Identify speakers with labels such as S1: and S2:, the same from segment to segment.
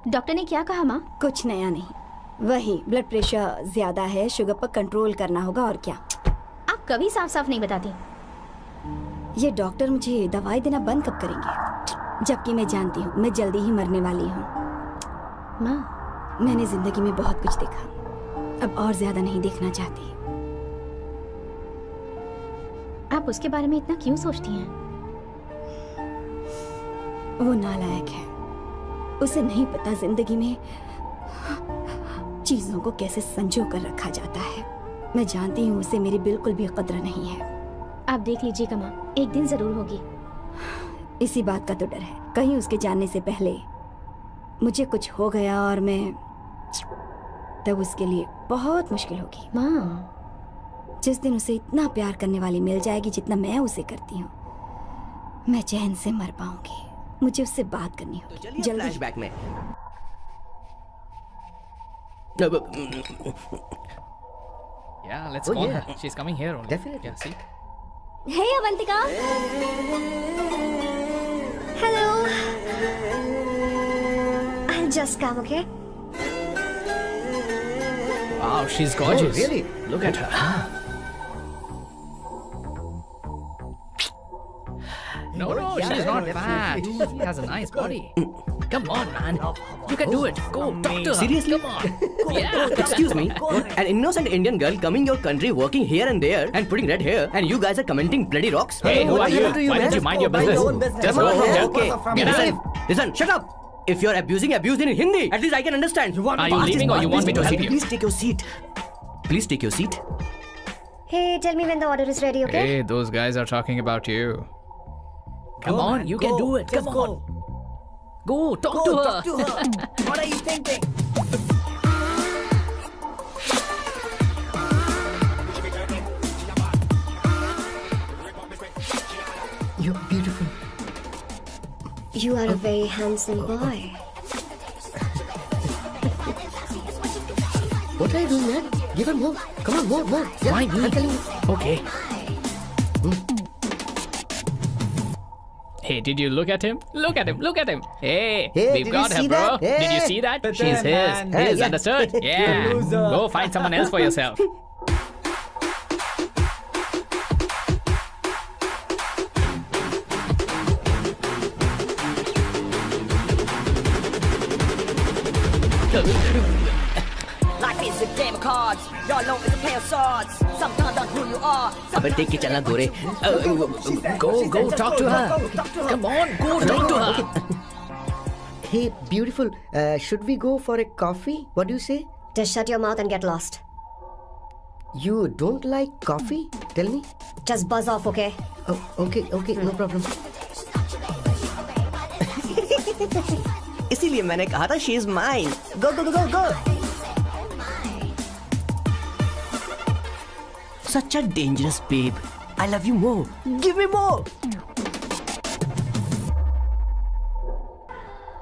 S1: Doctor ने क्या कहा माँ?
S2: कुछ नया नहीं, वही ब्लड प्रेशर ज्यादा है, शुगर पर कंट्रोल करना होगा और क्या।
S1: आप कभी साफ साफ नहीं बताती।
S2: ये डॉक्टर मुझे दवाई देना बंद कब करेंगे, जबकि मैं जानती हूँ मैं जल्दी ही मरने वाली हूँ।
S1: माँ,
S2: मैंने जिंदगी में बहुत कुछ देखा, अब और ज्यादा नहीं देखना चाहती।
S1: आप उसके बारे में इतना क्यों सोचती हैं?
S2: वो नालायक है, उसे नहीं पता जिंदगी में चीजों को कैसे संजो कर रखा जाता है। मैं जानती हूँ उसे मेरी बिल्कुल भी कद्र नहीं है।
S1: आप देख लीजिएगा माँ, एक दिन जरूर होगी।
S2: इसी बात का तो डर है, कहीं उसके जानने से पहले मुझे कुछ हो गया और मैं, तब उसके लिए बहुत मुश्किल होगी।
S1: माँ,
S2: जिस दिन उसे इतना प्यार करने वाली मिल जाएगी जितना मैं उसे करती हूँ, मैं चैन से मर पाऊंगी। मुझे उससे बात करनी होगी जल्दी।
S3: फ्लैशबैक में
S4: Yeah, let's call her. She's coming here only.
S3: Definitely.
S4: Yeah, see?
S2: Hey Avantika.
S5: Hello. I'll just come, okay?
S4: Wow, she's gorgeous.
S3: Oh, really?
S4: Look at her. No, she's not fat. She has a nice body. Come on, man. You can do it. Go, talk to her.
S3: Seriously?
S4: Come on. Yeah.
S3: Excuse me, an innocent Indian girl coming your country, working here and there, and putting red hair, and you guys are commenting bloody rocks?
S4: Hey, who
S3: What
S4: are you?
S3: happened to
S4: Why
S3: man?
S4: don't you mind your business? Just
S3: Come
S4: go
S3: on,
S4: from here.
S3: okay.
S4: Get
S3: Listen,
S4: out.
S3: listen, shut up. If you're abuse in Hindi, at least I can understand.
S4: Are you leaving or you want me to help you?
S3: Please take your seat. Please take your seat.
S5: Hey, tell me when the order is ready, okay?
S4: Hey, those guys are talking about you. Come on, you can do it. Come on. Go, talk to her.
S6: What are you thinking?
S3: You're beautiful.
S5: You are a very handsome boy.
S3: What are you doing, man? Give her more. Come on, more. Yeah,
S4: Why me?
S3: I'm telling you.
S4: Okay. Hey, did you look at him? Look at him. Hey,
S3: Hey,
S4: we've
S3: did
S4: got
S3: you
S4: her,
S3: see
S4: bro.
S3: that?
S4: Did you
S3: Hey.
S4: see that?
S6: But
S4: She's
S6: then,
S4: his.
S6: man.
S4: His,
S3: Yeah.
S4: understood? Yeah.
S6: loser.
S4: Go find someone else for yourself.
S6: Life is a game of cards. Your loan is a pair of swords. Some done who you are.
S3: अबे देख के चलना गोरे.
S4: Go, talk to her. Come on, go talk to her.
S7: Hey, beautiful. Should we go for a coffee? What do you say?
S5: Just shut your mouth and get lost.
S7: You don't like coffee? Tell me.
S5: Just buzz off, okay?
S7: Oh, okay, no problem.
S3: इसीलिए मैंने कहा था she is mine. Go. Such a dangerous babe. I love you more. Give me more.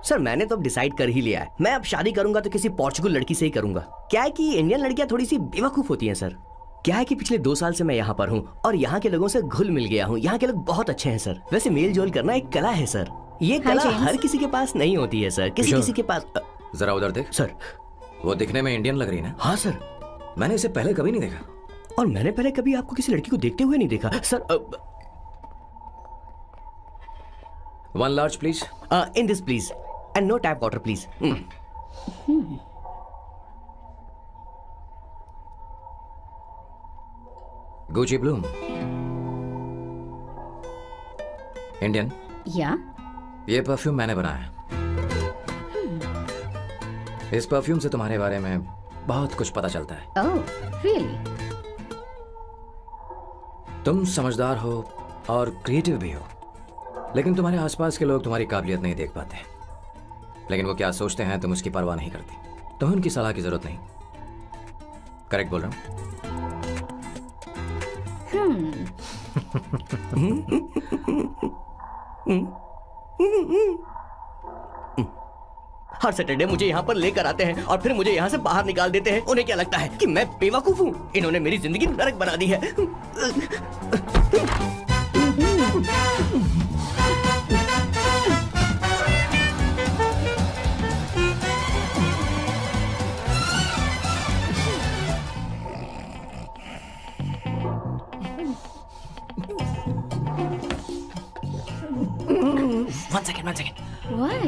S3: Sir मैंने तो अब decide कर ही लिया है. मैं अब शादी करूंगा तो किसी पोर्चुगल लड़की से ही करूंगा. क्या है कि इंडियन लड़कियां थोड़ी सी बेवकूफ होती हैं सर. क्या है कि पिछले 2 साल से मैं यहाँ पर हूँ और यहाँ के लोगों से घुल मिल गया हूँ. यहाँ के लोग बहुत अच्छे हैं सर. वैसे मेल जोल करना एक कला है सर. ये कला
S1: जेम्स.
S3: हर किसी के पास नहीं होती है सर. किसी के पास.
S8: जरा उधर देख.
S3: सर.
S8: वो दिखने में इंडियन लग रही है ना?
S3: हाँ सर.
S8: मैंने इसे पहले कभी नहीं देखा.
S3: और मैंने पहले कभी आपको किसी लड़की को देखते हुए नहीं देखा sir.
S8: 1 large please.
S3: In this please and no tap water please.
S8: Gucci Bloom. Indian.
S1: या
S8: ये परफ्यूम मैंने बनाया. इस परफ्यूम से तुम्हारे बारे में बहुत कुछ पता चलता है.
S1: ओह, रियली?
S8: तुम समझदार हो और क्रिएटिव भी हो, लेकिन तुम्हारे आसपास के लोग तुम्हारी काबिलियत नहीं देख पाते. लेकिन वो क्या सोचते हैं तुम उसकी परवाह नहीं करती. तुम्हें उनकी सलाह की जरूरत नहीं. करेक्ट बोल रहा हूं?
S3: हर सैटरडे मुझे यहाँ पर लेकर आते हैं और फिर मुझे यहाँ से बाहर निकाल देते हैं. उन्हें क्या लगता है कि मैं बेवकूफ हूँ? इन्होंने मेरी जिंदगी नरक बना दी है.
S8: One second.
S1: Why?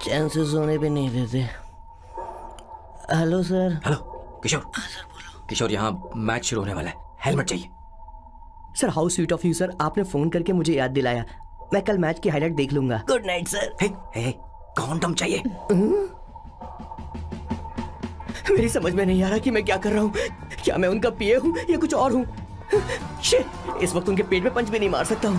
S7: चैन से सोने पे नहीं देते। Hello sir.
S8: हेलो किशोर। किशोर, यहाँ मैच शुरू होने वाला है, हेलमेट चाहिए।
S3: Sir how sweet of you sir, आपने फोन करके मुझे याद दिलाया। मैं कल मैच की हाईलाइट देख लूंगा। Good night sir.
S8: Hey, condom चाहिए।
S3: मेरी समझ में नहीं आ रहा कि मैं क्या कर रहा हूँ। क्या मैं उनका पीए हूँ या कुछ और हूँ? शिट, इस वक्त उनके पेट में पंच भी नहीं मार सकता हूँ।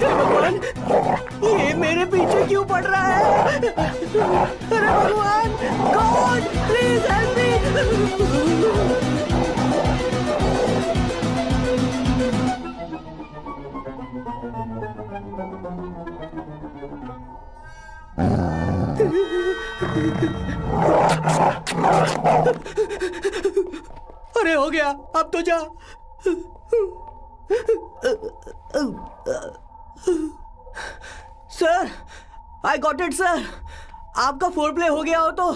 S3: भगवान, ये मेरे पीछे क्यों पड़ रहा है? अरे भगवान, गॉड प्लीज हेल्प मी। अरे हो गया, अब तो जा। Sir, I got it sir. आपका फोर प्ले हो गया हो तो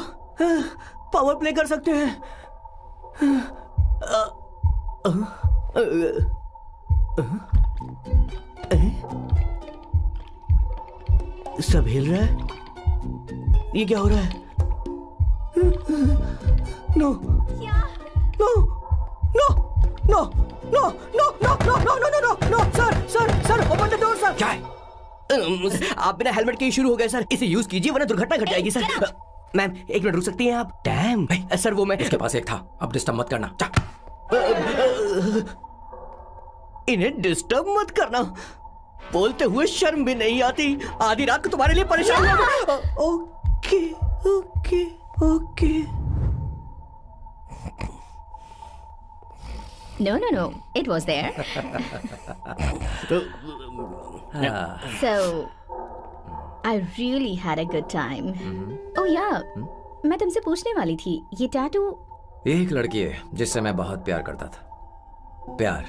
S3: पावर प्ले कर सकते हैं। सब हिल रहा है। ये क्या हो रहा है? No no no no no no no no no no no no no sir open the door sir.
S8: क्या है?
S3: आप बिना हेलमेट के ही शुरू हो गए सर। इसे यूज कीजिए वरना दुर्घटना घट जाएगी सर। मैम एक मिनट रुक सकती हैं आप? डैम सर, वो मैं
S8: इसके पास एक था, अब डिस्टर्ब मत करना। जा।
S3: इन्हें डिस्टर्ब मत करना। बोलते हुए शर्म भी नहीं आती। आधी रात को तुम्हारे लिए परेशान हो। Okay okay okay.
S1: No. It was there. So, I really had a good time. Oh yeah, मैं तुमसे पूछने वाली थी, ये टैटू।
S8: ये एक लड़की है जिससे मैं बहुत प्यार करता था। प्यार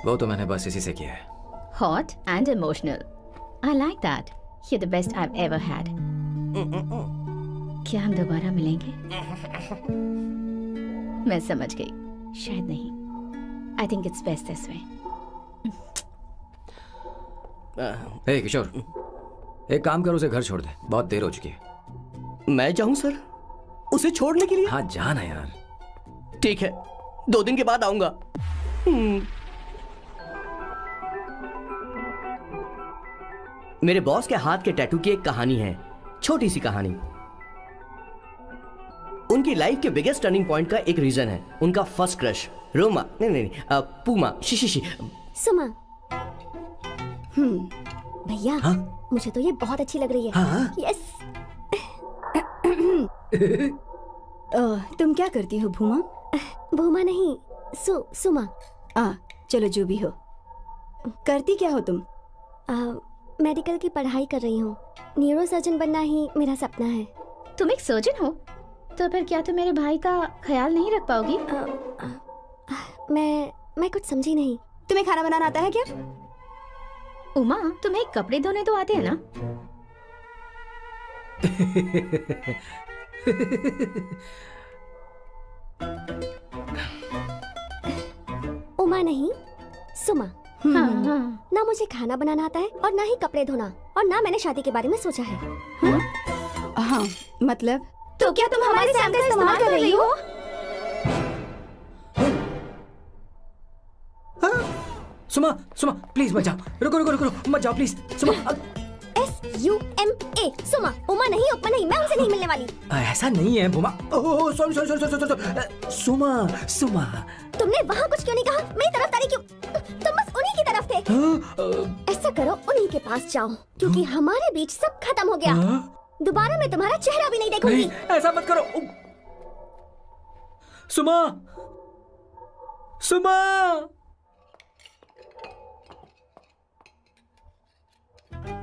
S8: वो तो मैंने बस इसी से किया है।
S1: Hot and emotional. I like that. You're the best I've ever had. क्या हम दोबारा मिलेंगे? मैं समझ गई, शायद नहीं। I think it's best this way.
S8: हे किशोर, एक काम कर, उसे घर छोड़ दे, बहुत देर हो चुकी है।
S3: मैं जाऊं सर उसे छोड़ने के लिए?
S8: हाँ जाना यार।
S3: ठीक है, 2 दिन के बाद आऊंगा। मेरे बॉस के हाथ के टैटू की एक कहानी है, छोटी सी कहानी। उनकी लाइफ के बिगेस्ट टर्निंग पॉइंट का एक रीजन है उनका फर्स्ट क्रश रोमा नहीं पूमा शिशिशी।
S5: सुमा। भैया, मुझे तो ये बहुत अच्छी लग रही है।
S8: हाँ?
S5: यस।
S2: तुम क्या करती हो भूमा?
S5: भूमा नहीं, सुमा।
S2: चलो जो भी हो। करती क्या हो तुम?
S5: मेडिकल की पढ़ाई कर रही हूँ। न्यूरो सर्जन बनना ही मेरा सपना है।
S1: तुम एक सर्जन हो तो फिर क्या तुम मेरे भाई का ख्याल नहीं रख पाओगी?
S5: मैं कुछ समझी नहीं।
S2: तुम्हें खाना बनाना आता है क्या?
S1: उमा, तुम्हें कपड़े धोने तो आते हैं ना?
S5: उमा नहीं, सुमा।
S1: हाँ।
S5: ना मुझे खाना बनाना आता है और ना ही कपड़े धोना, और ना मैंने शादी के बारे में सोचा है।
S2: हाँ, मतलब
S5: तो क्या तुम हमारे सैम का इस्तेमाल कर रही हो?
S8: सुमा प्लीज मत जाओ। रुको मत जाओ प्लीज। सुमा
S5: SUMA, सुमा। उमा नहीं, उपमा नहीं, मैं उनसे नहीं मिलने वाली।
S8: ऐसा नहीं है भूमा। Oh sorry. सुमा
S5: तुमने वहाँ कुछ क्यों नहीं कहा? मेरी तरफदारी क्यों? तुम बस उन्हीं की तरफ थे। ऐसा करो, उन्हीं के पास जाओ, क्योंकि हमारे बीच सब खत्म हो गया। दोबारा मैं तुम्हारा चेहरा भी नहीं देखूंगी।
S8: नहीं, ऐसा मत करो। सुमा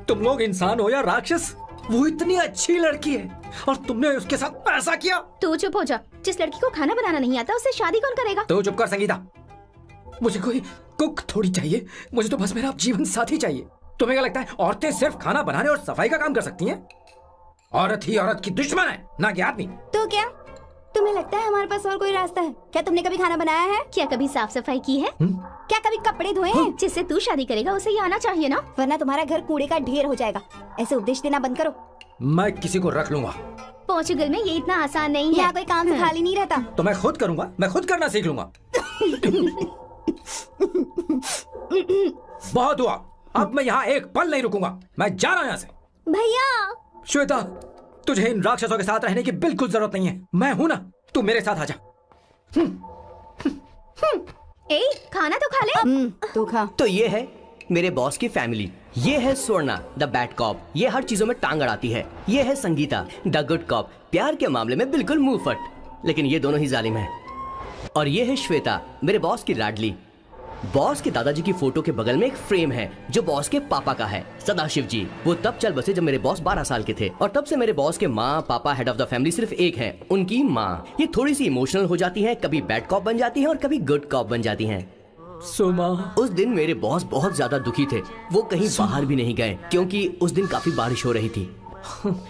S8: तुम लोग इंसान हो या राक्षस? वो इतनी अच्छी लड़की है और तुमने उसके साथ ऐसा किया।
S1: तू चुप हो जा। जिस लड़की को खाना बनाना नहीं आता उससे शादी कौन करेगा?
S8: तो चुप कर संगीता। मुझे कोई कुक थोड़ी चाहिए, मुझे तो बस मेरा जीवन साथी चाहिए। तुम्हें क्या लगता है औरतें सिर्फ खाना बनाने और सफाई का काम कर सकती हैं? औरत ही औरत की दुश्मन है, ना कि आदमी।
S2: तो क्या तुम्हें लगता है हमारे पास और कोई रास्ता है? क्या तुमने कभी खाना बनाया है?
S1: क्या कभी साफ सफाई की है?
S2: क्या कभी कपड़े धोए हैं?
S1: जिससे तू शादी करेगा उसे ये आना चाहिए ना।
S2: वरना तुम्हारा घर कूड़े का ढेर हो जाएगा। ऐसे उपदेश देना बंद करो।
S8: मैं किसी को रख लूंगा।
S1: पोर्चुगल में ये इतना आसान नहीं है।
S2: यहाँ कोई काम से खाली नहीं रहता।
S8: तो मैं खुद करूंगा, मैं खुद करना सीख लूंगा। बहुत हुआ, अब मैं यहाँ एक पल नहीं रुकूंगा। मैं जा रहा हूँ यहाँ से।
S5: भैया
S8: श्वेता, तुझे इन राक्षसों के साथ रहने की बिल्कुल जरूरत नहीं है। मैं हूं ना, तू मेरे साथ आ जा।
S1: ए, खाना तो खा ले।
S2: तू खा।
S3: तो ये है मेरे बॉस की फैमिली। ये है स्वर्णा द बैड कॉप, ये हर चीजों में टांग अड़ाती है। ये है संगीता द गुड कॉप, प्यार के मामले में बिल्कुल मुंह फट, लेकिन ये दोनों ही जालिम हैं। और ये है श्वेता, मेरे बॉस की लाडली। बॉस के दादाजी की फोटो के बगल में एक फ्रेम है जो बॉस के पापा का है, सदाशिव जी। वो तब चल बसे जब मेरे बॉस 12 साल के थे, और तब से मेरे बॉस के माँ पापा हेड ऑफ द फैमिली सिर्फ एक है, उनकी माँ। ये थोड़ी सी इमोशनल हो जाती है, कभी बैड कॉप बन जाती है और कभी गुड कॉप बन जाती है।
S8: सुमा,
S3: उस दिन मेरे बॉस बहुत ज्यादा दुखी थे। वो कहीं बाहर भी नहीं गए क्योंकि उस दिन काफी बारिश हो रही थी।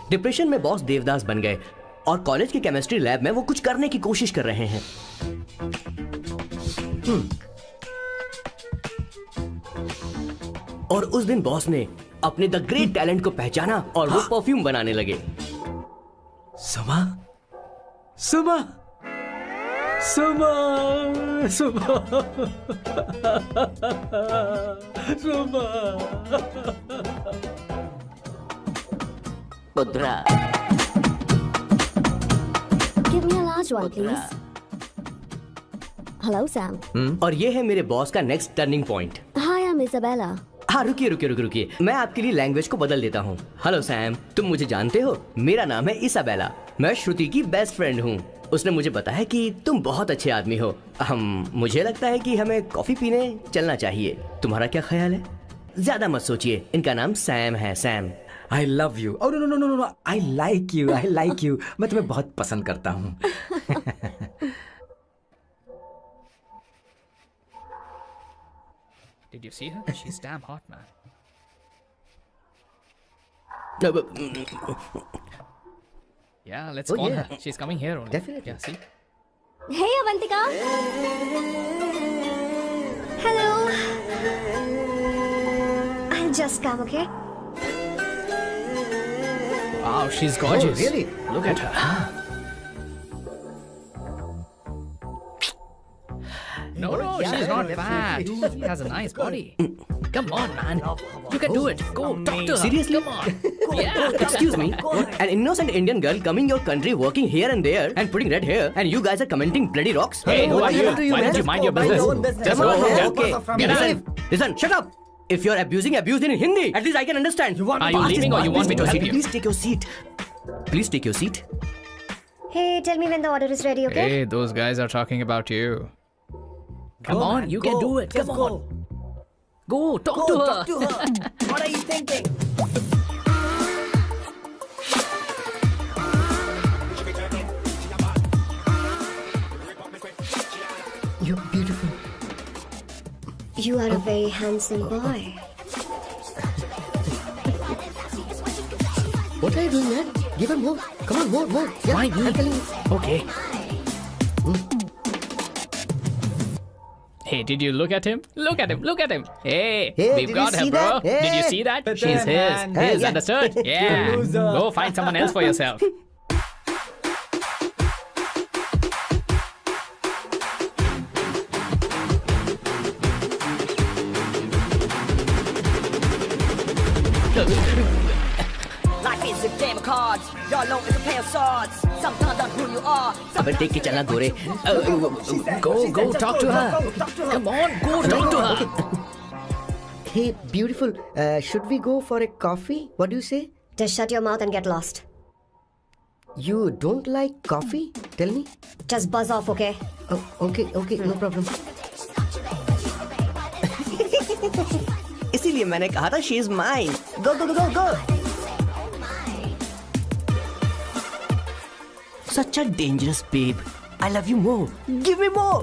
S3: डिप्रेशन में बॉस देवदास बन गए और कॉलेज के केमिस्ट्री लैब में वो कुछ करने की कोशिश कर रहे हैं। और उस दिन बॉस ने अपने द ग्रेट टैलेंट को पहचाना और वो परफ्यूम बनाने लगे।
S8: सुमा, सुमा, सुमा, सुमा, सुमा।
S6: पुत्रा,
S5: give me a large one please. Hello Sam.
S3: और ये है मेरे बॉस का next turning point.
S5: Hi, I'm Isabella.
S3: हाँ, रुकिए, मैं आपके लिए लैंग्वेज को बदल देता हूँ। हेलो सैम, तुम मुझे जानते हो? मेरा नाम है इसाबेला। मैं श्रुति की बेस्ट फ्रेंड हूँ। उसने मुझे बताया कि तुम बहुत अच्छे आदमी हो। मुझे लगता है कि हमें कॉफी पीने चलना चाहिए। तुम्हारा क्या ख्याल है? ज्यादा मत सोचिए, इनका नाम सैम है, Sam.
S8: I love you. Oh no no no no no. I like you. I like you. मैं तुम्हें बहुत पसंद करता हूँ।
S4: Did you see her? She's damn hot, man. Yeah, let's call
S7: yeah.
S4: her. She's coming here only.
S7: Definitely.
S4: Yeah, see?
S5: Hey Avantika. Hello. I'll just come, okay?
S4: Wow, she's gorgeous.
S7: Oh, really?
S4: Look at her. No, she's not fat. She has a nice body. Come on, man. You can do it. Go, talk to her.
S3: Seriously?
S4: Come on. Yeah.
S3: Excuse me, an innocent Indian girl coming your country, working here and there, and putting red hair, and you guys are commenting bloody rocks?
S4: Hey, who are you?
S7: happened to you,
S4: Why don't
S7: man?
S4: you mind your
S7: Mind
S4: business?
S7: your own business.
S4: Just
S7: Come
S4: go
S7: on,
S4: from
S7: man.
S4: here.
S7: Okay.
S4: Get
S3: Listen,
S4: out.
S3: listen, shut up. If you're abuse in Hindi. At least I can understand.
S4: Are you leaving or you want me to sit here?
S3: Please take your seat. Please take your seat.
S5: Hey, tell me when the order is ready, okay?
S4: Hey, those guys are talking about you. Come on, you can do it. Come on. Go, talk to her.
S6: what are you thinking?
S7: You're beautiful.
S5: You are a very handsome boy.
S7: What are you doing, man? Give him more. Come on, more. Yeah,
S4: Why me?
S7: I'm telling you.
S4: Okay. Hey, did you look at him? Look at him. Hey,
S7: Hey,
S4: we've
S7: did
S4: got
S7: you
S4: her,
S7: see
S4: bro.
S7: that?
S4: Did you
S7: Hey.
S4: see that?
S8: But
S4: She's
S8: then,
S4: his.
S8: man.
S4: His,
S7: Yeah.
S4: understood? Yeah. Go find someone else for yourself.
S6: Life is a game of cards. Your loan is a pair of swords. Sometimes on who you are.
S3: अबे देख के चलना गोरे।
S4: Go, talk to her. Come on, go, talk to her.
S7: Hey, beautiful. Should we go for a coffee? What do you say?
S5: Just shut your mouth and get lost.
S7: You don't like coffee? Tell me.
S5: Just buzz off, okay?
S7: Oh, okay, no problem.
S3: इसीलिए मैंने कहा था she is mine. Go go go go. Such a dangerous babe. I love you more. Give me more.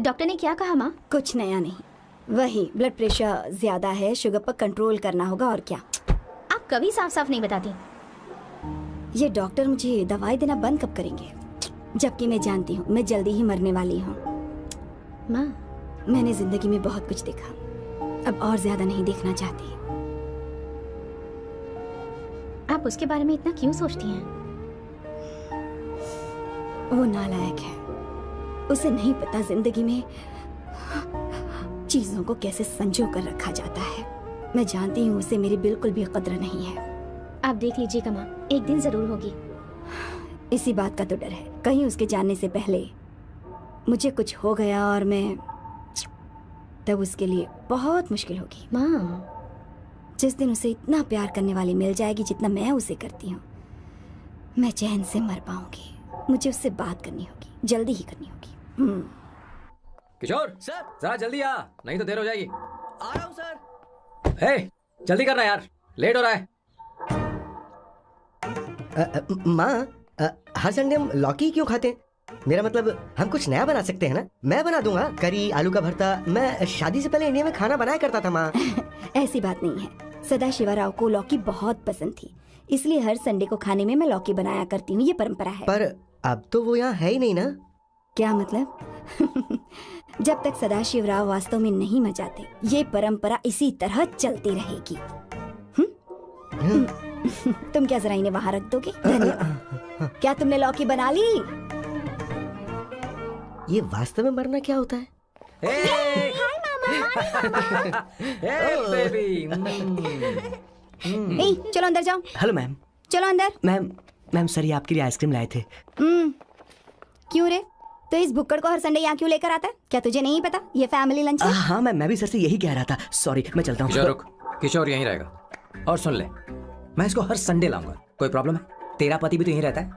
S1: Doctor ने क्या कहा माँ?
S2: कुछ नया नहीं, वही ब्लड प्रेशर ज्यादा है, शुगर पर कंट्रोल करना होगा और क्या।
S1: आप कभी साफ साफ नहीं बताती।
S2: ये डॉक्टर मुझे दवाई देना बंद कब करेंगे, जबकि मैं जानती हूँ मैं जल्दी ही मरने वाली हूँ।
S1: माँ,
S2: मैंने जिंदगी में बहुत कुछ देखा, अब और ज्यादा नहीं देखना चाहती।
S1: आप उसके बारे में इतना क्यों सोचती हैं?
S2: वो नालायक है, उसे नहीं पता जिंदगी में चीजों को कैसे संजो कर रखा जाता है। मैं जानती हूँ उसे मेरी बिल्कुल भी कद्र नहीं है।
S1: आप देख लीजिएगा माँ, एक दिन जरूर होगी।
S2: इसी बात का तो डर है, कहीं उसके जानने से पहले मुझे कुछ हो गया और मैं, तब उसके लिए बहुत मुश्किल होगी।
S1: माँ,
S2: जिस दिन उसे इतना प्यार करने वाली मिल जाएगी जितना मैं उसे करती हूँ, मैं चैन से मर पाऊंगी। मुझे उससे बात करनी होगी, जल्दी ही करनी होगी।
S8: किशोर
S3: सर,
S8: जरा जल्दी आ, नहीं तो देर हो जाएगी।
S3: आ रहा हूँ सर।
S8: हे, जल्दी करना यार, लेट हो रहा है।
S7: माँ, हर संडे हम लौकी क्यों खाते हैं? मेरा मतलब हम कुछ नया बना सकते हैं ना। मैं बना दूंगा करी, आलू का भरता। मैं शादी से पहले इंडिया में खाना बनाया करता था माँ।
S2: ऐसी बात नहीं है, सदाशिवराव को लौकी बहुत पसंद थी, इसलिए हर संडे को खाने में मैं लौकी बनाया करती हूँ। ये परंपरा है।
S7: पर अब तो वो यहाँ है ही नहीं ना।
S2: क्या मतलब? जब तक सदाशिवराव वास्तव में नहीं मर जाते, ये परंपरा इसी तरह चलती रहेगी। तुम क्या जरा इन्हें वहां रख दोगे? धन्यवाद। क्या तुमने लौकी बना ली?
S7: ये वास्तव में मरना क्या होता है?
S8: बेबी।
S2: चलो अंदर जाओ।
S3: Hello ma'am.
S2: चलो अंदर।
S3: मैम सर, ये आपके लिए आइसक्रीम लाए थे।
S2: क्यों रे? तो इस भुक्कड़ को हर संडे यहाँ क्यों लेकर आता है? क्या तुझे नहीं पता ये फैमिली लंच है?
S3: हाँ मैम, मैं भी सर से यही कह रहा था। सॉरी, मैं चलता हूँ।
S8: किशोर रुक, किशोर यहीं रहेगा। और सुन ले, मैं इसको हर संडे लाऊंगा। कोई प्रॉब्लम है? तेरा पति भी तो यहीं रहता है।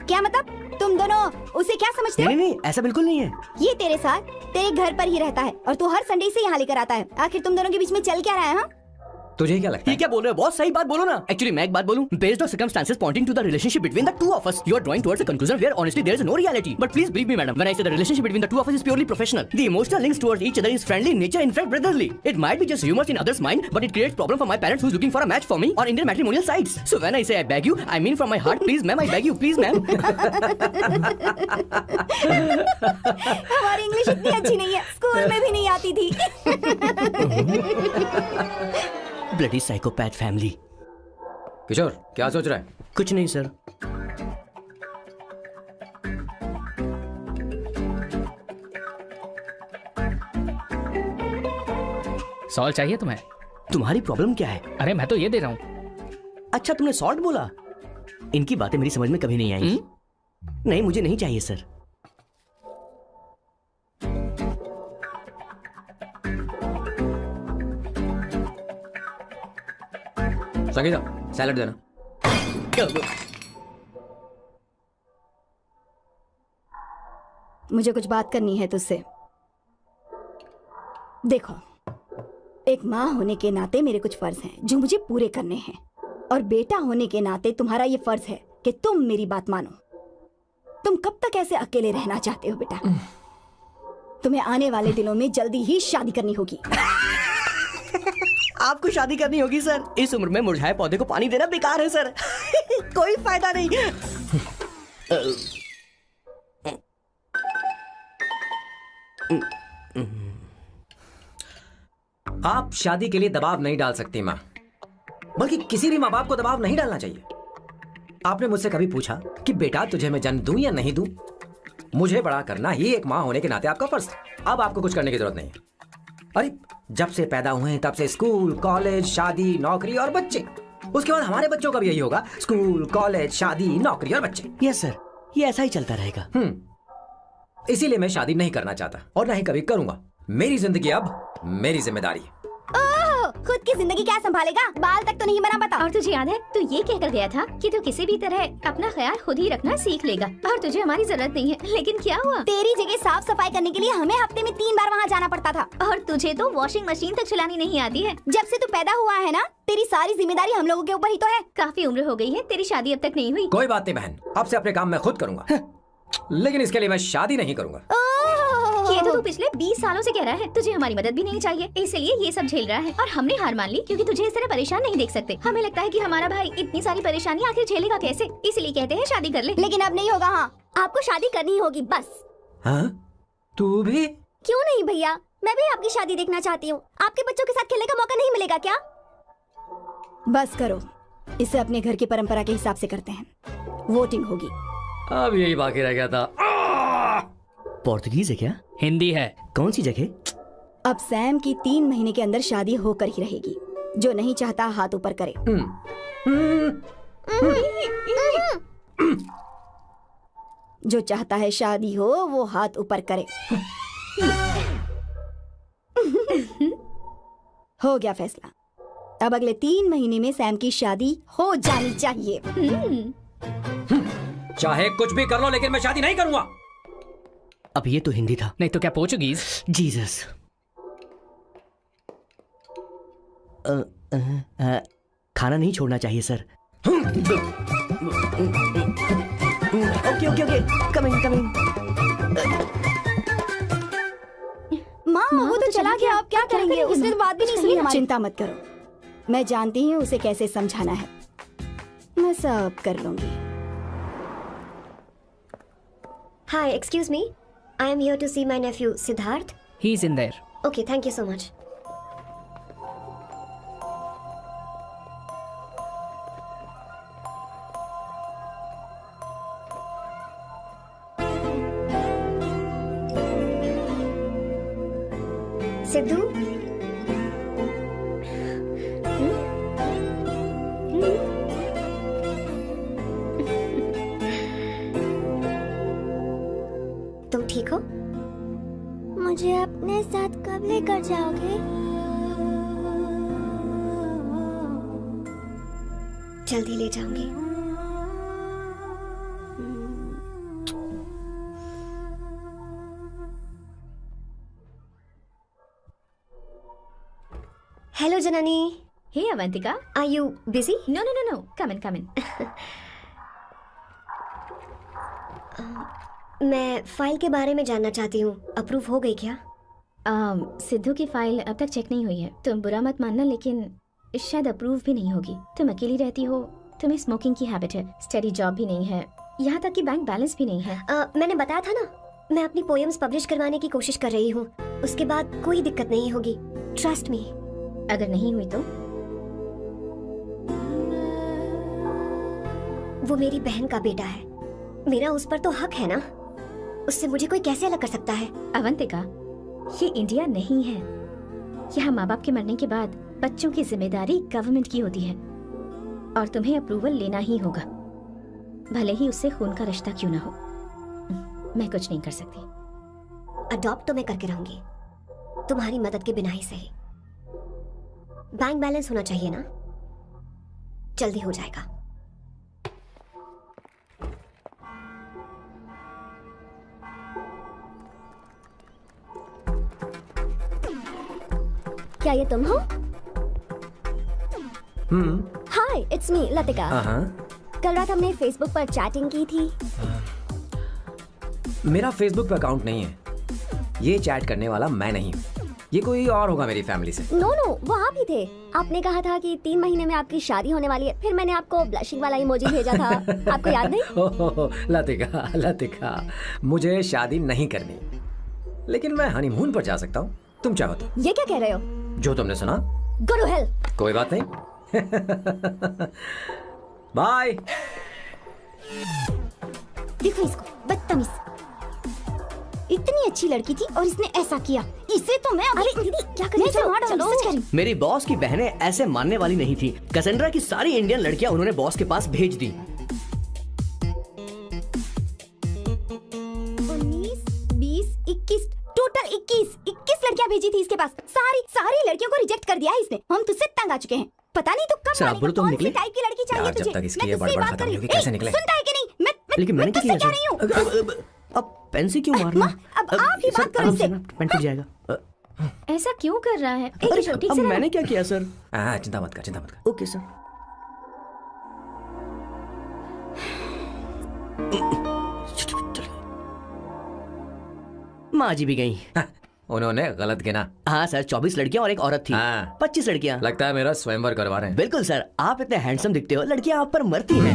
S2: क्या मतलब? तुम दोनों उसे क्या समझते हो?
S3: नहीं, ऐसा बिल्कुल नहीं है।
S2: ये तेरे साथ तेरे घर पर ही रहता है और तू हर संडे से यहाँ लेकर आता है। आखिर तुम दोनों के बीच में चल क्या रहा है? हाँ,
S8: तुझे क्या लगता
S3: ये
S8: है?
S3: क्या बोल रहे हो? बहुत सही बात बोलो ना। एक्चुअली मैं एक बात बोलूं, based on circumstances pointing to the relationship between the two of us, you are drawing towards a conclusion where honestly there is no reality. But please believe me, madam, when I say the relationship between the two of us is purely professional. The emotional links towards each other is friendly in nature, in fact brotherly. It might be just rumors in others' mind, but it creates problem for my parents who's looking for a match for me on Indian matrimonial sites. So when I say I beg you, I mean from my heart. Please, ma'am, I beg you, please, ma'am.
S2: हमारी English इतनी अच्छी नहीं है, school में भी नहीं आती थी।
S3: Bloody psychopath family.
S8: किशोर क्या सोच रहा है?
S3: कुछ नहीं सर।
S4: सॉल्ट चाहिए तुम्हें?
S3: तुम्हारी प्रॉब्लम क्या है?
S4: अरे मैं तो ये दे रहा हूँ।
S3: अच्छा, तुमने सॉल्ट बोला? इनकी बातें मेरी समझ में कभी नहीं आई। नहीं, मुझे नहीं चाहिए सर।
S8: संगीता, सैलड देना।
S2: मुझे कुछ बात करनी है तुझसे। देखो, एक माँ होने के नाते मेरे कुछ फर्ज हैं जो मुझे पूरे करने हैं, और बेटा होने के नाते तुम्हारा ये फर्ज है कि तुम मेरी बात मानो। तुम कब तक ऐसे अकेले रहना चाहते हो बेटा? तुम्हें आने वाले दिनों में जल्दी ही शादी करनी होगी।
S3: आपको शादी करनी होगी सर? इस उम्र में मुरझाए पौधे को पानी देना बेकार है सर। कोई फायदा नहीं।
S8: आप शादी के लिए दबाव नहीं डाल सकती माँ, बल्कि किसी भी माँ बाप को दबाव नहीं डालना चाहिए। आपने मुझसे कभी पूछा कि बेटा तुझे मैं जन्म दूं या नहीं दूं? मुझे बड़ा करना ही एक माँ होने के नाते आपका फर्ज था। अब आपको कुछ करने की जरूरत नहीं है। अरे जब से पैदा हुए हैं तब से स्कूल, कॉलेज, शादी, नौकरी और बच्चे। उसके बाद हमारे बच्चों का भी यही होगा, स्कूल, कॉलेज, शादी, नौकरी और बच्चे।
S3: यस सर, ये ऐसा ही चलता रहेगा।
S8: इसीलिए मैं शादी नहीं करना चाहता और ना ही कभी करूंगा। मेरी जिंदगी अब मेरी जिम्मेदारी है।
S2: खुद की जिंदगी क्या संभालेगा? बाल तक तो नहीं बना बता।
S1: और तुझे याद है तू ये कहकर गया था कि तू किसी भी तरह अपना ख्याल खुद ही रखना सीख लेगा और तुझे हमारी जरूरत नहीं है, लेकिन क्या हुआ?
S2: तेरी जगह साफ सफाई करने के लिए हमें हफ्ते में 3 बार वहाँ जाना पड़ता था।
S1: और तुझे तो वॉशिंग मशीन तक चलानी नहीं आती है।
S2: जब से तू पैदा हुआ है ना, तेरी सारी जिम्मेदारी हम लोगों के ऊपर ही तो है।
S1: काफी उम्र हो गई है, तेरी शादी अब तक नहीं हुई।
S8: कोई बात नहीं बहन, अब से अपने काम मैं खुद करूंगा, लेकिन इसके लिए मैं शादी नहीं करूंगा।
S1: ये तो तू पिछले 20 सालों से कह रहा है। तुझे हमारी मदद भी नहीं चाहिए, इसलिए ये सब झेल रहा है और हमने हार मान ली क्योंकि तुझे इस तरह परेशान नहीं देख सकते। हमें लगता है कि हमारा भाई इतनी सारी परेशानी आखिर झेलेगा कैसे, इसलिए कहते हैं शादी कर ले।
S2: लेकिन अब नहीं होगा। हाँ,
S5: आपको शादी करनी होगी बस।
S8: हाँ? तू भी?
S5: क्यों नहीं भैया, मैं भी आपकी शादी देखना चाहती हूँ। आपके बच्चों के साथ खेलने का मौका नहीं मिलेगा क्या?
S2: बस करो, इसे अपने घर की परंपरा के हिसाब से करते हैं। वोटिंग होगी।
S8: अब यही बाकी रह गया था।
S3: पोर्तुगीज है क्या?
S4: हिंदी है।
S3: कौन सी जगह?
S2: अब सैम की 3 महीने के अंदर शादी होकर ही रहेगी। जो नहीं चाहता हाथ ऊपर करे। जो चाहता है शादी हो वो हाथ ऊपर करे। हो गया फैसला। अब अगले 3 महीने में सैम की शादी हो जानी चाहिए।
S8: चाहे कुछ भी कर लो, लेकिन मैं शादी नहीं करूंगा।
S3: अब ये तो हिंदी था।
S4: नहीं तो क्या पोर्चुगीज?
S3: जीसस। खाना नहीं छोड़ना चाहिए sir. Okay okay okay, coming coming.
S2: माँ वो तो चला गया, अब क्या करेंगे? उसने तो बात भी नहीं सुनी। चिंता मत करो, मैं जानती हूँ उसे कैसे समझाना है। मैं सब कर लूंगी।
S5: Hi, excuse me. I am here to see my nephew Siddharth.
S4: He's in there.
S5: Okay, thank you so much. Sidhu, तुम ठीक हो? मुझे अपने साथ कब लेकर जाओगे? जल्दी ले जाऊंगी। Hello Janani.
S1: Hey Avantika,
S5: Are you busy?
S1: No no no no, come in come in.
S5: मैं फाइल के बारे में जानना चाहती हूँ, अप्रूव हो गई क्या?
S1: सिद्धू की फाइल अब तक चेक नहीं हुई है। तुम बुरा मत मानना, लेकिन शायद अप्रूव भी नहीं होगी। तुम अकेली रहती हो, तुम्हें स्मोकिंग की हैबिट है, स्टडी जॉब भी नहीं है, यहाँ तक कि बैंक बैलेंस भी नहीं है।
S5: मैंने बताया था ना, मैं अपनी पोएम्स पब्लिश करवाने की कोशिश कर रही हूँ। उसके बाद कोई दिक्कत नहीं होगी, ट्रस्ट मी।
S1: अगर नहीं हुई तो?
S5: वो मेरी बहन का बेटा है, मेरा उस पर तो हक है ना। उससे मुझे कोई कैसे अलग कर सकता है?
S1: अवंतिका, ये इंडिया नहीं है। यहाँ माँ बाप के मरने के बाद बच्चों की जिम्मेदारी गवर्नमेंट की होती है और तुम्हें अप्रूवल लेना ही होगा, भले ही उससे खून का रिश्ता क्यों ना हो। मैं कुछ नहीं कर सकती।
S5: अडॉप्ट तो मैं करके रहूंगी, तुम्हारी मदद के बिना ही सही। बैंक बैलेंस होना चाहिए ना, जल्दी हो जाएगा। क्या ये तुम हो? हाय, इट्स मी लतिका। कल रात हमने फेसबुक पर चैटिंग की थी।
S8: मेरा फेसबुक पे अकाउंट नहीं है। ये चैट करने वाला मैं नहीं हूँ, ये कोई और होगा मेरी फैमिली से।
S5: नो नो, वो आप ही थे। आपने कहा था कि 3 महीने में आपकी शादी होने वाली है, फिर मैंने आपको ब्लशिंग वाला इमोजी भेजा था। आपको याद नहीं?
S8: ओह लतिका, लतिका, मुझे शादी नहीं करनी, लेकिन मैं हनीमून पर जा सकता हूँ, तुम चाहो तो।
S5: ये क्या कह रहे हो?
S8: जो तुमने सुना।
S5: Go to hell।
S8: कोई बात नहीं। बाय।
S2: देखो इसको, बदतमीज। इतनी अच्छी लड़की थी और इसने ऐसा किया। इसे तो मैं
S5: अरे दीदी, क्या कर रही हो?
S3: मेरी बॉस की बहनें ऐसे मानने वाली नहीं थी। कैसेंड्रा की सारी इंडियन लड़कियां उन्होंने बॉस के पास भेज दी।
S2: 19, 20, 21, टोटल 21 लड़कियां भेजी थी इसके पास। सारी सारी लड़कियों को रिजेक्ट कर दिया है इसने। हम तुझसे तंग आ चुके हैं। पता नहीं तू कब
S3: सर, आप
S2: मानेगा
S3: बोलो तो हम
S2: कौन सी
S3: निकले?
S2: टाइप की लड़की चाहिए
S8: यार, जब
S2: तुझे।
S8: तक इसकी
S2: मैं
S8: ये
S2: तुझसे ही
S8: बड़बड़
S2: बात
S8: खत्म
S2: कर
S8: नहीं
S2: रही
S8: होगी,
S2: हूँ।
S8: कैसे निकले?
S2: सुनता है कि नहीं?
S3: लेकिन मैंने क्या
S2: तुझसे
S3: किया
S2: कह रही हूँ।
S3: सर? अब पेन से क्यों मारना?
S2: अब आप ही बात करो इससे।
S3: पेन टूट जाएगा।
S1: ऐसा क्यों कर रहा है? एक किशोर, ठीक
S3: अब
S1: से रहो।
S3: मैंने क्या किया सर?
S8: चिंता मत कर, चिंता मत कर।
S3: Okay sir. माँ जी भी गई।
S8: उन्होंने गलत गिना।
S3: हाँ सर, 24 लड़कियां और एक औरत थी।
S8: हाँ।
S3: 25 लड़कियां।
S8: लगता है मेरा स्वयंवर करवा रहे हैं।
S3: बिल्कुल सर, आप इतने हैंडसम दिखते हो, लड़कियां आप पर मरती हैं।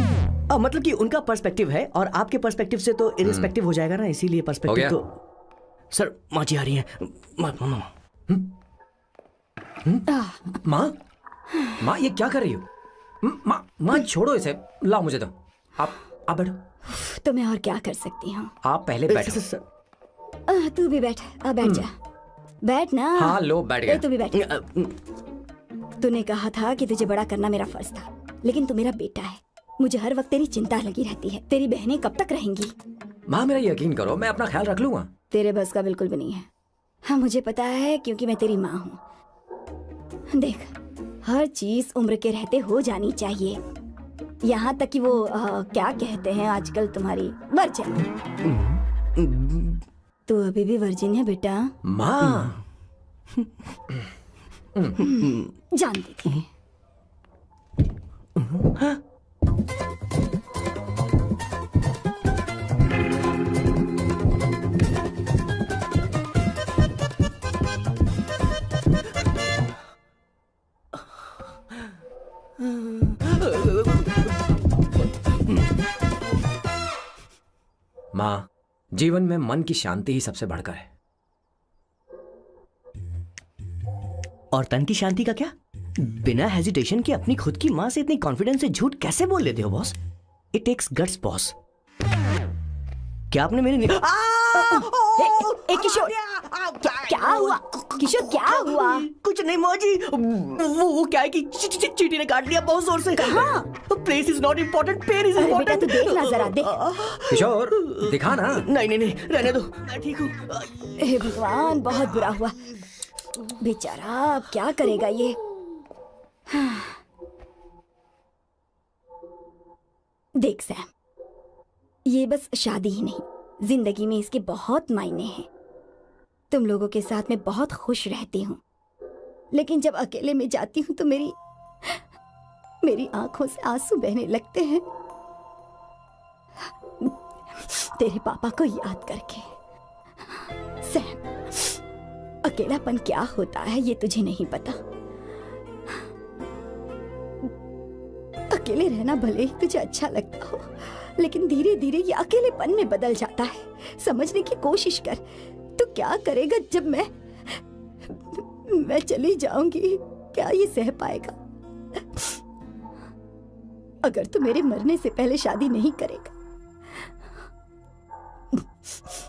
S3: मतलब कि उनका पर्सपेक्टिव है और आपके पर्सपेक्टिव से तो इरिस्पेक्टिव हो जाएगा ना, इसीलिए
S8: हो
S3: पर्सपेक्टिव
S8: गया?
S3: तो। सर माँ जी आ रही हैं।
S8: माँ, माँ ये क्या कर रही हो? माँ, माँ छोड़ो इसे, लाओ मुझे दो। आप बैठो।
S2: तो मैं और क्या कर सकती हूँ?
S8: आप पहले बैठो।
S3: सर,
S2: तू भी बैठ, अब बैठ जा। बैठ ना।
S8: हाँ लो, बैठ गया।
S2: तू भी बैठ। तूने कहा था कि तुझे बड़ा करना मेरा फर्ज था, लेकिन तू मेरा बेटा है। मुझे हर वक्त तेरी चिंता लगी रहती है। तेरी बहनें कब तक रहेंगी?
S8: माँ मेरा यकीन करो, मैं अपना ख्याल रख लूंगा।
S2: तेरे बस का बिल्कुल भी नहीं है। हाँ मुझे पता है, क्योंकि मैं तेरी माँ हूँ। देख, हर चीज उम्र के रहते हो जानी चाहिए, यहाँ तक कि वो क्या कहते हैं आजकल तुम्हारी वर्जिन। तू अभी भी वर्जिन है बेटा?
S8: माँ
S2: जानती थी।
S8: माँ, जीवन में मन की शांति ही सबसे बढ़कर है।
S3: और तन की शांति का क्या? बिना हेजिटेशन के अपनी खुद की माँ से इतनी कॉन्फिडेंस से झूठ कैसे बोल लेते हो boss? It takes guts boss. क्या आपने मेरे
S2: किशोर, क्या हुआ? किशोर क्या हुआ?
S3: कुछ नहीं मौजी, वो क्या है कि चींटी ने काट लिया बहुत जोर से।
S2: कहाँ?
S3: Place is not important, pen is
S2: अरे बेटा
S3: इम्पोर्टेंट।
S2: तू देख ना जरा, देख।
S8: किशोर दिखा ना।
S3: नहीं, रहने दो, मैं ठीक हूँ।
S2: हे भगवान, बहुत बुरा हुआ। बेचारा अब क्या करेगा ये? देख सैम, ये बस शादी ही नहीं, जिंदगी में इसके बहुत मायने हैं। तुम लोगों के साथ मैं बहुत खुश रहती हूँ, लेकिन जब अकेले में जाती हूँ तो मेरी आंखों से आंसू बहने लगते हैं, तेरे पापा को याद करके। सैम, अकेलापन क्या होता है ये तुझे नहीं पता। अकेले रहना भले ही तुझे अच्छा लगता हो, लेकिन धीरे धीरे ये अकेलेपन में बदल जाता है। समझने की कोशिश कर। तू क्या करेगा जब मैं चली जाऊंगी? क्या ये सह पाएगा? अगर तू मेरे मरने से पहले शादी नहीं करेगा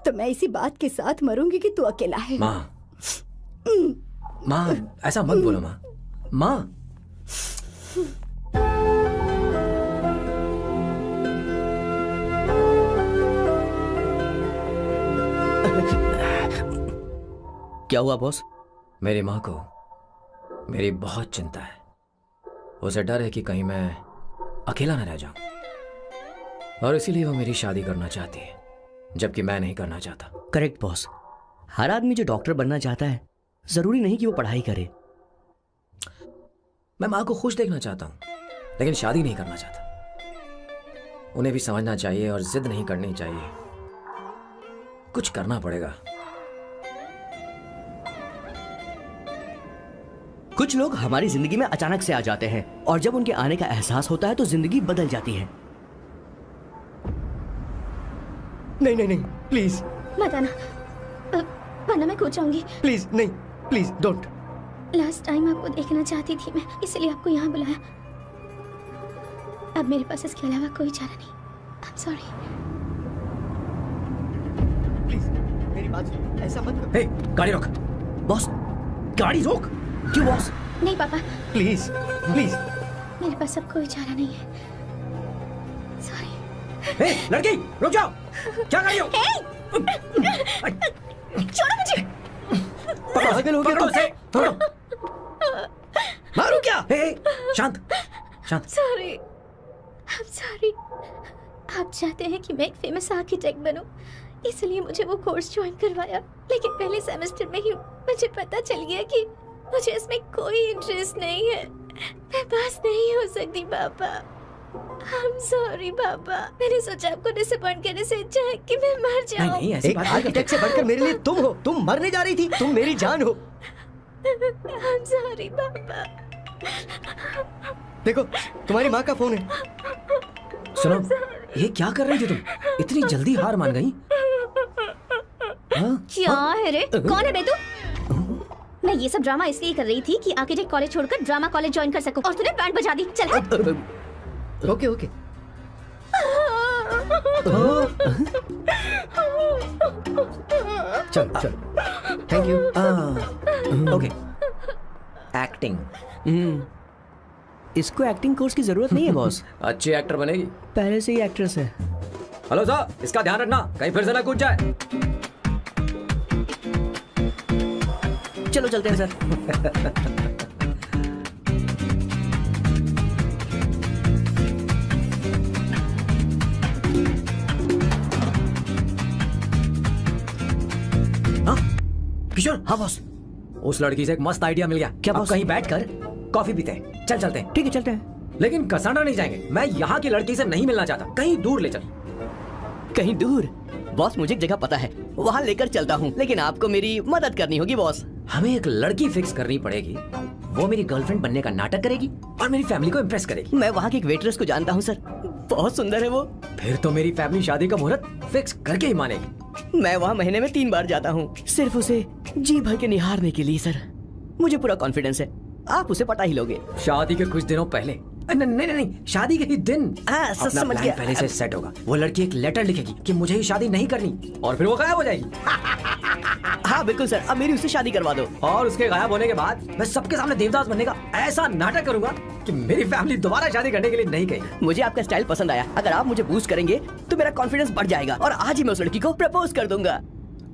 S2: तो मैं इसी बात के साथ मरूंगी कि तू अकेला है।
S8: माँ, ऐसा मत बोलो माँ। माँ,
S3: क्या हुआ बॉस?
S8: मेरी माँ को मेरी बहुत चिंता है। उसे डर है कि कहीं मैं अकेला न रह जाऊं, और इसीलिए वो मेरी शादी करना चाहती है, जबकि मैं नहीं करना चाहता।
S3: Correct boss. हर आदमी जो डॉक्टर बनना चाहता है, जरूरी नहीं कि वो पढ़ाई करे।
S8: मैं माँ को खुश देखना चाहता हूँ, लेकिन शादी नहीं करना चाहता। उन्हें भी समझना चाहिए और जिद नहीं करनी चाहिए। कुछ करना पड़ेगा।
S3: कुछ लोग हमारी जिंदगी में अचानक से आ जाते हैं, और जब उनके आने का एहसास होता है तो जिंदगी बदल जाती है। नहीं, प्लीज
S1: मत आना, वरना मैं खो जाऊंगी।
S3: प्लीज नहीं, प्लीज डोंट।
S1: लास्ट टाइम आपको देखना चाहती थी मैं, इसलिए आपको यहाँ बुलाया। अब मेरे पास इसके अलावा कोई चारा नहीं। आई एम सॉरी।
S7: प्लीज मेरी बात सुनो, ऐसा मत करो।
S8: हे, गाड़ी रोक।
S3: बॉस, गाड़ी रोक। क्यों बॉस?
S1: नहीं पापा,
S7: प्लीज प्लीज।
S1: मेरे पास अब कोई चारा नहीं है। सॉरी।
S8: हे, लड़की रुक जाओ। क्या कर रही हो?
S1: छोड़ो मुझे।
S3: पागल हो गया
S8: पकड़ो इसे, पकड़ो। हे, शांत शांत।
S1: सॉरी, आप चाहते हैं कि मैं एक फेमस आर्किटेक्ट बनूं, इसलिए मुझे वो कोर्स ज्वाइन करवाया, लेकिन पहले सेमेस्टर में ही मुझे पता चल गया कि मुझे इसमें कोई इंटरेस्ट नहीं है। मैं पास नहीं हो सकती पापा। I'm sorry पापा। मैंने सोचा आपको डिसअपॉइंट करने से अच्छा है कि मैं मर जाऊं।
S8: नहीं ऐसी
S7: एक
S8: बात नहीं
S7: आर्किटेक्ट से बढ़कर मेरे लिए तुम हो। तुम मरने जा रही थी, तुम मेरी जान हो।
S1: I'm sorry पापा।
S7: देखो तुम्हारी माँ का फोन है।
S8: सुनो, ये क्या कर रही थी तुम? इतनी जल्दी हार मान गई? हाँ?
S1: क्या है रे? कौन है बे तू? मैं ये सब ड्रामा इसलिए कर रही थी कि आर्किटेक्ट कॉलेज छोड़कर ड्रामा कॉलेज ज्वाइन कर सकूं, और तूने बैंड बजा दी। चल हट।
S7: Okay okay. चलो चलो, थैंक यू।
S8: Okay, acting.
S3: इसको एक्टिंग कोर्स की जरूरत नहीं है बॉस।
S8: अच्छी एक्टर बनेगी।
S3: पहले से ही एक्ट्रेस है।
S8: हेलो सर, इसका ध्यान रखना कहीं फिर से ना कूद जाए।
S3: चलो चलते हैं सर।
S8: किशोर।
S3: हाँ बॉस।
S8: उस लड़की से एक मस्त आइडिया मिल गया।
S3: क्या
S8: अब
S3: बॉस?
S8: कहीं बैठकर कॉफी पीते हैं। चल चलते हैं।
S3: ठीक है चलते हैं।
S8: लेकिन कसाना नहीं जाएंगे। मैं यहाँ की लड़की से नहीं मिलना चाहता। कहीं दूर ले चल।
S3: कहीं दूर? बॉस मुझे एक जगह पता है, वहाँ लेकर चलता हूँ, लेकिन आपको मेरी मदद करनी होगी बॉस।
S8: हमें एक लड़की फिक्स करनी पड़ेगी। वो मेरी गर्लफ्रेंड बनने का नाटक करेगी और मेरी फैमिली को इम्प्रेस करेगी।
S3: मैं वहाँ की एक वेटरेस को जानता हूँ सर, बहुत सुंदर है वो।
S8: फिर तो मेरी फैमिली शादी का मुहूर्त फिक्स करके ही मानेगी।
S3: मैं वहाँ महीने में 3 बार जाता हूँ, सिर्फ उसे जी भर के निहारने के लिए सर। मुझे पूरा कॉन्फिडेंस है आप उसे पटा ही लोगे।
S8: शादी के कुछ दिनों पहले, नहीं, शादी के ही दिन
S3: हाँ,
S8: अपना
S3: समझ
S8: प्लान
S3: गया।
S8: पहले से सेट होगा। वो लड़की एक लेटर लिखेगी कि मुझे ही शादी नहीं करनी, और फिर वो गायब हो जाएगी।
S3: हाँ बिल्कुल सर, अब मेरी उससे शादी करवा दो।
S8: और उसके गायब होने के बाद मैं सबके सामने देवदास बनने का ऐसा नाटक करूंगा कि मेरी फैमिली दोबारा शादी करने के लिए नहीं कहेगी।
S3: मुझे आपका स्टाइल पसंद आया। अगर आप मुझे बूस्ट करेंगे तो मेरा कॉन्फिडेंस बढ़ जाएगा और आज ही मैं उस लड़की को प्रपोज कर दूंगा।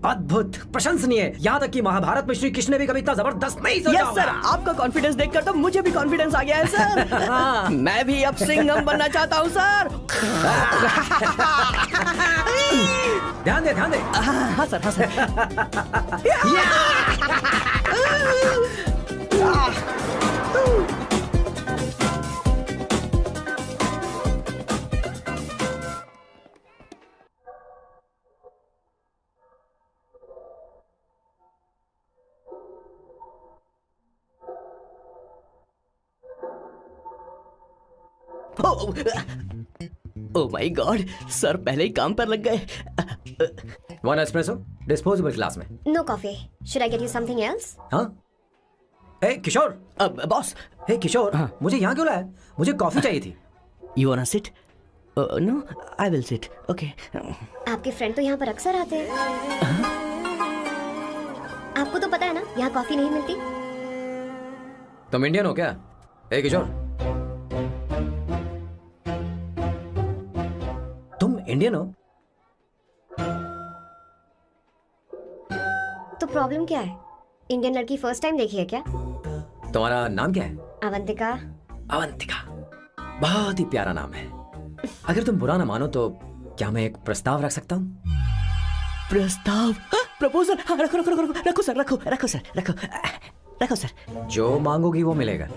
S8: अद्भुत, प्रशंसनीय। यहाँ तक कि महाभारत में श्री कृष्ण ने भी कभी इतना जबरदस्त नहीं सोचा
S3: यस सर, आपका कॉन्फिडेंस देखकर तो मुझे भी कॉन्फिडेंस आ गया है सर। मैं भी अब सिंघम बनना चाहता हूँ सर।
S8: ध्यान दे।
S3: हाँ सर, हाँ sir. Oh my God, sir पहले ही काम पर लग गए।
S8: 1 एस्प्रेसो डिस्पोजेबल ग्लास में।
S5: No coffee. Should I get you something else?
S8: हाँ? ए किशोर।
S3: अब बॉस,
S8: हे किशोर, मुझे यहाँ क्यों लाया? मुझे कॉफी चाहिए थी।
S3: You want sit? No, I will sit. Okay.
S5: आपके फ्रेंड तो यहाँ पर अक्सर आते हैं। आपको तो पता है ना, यहाँ कॉफी नहीं मिलती।
S8: तुम इंडियन हो क्या? ए किशोर, तुम इंडियन हो?
S5: तो प्रॉब्लम क्या है? इंडियन लड़की फर्स्ट टाइम देखी है क्या?
S8: तुम्हारा नाम क्या है?
S5: अवंतिका।
S8: अवंतिका, बहुत ही प्यारा नाम है। अगर तुम बुरा ना मानो तो क्या मैं एक प्रस्ताव रख सकता हूँ?
S3: प्रस्ताव? प्रपोजल? हाँ, रखो सर।
S8: जो मांगोगी वो मिलेगा।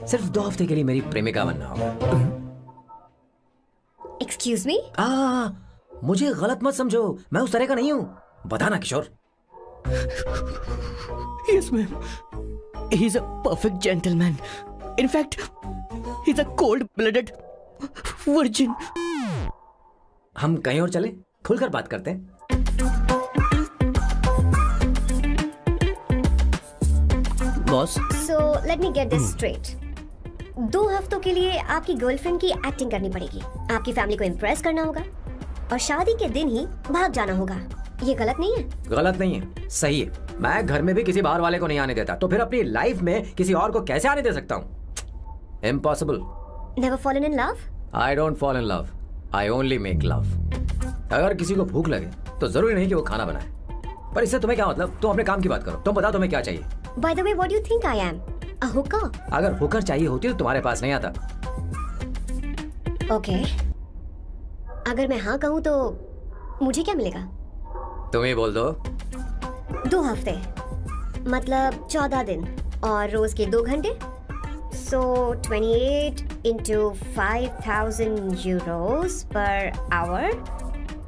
S8: सिर्फ 2 हफ्ते के लिए मेरी प्रेमिका बनना होगा।
S5: Excuse me?
S8: मुझे गलत मत समझो, मैं उस तरह का नहीं हूँ। बताना किशोर।
S3: Yes ma'am. He's a perfect gentleman. In fact, he's a cold-blooded virgin.
S8: हम कहीं और चले, खुलकर बात करते हैं।
S3: Boss,
S5: So let me get this straight. 2 हफ्तों के लिए आपकी गर्लफ्रेंड की एक्टिंग करनी पड़ेगी, आपकी फैमिली को इम्प्रेस करना होगा, और शादी के दिन ही भाग जाना होगा। ये गलत नहीं है?
S8: गलत नहीं है, सही है। मैं घर में भी किसी बाहर वाले को नहीं आने देता, तो फिर अपनी लाइफ में किसी और को कैसे आने दे सकता हूँ? Impossible.
S5: Never fallen in love?
S8: I don't fall in love. I only make love. अगर किसी को भूख लगे तो जरूरी नहीं कि वो खाना बनाए। पर इससे तुम्हें क्या मतलब? तुम अपने काम की बात करो। तुम बताओ तुम्हें क्या चाहिए?
S5: By the way, what do you think I am? A hooker?
S8: अगर होकर चाहिए होती तो तुम्हारे पास नहीं आता।
S5: Okay. अगर मैं हाँ कहूँ तो मुझे क्या मिलेगा?
S8: तुम ही बोल दो।
S5: 2 हफ्ते, मतलब 14 दिन, और रोज के 2 घंटे। So 28 into 5,000 euros per hour,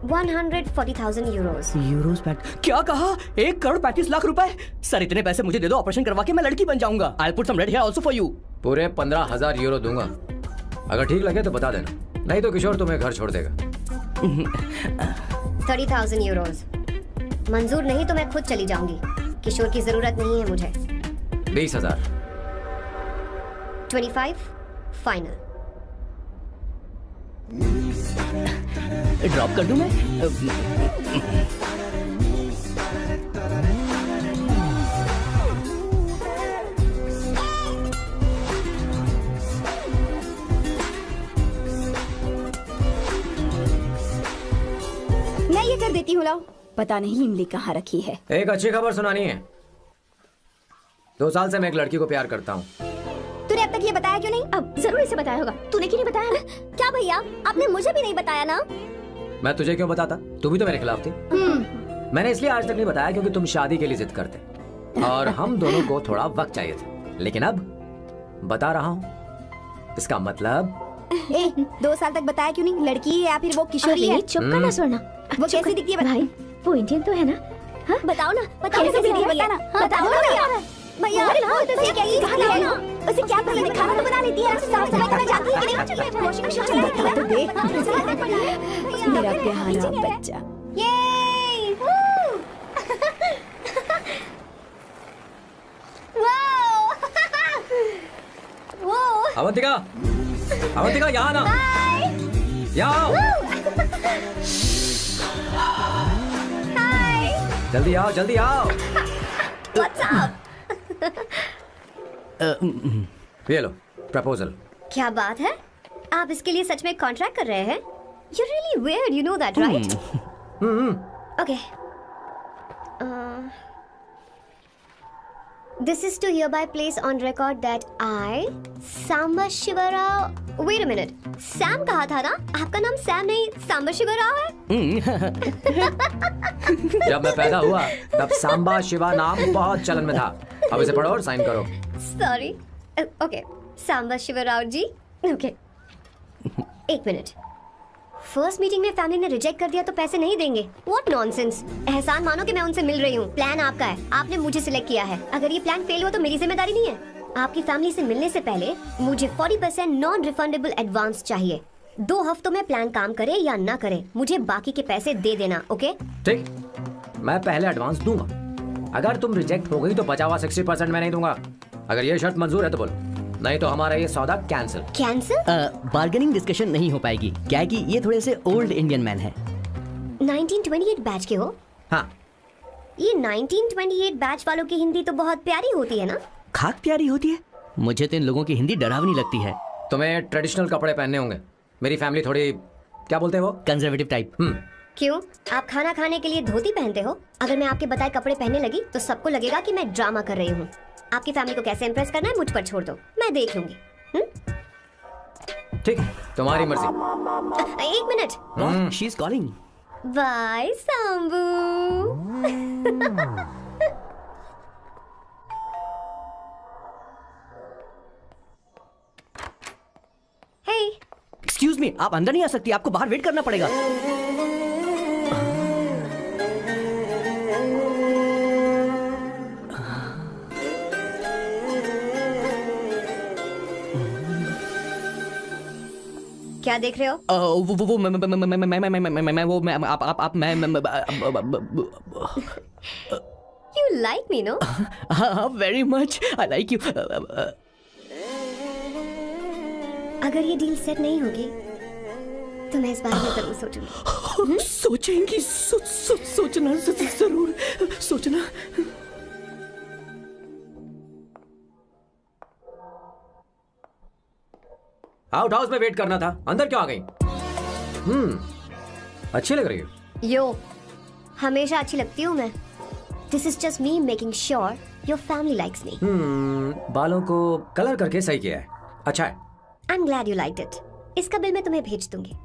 S5: 140,000 euros.
S3: Euros PAT क्या कहा? 1,35,00,000 रुपए? सर इतने पैसे मुझे दे दो, ऑपरेशन करवा के मैं लड़की बन जाऊंगा। I'll put some red hair also for you.
S8: पूरे 15,000 यूरो दूंगा। अगर ठीक लगे तो बता देना, नहीं तो किशोर तुम्हें घर छोड़ देगा।
S5: 30,000 euros. मंजूर नहीं तो मैं खुद चली जाऊंगी। किशोर की जरूरत नहीं है मुझे।
S8: 20,000।
S5: 25 फाइनल।
S3: ड्रॉप कर दूं मैं?
S2: मैं ये कर देती हूँ, लाओ। पता नहीं इमली कहाँ रखी है।
S8: एक अच्छी खबर सुनानी है। 2 साल से मैं एक लड़की को प्यार करता हूँ।
S5: तूने अब तक ये बताया क्यों नहीं?
S1: अब जरूर इसे बताया होगा, तूने क्यों नहीं बताया?
S5: क्या भैया, आपने मुझे भी नहीं बताया ना?
S8: मैं तुझे क्यों बताता? तू भी तो मेरे खिलाफ थी। मैंने इसलिए आज तक नहीं बताया क्योंकि तुम शादी के लिए जिद करते और हम दोनों को थोड़ा वक्त चाहिए था। लेकिन अब बता रहा हूँ। इसका मतलब
S2: 2 साल तक बताया क्यों नहीं? लड़की है या फिर वो किशोरी है?
S1: अरे चुप करना स्वर्णा।
S2: वो कैसी दिखती है?
S1: भाई वो इंडियन तो है ना? हाँ?
S5: बताओ ना, बताओ
S2: कैसे
S5: कैसे
S2: दिखती है?
S5: भैया?
S2: बताना,
S5: बताओ ना भैया। भैया, उसे क्या
S2: खाना है ना? उसे क्या पसंद है? खाना तो बना लेती है। साफ सफाई करना जानती है कि नहीं? वॉशिंग मशीन चलाती है तो देख मेरा प्यारा बच्चा।
S5: ये वाओ वो
S8: अवंतिका, अवंतिका यहाँ ना, यहाँ आओ। जल्दी आओ, जल्दी आओ।
S5: What's up?
S8: ये लो प्रपोजल।
S5: क्या बात है? आप इसके लिए सच में कॉन्ट्रैक्ट कर रहे हैं? You're really weird, you know that, right? Okay. This is to hereby place on record that I, Samba Shiva Rao. Wait a minute. Sam कहा था ना? आपका नाम सैम नहीं सांबा शिवा राव है?
S8: जब मैं पैदा हुआ तब सांबा शिवा नाम बहुत चलन में था। अब इसे पढ़ो और साइन करो।
S5: Sorry. Okay. Samba Shiva Rao ji. Okay. 1 minute. First meeting में फैमिली ने रिजेक्ट कर दिया तो पैसे नहीं देंगे? What nonsense. एहसान मानो कि मैं उनसे मिल रही हूँ। प्लान आपका है, आपने मुझे सिलेक्ट किया है। अगर ये प्लान फेल हुआ तो मेरी जिम्मेदारी नहीं है। आपकी फैमिली से मिलने से पहले मुझे 40% नॉन रिफंडेबल एडवांस चाहिए। 2 हफ्तों में प्लान काम करे या ना करे, मुझे बाकी के पैसे दे देना। ओके?
S8: ठीक, मैं पहले एडवांस दूंगा। अगर तुम रिजेक्ट हो गई तो बचा हुआ 60% मैं नहीं दूंगा। अगर ये शर्त मंजूर है तो बोलो, नहीं तो हमारा ये सौदा कैंसिल।
S5: कैंसिल?
S3: बार्गेनिंग डिस्कशन नहीं हो पाएगी। क्या है कि ये थोड़े से ओल्ड इंडियन मैन है।
S5: 1928 बैच के हो?
S8: हाँ।
S5: ये 1928 बैच वालों की हिंदी तो बहुत प्यारी होती है ना?
S3: खाक प्यारी होती है। मुझे तो इन लोगों की हिंदी डरावनी लगती है।
S8: तुम्हें ट्रेडिशनल कपड़े पहनने होंगे। मेरी फैमिली थोड़ी, क्या बोलते हैं वो,
S3: कंजर्वेटिव टाइप।
S5: क्यों? आप खाना खाने के लिए धोती पहनते हो? अगर मैं आपके बताए कपड़े पहनने लगी तो सबको लगेगा कि मैं ड्रामा कर रही हूँ। आपकी फैमिली को कैसे इम्प्रेस करना है मुझ पर छोड़ दो, मैं देख लूंगी।
S8: ठीक है, तुम्हारी मर्जी।
S5: 1 minute.
S3: She is calling.
S5: Bye Sambu. Hey,
S3: excuse me, आप अंदर नहीं आ सकती, आपको बाहर वेट करना पड़ेगा।
S5: क्या देख रहे हो?
S3: वो मैं वो मैं आप मैं
S5: You like me, no?
S3: हाँ, very much I like you.
S5: अगर ये डील सेट नहीं होगी तो मैं इस बारे में जरूर सोचूंगी।
S3: सोचेंगी, सोचना जरूर सोचना।
S8: आउट हाउस में वेट करना था, अंदर क्यों आ गई? अच्छी लग रही हो।
S5: यो, हमेशा अच्छी लगती हूँ मैं। This is just me making sure your family likes me.
S8: बालों को कलर करके सही किया है, अच्छा है।
S5: I am glad you liked it. इसका बिल मैं तुम्हें भेज दूंगी।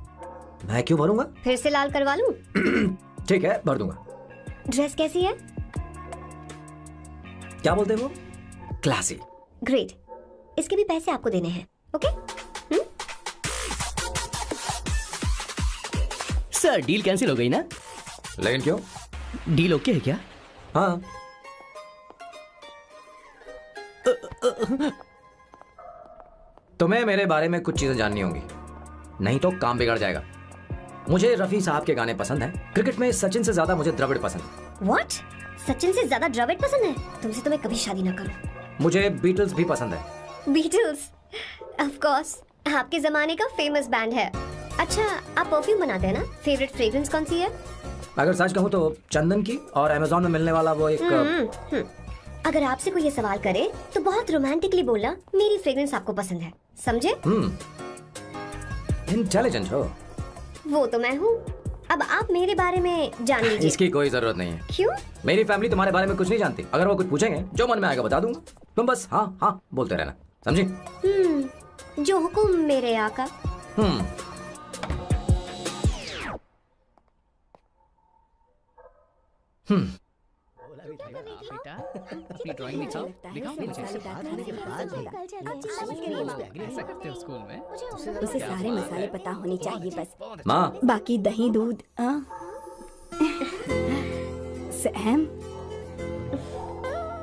S8: मैं क्यों भरूंगा?
S5: फिर से लाल करवा लूं?
S8: ठीक है, भर दूंगा।
S5: ड्रेस कैसी है?
S8: क्या बोलते हो? क्लासी।
S5: ग्रेट। इसके भी पैसे आपको देने हैं, ओके?
S3: सर डील कैंसिल हो गई ना?
S8: लेकिन क्यों?
S3: डील ओके है क्या?
S8: हाँ। तुम्हें मेरे बारे में कुछ चीजें जाननी होंगी, नहीं तो काम बिगड़ जाएगा। मुझे रफी साहब के गाने पसंद हैं। क्रिकेट में सचिन से ज्यादा मुझे द्रविड़ पसंद है।
S5: व्हाट? सचिन से ज्यादा द्रविड़ पसंद है? तुमसे तो मैं कभी शादी ना करूं।
S8: मुझे बीटल्स भी पसंद है।
S5: बीटल्स? ऑफ कोर्स, आपके जमाने का फेमस बैंड है। अच्छा, आप परफ्यूम बनाते हैं ना? फेवरेट फ्रेग्रेंस कौन सी है?
S8: अगर सच कहूँ तो चंदन की, और अमेज़न में मिलने वाला वो एक
S5: अगर आपसे कोई ये सवाल करे तो बहुत रोमांटिकली बोलना मेरी फ्रेग्रेंस आपको पसंद है, समझे?
S8: इंटेलिजेंट हो।
S5: वो तो मैं हूँ। अब आप मेरे बारे में जान लीजिए।
S8: इसकी कोई जरूरत नहीं है।
S5: क्यों?
S8: मेरी फैमिली तुम्हारे बारे में कुछ नहीं जानती। अगर वो कुछ पूछेंगे, जो मन में आएगा बता दूंगा। तुम बस हाँ हाँ बोलते रहना, समझी?
S5: जो हुकुम मेरे आका।
S4: बेटा अपनी ड्राइंग दिखाओ, दिखाओ मुझे। ऐसा करते हो स्कूल में?
S2: उसे सारे मसाले पता होने चाहिए बस।
S8: माँ,
S2: बाकी दही दूध। सैम,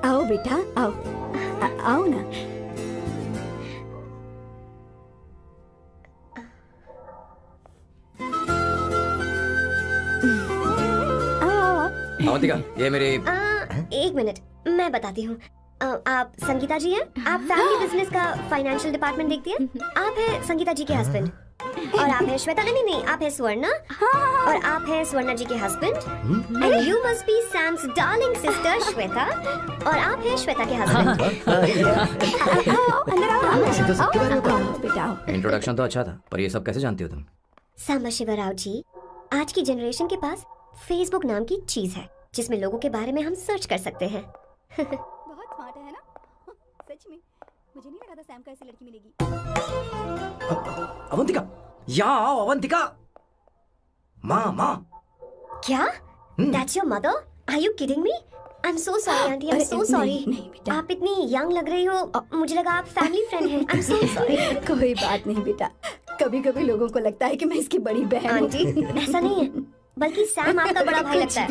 S2: आओ बेटा, आओ। आओ ना।
S8: अवंतिका, ये मेरी।
S5: एक मिनट, मैं बताती हूँ। आप संगीता जी हैं? आप फैमिली बिजनेस का फाइनेंशियल डिपार्टमेंट देखती हैं? आप हैं संगीता जी के हस्बैंड। और आप हैं श्वेता। नहीं नहीं, आप हैं स्वर्णा। और आप हैं स्वर्णा जी के husband. And you must be Sam's darling sister Shweta. और आप हैं श्वेता के हस्बैंड।
S8: इंट्रोडक्शन तो अच्छा था, पर ये सब कैसे जानती हो तुम?
S5: सांबा शिवा राव जी, आज की जनरेशन के पास फेसबुक नाम की चीज है जिसमें लोगों के बारे में हम सर्च कर सकते हैं।
S2: बहुत स्मार्ट है ना? सच में मुझे नहीं लगा था सैम को ऐसी लड़की मिलेगी।
S8: अवंतिका, यहाँ आओ अवंतिका। माँ माँ।
S5: क्या? That's your mother? Are you kidding me? I'm so sorry auntie, I'm so sorry.
S2: नहीं बेटा,
S5: आप इतनी यंग लग रही हो, मुझे लगा आप फैमिली फ्रेंड हैं। I'm so sorry.
S2: कोई बात नहीं बेटा। कभी कभी लोगों को लगता है कि मैं इसकी बड़ी बहन हूँ।
S5: आंटी, ऐसा नहीं है, बल्कि सैम आपका बड़ा भाई लगता है।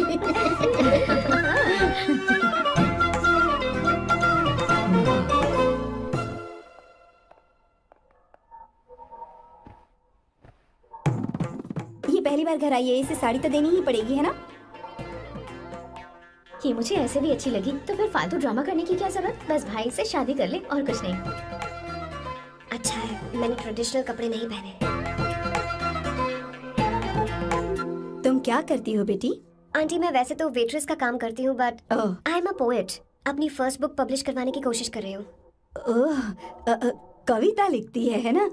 S2: ये पहली बार घर आई है, इसे साड़ी तो देनी ही पड़ेगी, है ना?
S1: ये मुझे ऐसे भी अच्छी लगी, तो फिर फालतू ड्रामा करने की क्या जरूरत? बस भाई से शादी कर ले और कुछ नहीं।
S5: अच्छा है, मैंने ट्रेडिशनल कपड़े नहीं पहने।
S2: तुम क्या करती हो बेटी?
S5: आंटी, मैं वैसे तो वेट्रेस का काम करती हूँ, but
S2: oh,
S5: I am a poet. अपनी फर्स्ट बुक पब्लिश करवाने की कोशिश कर रही हूँ।
S2: ओह, कविता लिखती है ना?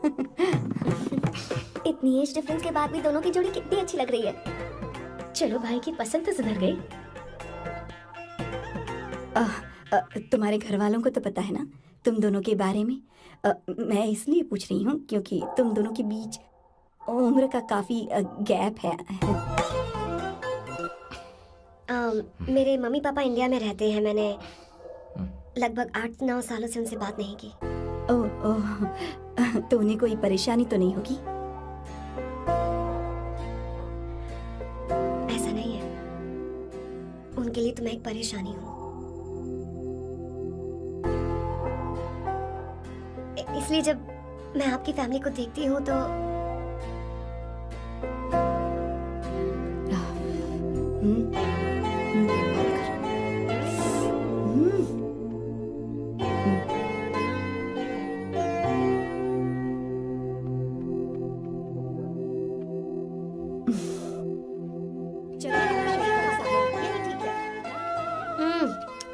S5: इतनी एज डिफरेंस के बाद भी दोनों की जोड़ी कितनी अच्छी लग रही है।
S1: चलो भाई की पसंद तो सुधर गई।
S2: तुम्हारे घर वालों को तो पता है ना तुम दोनों के बारे में? मैं इसलिए पूछ रही हूँ क्योंकि तुम दोनों के बीच उम्र का काफी गैप है।
S5: मेरे मम्मी पापा इंडिया में रहते हैं। मैंने लगभग 8-9 सालों से उनसे बात नहीं की।
S2: ओह ओह, तो उन्हें कोई परेशानी तो नहीं होगी?
S5: ऐसा नहीं है, उनके लिए तो मैं एक परेशानी हूँ। इसलिए जब मैं आपकी फैमिली को देखती हूँ तो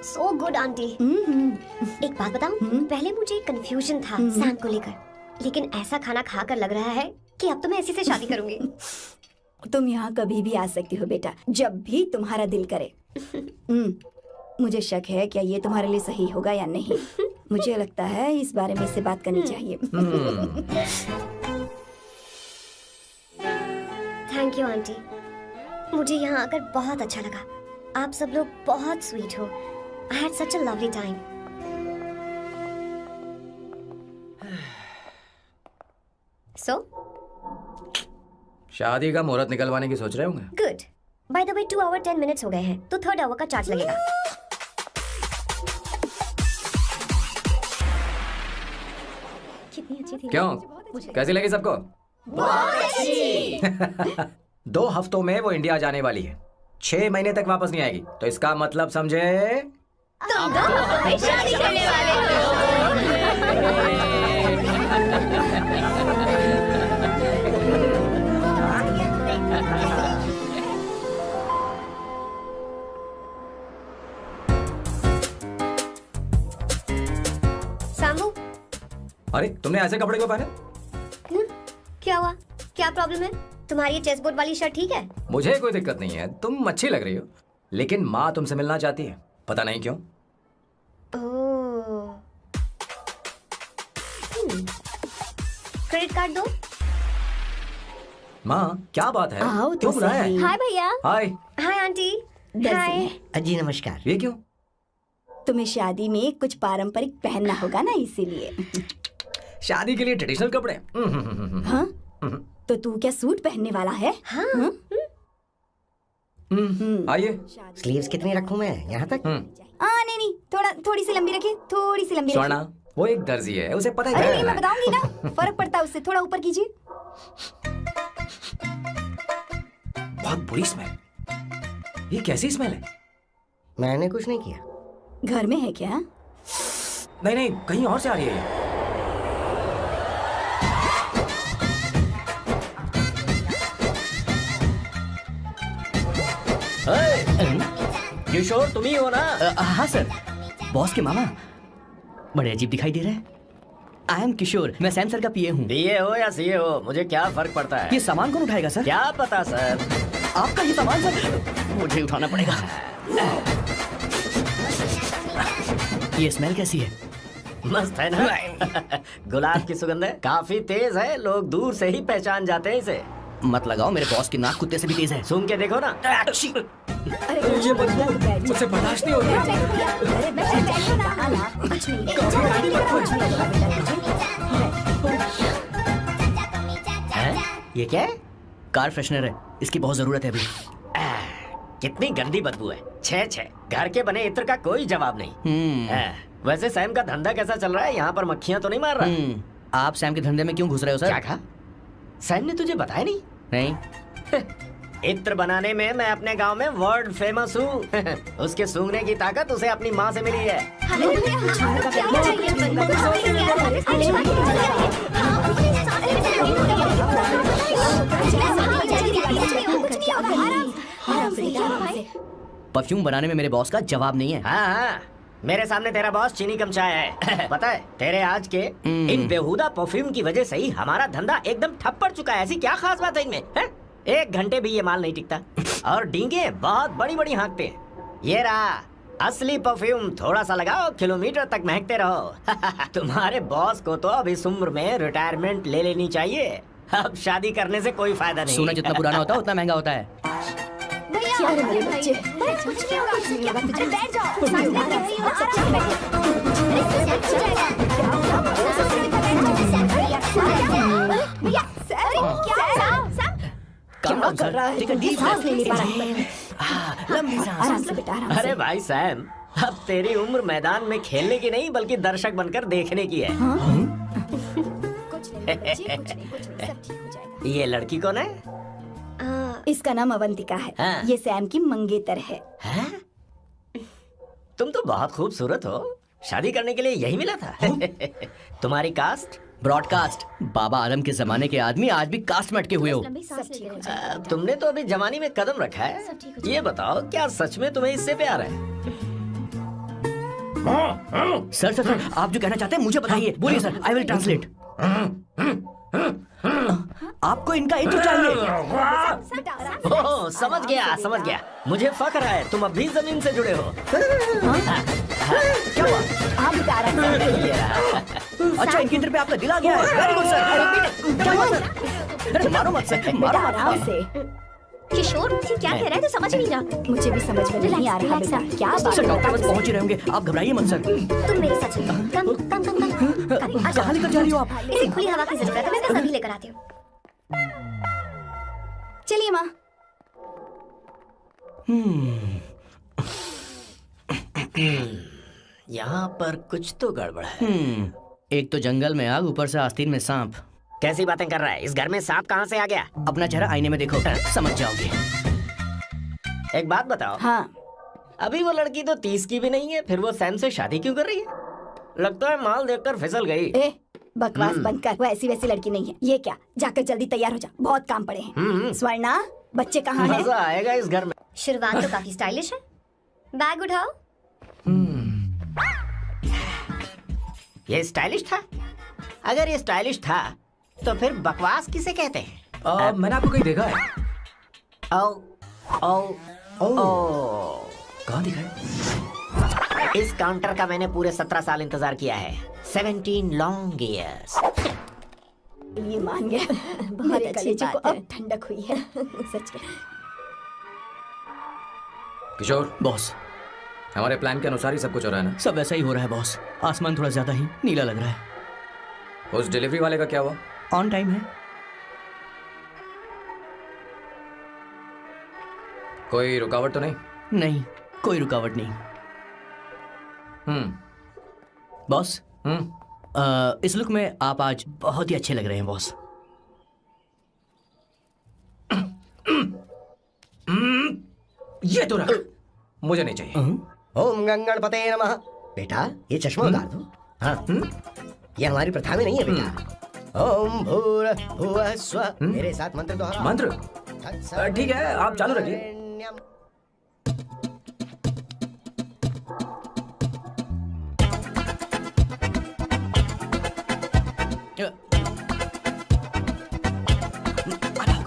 S5: सो गुड आंटी। एक बात बताऊं, पहले मुझे कंफ्यूजन था सैम को लेकर, लेकिन ऐसा खाना खाकर लग रहा है कि अब तो मैं इसी से शादी करूंगी।
S2: तुम यहाँ कभी भी आ सकती हो बेटा, जब भी तुम्हारा दिल करे। मुझे शक है क्या ये तुम्हारे लिए सही होगा या नहीं। मुझे लगता है इस बारे में इससे बात करनी चाहिए।
S5: थैंक यू आंटी, मुझे यहाँ आकर बहुत अच्छा लगा। आप सब लोग बहुत स्वीट हो। I had such a lovely time. So
S8: शादी का मुहूर्त निकलवाने की सोच रहे होंगे।
S5: Good. By the way 2 hour 10 minutes हो गए हैं, तो 3rd आवर का चार्ज लगेगा।
S1: कितनी अच्छी थी।
S8: क्यों, कैसी लगी सबको?
S5: बहुत अच्छी।
S8: 2 हफ्तों में वो इंडिया जाने वाली है, 6 महीने तक वापस नहीं आएगी। तो इसका मतलब समझे,
S5: तुम दोनों हमें शादी करने वाले हो। सांबू,
S8: अरे तुमने ऐसे कपड़े क्यों पहने?
S5: क्या हुआ? क्या प्रॉब्लम है? तुम्हारी ये चेस्ट बोर्ड वाली शर्ट ठीक है?
S8: मुझे कोई दिक्कत नहीं है, तुम अच्छी लग रही हो, लेकिन माँ तुमसे मिलना चाहती है, पता नहीं क्यों।
S5: ओह। क्रेडिट कार्ड दो।
S8: माँ क्या बात है,
S2: आओ तो
S8: क्यों बुलाया है?
S2: सही।
S5: हाय भैया।
S8: हाय,
S5: हाय आंटी।
S2: दर्जी
S5: हाय।
S2: है।
S7: जी नमस्कार।
S8: ये क्यों?
S2: तुम्हें शादी में कुछ पारंपरिक पहनना होगा ना, इसीलिए।
S8: शादी के लिए ट्रेडिशनल कपड़े?
S2: हाँ? तो तू क्या सूट पहनने वाला है?
S5: हाँ।
S8: आइए।
S7: स्लीव्स कितनी रखूं मैं, यहाँ तक?
S2: नहीं नहीं, थोड़ी सी लंबी रखिए, थोड़ी सी लंबी रखिए।
S8: स्वर्णा, वो एक दर्जी है, उसे पता ही
S2: अरे नहीं,
S8: है।
S2: मैं बताऊंगी ना, फर्क पड़ता है उससे। थोड़ा ऊपर कीजिए।
S8: बहुत बुरी स्मेल। ये कैसी स्मेल है?
S7: मैंने कुछ नहीं किया।
S2: घर में है क्या?
S8: नहीं नहीं, कहीं और से आ रही है ये।
S3: किशोर तुम ही हो ना? हाँ सर, बॉस के मामा। बड़े अजीब दिखाई दे रहे हैं। आई एम किशोर, मैं सैम सर का पीए हूँ।
S9: पीए हो या सीए हो, मुझे क्या फर्क पड़ता है?
S3: ये सामान कौन उठाएगा सर?
S9: क्या पता सर।
S3: आपका ये सामान सर मुझे उठाना पड़ेगा। ये स्मेल कैसी है?
S9: मस्त है ना? गुलाब की सुगंध है, काफी तेज है, लोग दूर से ही पहचान जाते हैं इसे।
S3: मत लगाओ, मेरे बॉस की नाक कुत्ते से भी तेज है।
S9: सूंघ के देखो ना।
S2: अरे
S8: ये बदबू मुझसे बर्दाश्त नहीं होती।
S2: अरे मैं बैठो ना, कुछ नहीं, कुछ नहीं।
S9: ये क्या है?
S3: कार फ्रेशनर है, इसकी बहुत जरूरत है अभी।
S9: कितनी गंदी बदबू है। छे छे, घर के बने इत्र का कोई जवाब नहीं। वैसे सैम का धंधा कैसा चल रहा है? यहाँ पर मक्खियाँ तो नहीं मार रहा?
S3: आप सैम के धंधे में क्यों घुस रहे हो सर?
S9: क्या कहा? सैम ने तुझे बताया नहीं?
S3: नहीं।
S9: इत्र बनाने में मैं अपने गांव में वर्ल्ड फेमस हूँ। उसके सूंघने की ताकत उसे अपनी माँ से मिली है।
S3: परफ्यूम बनाने में मेरे बॉस का जवाब नहीं है।
S9: हाँ हाँ, मेरे सामने तेरा बॉस चीनी कम चाय है। पता है, तेरे आज के इन बेहुदा परफ्यूम की वजह से ही हमारा धंधा एकदम ठप पड़ चुका है। ऐसी क्या खास बात है इनमें? 1 घंटे भी ये माल नहीं टिकता और डींगे बहुत बड़ी बड़ी हाँकते हैं। ये रहा असली परफ्यूम, थोड़ा सा लगाओ, किलोमीटर तक महकते रहो। तुम्हारे बॉस को तो अब इस उम्र में रिटायरमेंट ले लेनी चाहिए। अब शादी करने से कोई फायदा नहीं।
S3: सोना जितना पुराना होता है उतना महंगा होता है।
S2: क्या रे मेरे बच्चे? कुछ नहीं होगा, कुछ नहीं होगा, तुझे बैठ जाओ। सांस लेते रहिए और सब क्या कर रहा है? सांस नहीं ले पा रहा है।
S3: लंबी सांस।
S2: आराम से बेटा, आराम से।
S9: अरे भाई सैम, अब तेरी उम्र मैदान में खेलने की नहीं बल्कि दर्शक बनकर देखने की है।
S2: कुछ नहीं बच्चे, कुछ नहीं, सब ठीक हो जाएगा।
S9: ये लड़की कौन है?
S2: इसका नाम अवंतिका है।
S9: हाँ।
S2: ये सैम की मंगेतर है।
S9: हैं? तुम तो बहुत खूबसूरत हो, शादी करने के लिए यही मिला था। तुम्हारी कास्ट?
S3: ब्रॉडकास्ट। बाबा आलम के जमाने के आदमी आज भी कास्ट में अटके हुए हो।
S1: लंबी सांस लेते रहो।
S9: तुमने तो अभी जवानी में कदम रखा है। ये बताओ, क्या सच में तुम्हें इससे प्यार है?
S3: सर सर सर, आप जो कहना चाहते हैं मुझे बताइए। बोलिए सर, आई विल ट्रांसलेट। आपको इनका ही तो चाहिए।
S9: ओह, समझ गया। मुझे फक्र है तुम अब भी जमीन से जुड़े हो। क्या हुआ?
S2: हाँ बेटा, आराम से।
S9: ये रहा।
S3: अच्छा, इनकी इंटर पे आपका दिल आ गया है। Very good sir. क्या हुआ सर? अरे मारो मत सर,
S2: बेटा
S3: मारो मत।
S2: आराम से।
S1: किशोर, ये क्या कह रहा है? तो समझ नहीं रहा।
S2: मुझे भी समझ में नहीं आ रहा बेटा, क्या बात
S3: सर
S2: है?
S3: डॉक्टर बस पहुंच ही रहे होंगे, आप घबराइए मत सर।
S5: तुम मेरे साथ चलो। कम।
S3: कहाँ लेकर जा रही हो आप?
S5: इसे खुली हवा की जरूरत है, मैं इसका सभी लेकर आती हूँ।
S2: चलिए माँ।
S9: यहाँ पर कुछ तो गड़बड़ है।
S3: एक तो जंगल में आग, ऊपर से आस्तीन में सांप।
S9: कैसी बातें कर रहा है? इस घर में सांप कहाँ से आ गया?
S3: अपना चेहरा आईने में देखो, समझ जाओगे।
S9: एक बात बताओ,
S2: हाँ,
S9: अभी वो लड़की तो 30 की भी नहीं है, फिर वो सैम से शादी क्यों कर रही है? लगता है माल देखकर फिसल गई।
S2: ए बकवास बंद कर, वो ऐसी वैसी लड़की नहीं है। ये क्या, जाकर जल्दी तैयार हो जा, बहुत काम पड़े हैं। स्वर्णा, बच्चे कहाँ हैं?
S9: मजा आएगा इस घर में।
S5: शुरुआत तो काफी स्टाइलिश है। बैग उठाओ।
S9: ये स्टाइलिश था? अगर ये स्टाइलिश था तो फिर बकवास किसे कहते हैं?
S8: मैंने आपको कहीं देखा है।
S9: ओ
S8: कहाँ दिखा है?
S9: इस काउंटर का मैंने पूरे 17 साल इंतजार किया है। 17 लॉन्ग ईयर्स।
S2: ये मान गया। मेरे कलेजे को अब ठंडक हुई है। सच में।
S8: किशोर
S3: बॉस,
S8: हमारे प्लान के अनुसार ही सब कुछ हो रहा है ना?
S3: सब वैसा ही हो रहा है बॉस। आसमान थोड़ा ज्यादा ही नीला लग रहा है।
S8: उस डिलीवरी वाले का क्या हुआ?
S3: ऑन टाइम है।
S8: कोई रुकावट तो नहीं?
S3: नहीं, कोई रुकावट नहीं। बॉस, इस लुक में आप आज बहुत ही अच्छे लग रहे हैं बॉस।
S8: ये तो रख, मुझे नहीं चाहिए।
S7: ओम गंगणपते नमः। बेटा, ये चश्मा उतार दो। हाँ, ये हमारी प्रथा में नहीं है बेटा। ओम भूर्भुवः स्वः। मेरे साथ मंत्र दोहराओ।
S8: मंत्र? ठीक है, आप चालू रखिए।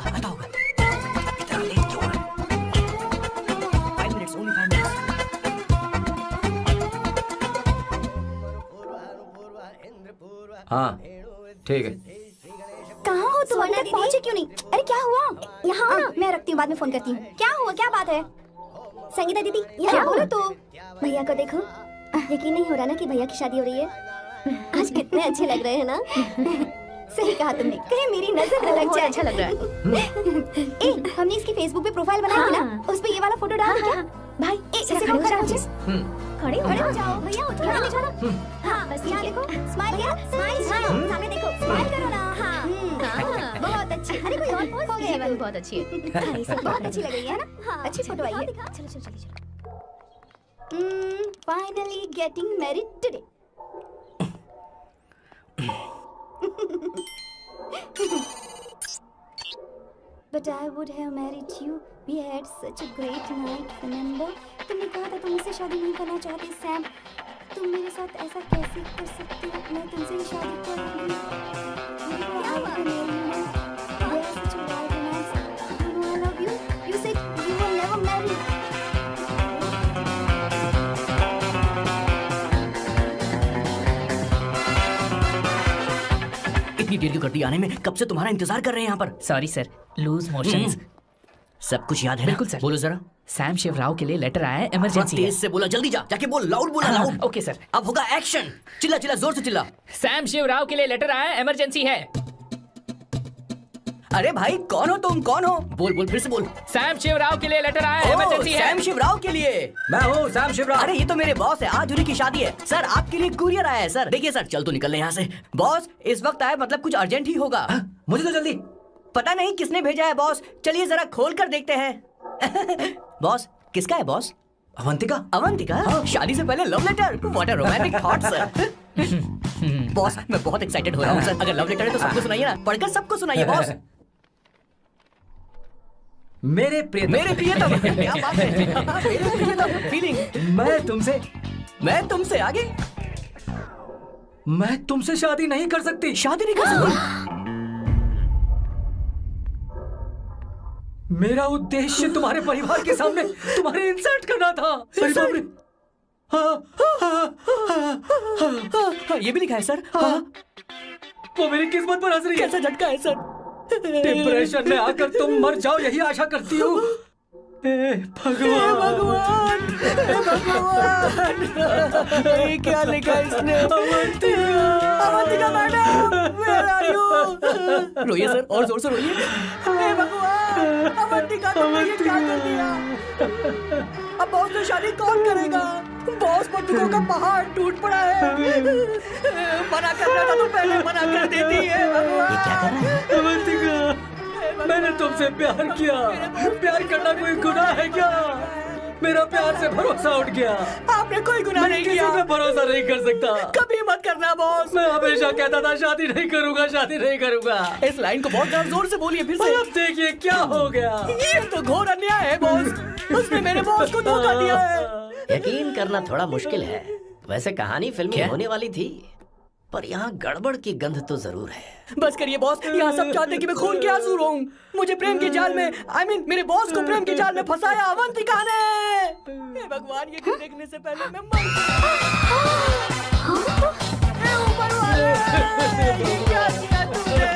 S3: आता होगा। इतना लेट क्यों है? 5 minutes, only 5 minutes।
S8: हाँ, ठीक है।
S2: कहाँ हो तुम? अभी तक पहुँचे क्यों नहीं? अरे क्या हुआ? यहाँ आओ ना, मैं रखती हूँ, बाद में फोन करती हूँ। क्या हुआ, क्या बात है? संगीता दीदी, यहाँ बोलो तो। भैया को देखो, यकीन नहीं हो रहा ना कि भैया की शादी हो रही है। आज कितने अच्छे लग रहे हैं ना। सही कहा तुमने, कहीं मेरी नजर न लग जाए।
S1: अच्छा लग रहा है।
S2: ए, हमने इसकी फेसबुक पे प्रोफाइल बनाई है ना, उस पे ये वाला फोटो डाल क्या?
S1: भाई,
S2: इसे
S1: खड़े
S2: खड़े
S1: हो
S2: हो
S1: जाओ।
S2: जाओ।
S1: खड़े
S2: खड़े हो जाओ भैया, उठो ना, ले जाना। हाँ, बस यहाँ देखो, स्माइल किया, स्माइल, सामने देखो, स्माइल करो ना। हाँ, बहुत अच्छी। अरे कोई और पोज हो गया,
S1: ये वाली बहुत अच्छी है।
S2: बहुत अच्छी लग रही है ना। हाँ, अच्छी फोटो आई है। चलो चलो चलो। Finally getting married today. But I would have married you. We had such a great night, remember? तुमने कहा था तुम मुझसे शादी नहीं करना चाहते, सैम। तुम मेरे साथ ऐसा कैसे कर सकते हो? मैं तुमसे ही शादी करूंगी। क्या हुआ? We had such a wild romance. You know I love you. You said you will never marry.
S3: इतनी देर क्यों कर दी आने में? कब से तुम्हारा इंतजार कर रहे हैं यहाँ पर।
S4: Sorry sir, loose motions.
S3: सब कुछ याद है ना?
S4: बिल्कुल सर।
S3: बोलो जरा।
S4: सैम शिवराव के लिए लेटर आया है,
S3: थोड़ा
S4: इमरजेंसी
S3: तेज से बोला, जल्दी जा, जाके बोल, लाउड बोला, लाउड।
S4: Okay sir.
S3: अब होगा एक्शन। चिल्ला चिल्ला, जोर से चिल्ला।
S4: सैम शिवराव के लिए लेटर आया है, इमरजेंसी है।
S3: अरे भाई, कौन हो तुम? कौन हो? बोल बोल, फिर से बोल।
S4: सैम शिवराव के लिए लेटर आया है, इमरजेंसी है।
S3: सैम शिवराव के लिए।
S8: मैं हूँ सैम शिवराव।
S3: अरे ये तो मेरे बॉस है, आज उन्हीं की शादी है। सर, आपके लिए कुरियर आया है सर। देखिए सर, चल तो निकल यहाँ से। बॉस इस वक्त आए, मतलब कुछ अर्जेंट ही होगा।
S8: मुझे तो जल्दी।
S3: पता नहीं किसने भेजा है बॉस, चलिए जरा खोल कर देखते हैं। बॉस, किसका है बॉस?
S8: अवंतिका।
S3: अवंतिका? शादी से पहले love letter? What a romantic thought sir. Boss, मैं बहुत एक्साइटेड हो रहा हूँ सर। अगर लव लेटर है तो सबको सुनाइए ना, पढ़कर सबको सुनाइए बॉस।
S8: मेरे प्रियतम।
S3: मेरे प्रियतम, क्या बात है। मेरे प्रियतम, फीलिंग। मैं तुमसे आगे।
S8: मैं तुमसे शादी नहीं कर सकती।
S3: शादी नहीं कर सकती?
S8: मेरा उद्देश्य तुम्हारे परिवार के सामने तुम्हारे इंसल्ट करना था। अरे बाप रे। हाँ, ये भी लिखा है सर। हाँ, वो मेरी किस्मत पर हंस रही है। कैसा झटका है सर? डिप्रेशन में आकर तुम मर जाओ यही आशा करती हूँ। भगवान, भगवान, ये क्या लिखा इसने? Avantika madam, where are you?
S3: रोइए सर, और जोर से रोइए।
S2: हे भगवान, अवंतिका तुमने ये क्या कर दिया? अब बॉस से शादी कौन करेगा? बॉस पर दुखों का पहाड़ टूट पड़ा है। मना करना था तो पहले मना कर देती है। भगवान,
S3: ये क्या कर रहा है?
S8: अवंतिका, मैंने तुमसे प्यार किया। प्यार करना कोई गुनाह है क्या? मेरा प्यार से भरोसा उठ गया।
S2: आपने कोई गुनाह नहीं
S8: किसी
S2: किया।
S8: पे भरोसा नहीं कर सकता।
S2: कभी मत करना बॉस।
S8: मैं हमेशा कहता था शादी नहीं करूंगा, शादी नहीं करूंगा।
S3: इस लाइन को बहुत जोर से बोलिए फिर से।
S8: अब देखिए क्या हो गया।
S2: ये तो घोर अन्याय है बॉस। उसने मेरे बॉस को धोखा दिया है।
S9: यकीन करना थोड़ा मुश्किल है। वैसे कहानी फिल्मी होने वाली थी, पर यहाँ गड़बड़ की गंध तो जरूर है।
S2: बस करिए बॉस, यहाँ सब चाहते हैं कि मैं खून के आंसू रोऊं। मुझे प्रेम के जाल में, मेरे बॉस को प्रेम के जाल में फंसाया अवंतिका ने। हे भगवान, ये दिन देखने से पहले मैं मर हे ऊपर वाले, ये क्या किया तूने?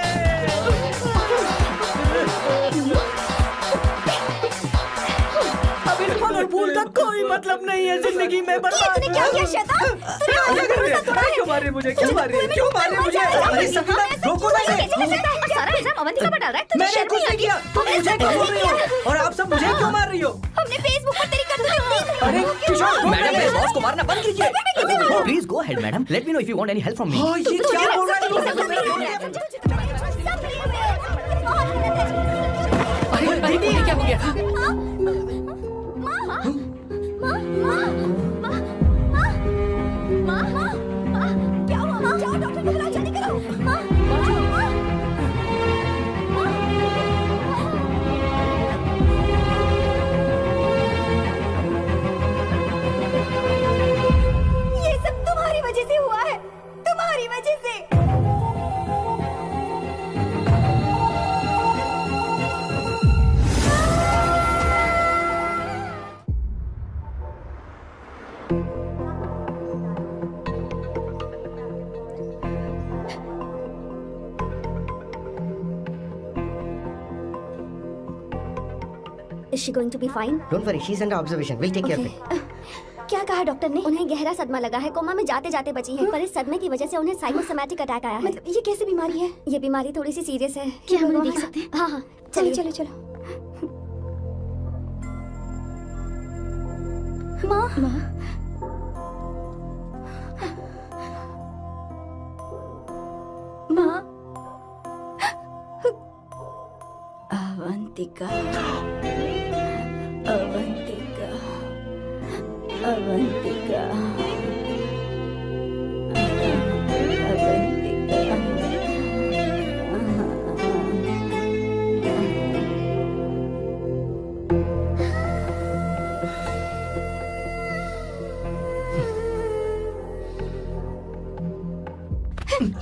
S2: अब इस फल और फूल का कोई मतलब नहीं है जिंदगी में। बर्बाद।
S5: तूने क्या किया शैतान? तूने मुझे भरोसा तोड़ा है।
S8: क्यों मारे मुझे? क्यों मारे? क्यों मारे मुझे? अरे सकीना, रोको ना इसे।
S5: और सारा इल्जाम अवंतिका पर डाल रहा है। तुझे
S8: मैंने
S5: शर्म
S8: कुछ
S5: नहीं
S8: नहीं
S5: आती?
S8: किया। तुम मुझे क्यों बोल रही हो? और आप सब मुझे क्यों मार रही हो?
S5: हमने फेसबुक पर तेरी करतूतें देख
S8: अरे
S5: ली।
S8: किशोर,
S3: मैडम, मेरे बॉस को मारना बंद कीजिए। Please go ahead madam, let me know if you want any help from me.
S8: हाँ, ये क्या बोल रहा है?
S3: अरे दीदी, क्या हो गया?
S5: क्या हुआ? जाओ डॉक्टर को बुलाओ, जल्दी करो। ये सब तुम्हारी वजह से हुआ है, तुम्हारी वजह से। Is she going to be fine?
S7: Don't worry, she's under observation. We'll take care of it.
S5: क्या कहा डॉक्टर ने? उन्हें गहरा सदमा लगा है, कोमा में जाते जाते बची है। पर इस सदमे की वजह से उन्हें साइकोसोमैटिक अटैक आया है। मतलब ये कैसी बीमारी है? ये बीमारी थोड़ी सी सीरियस है। क्या हम उन्हें देख सकते हैं? हाँ हाँ, चलो चलो चलो। माँ, माँ,
S2: अवंतिका, अवंतिका, अवंतिका,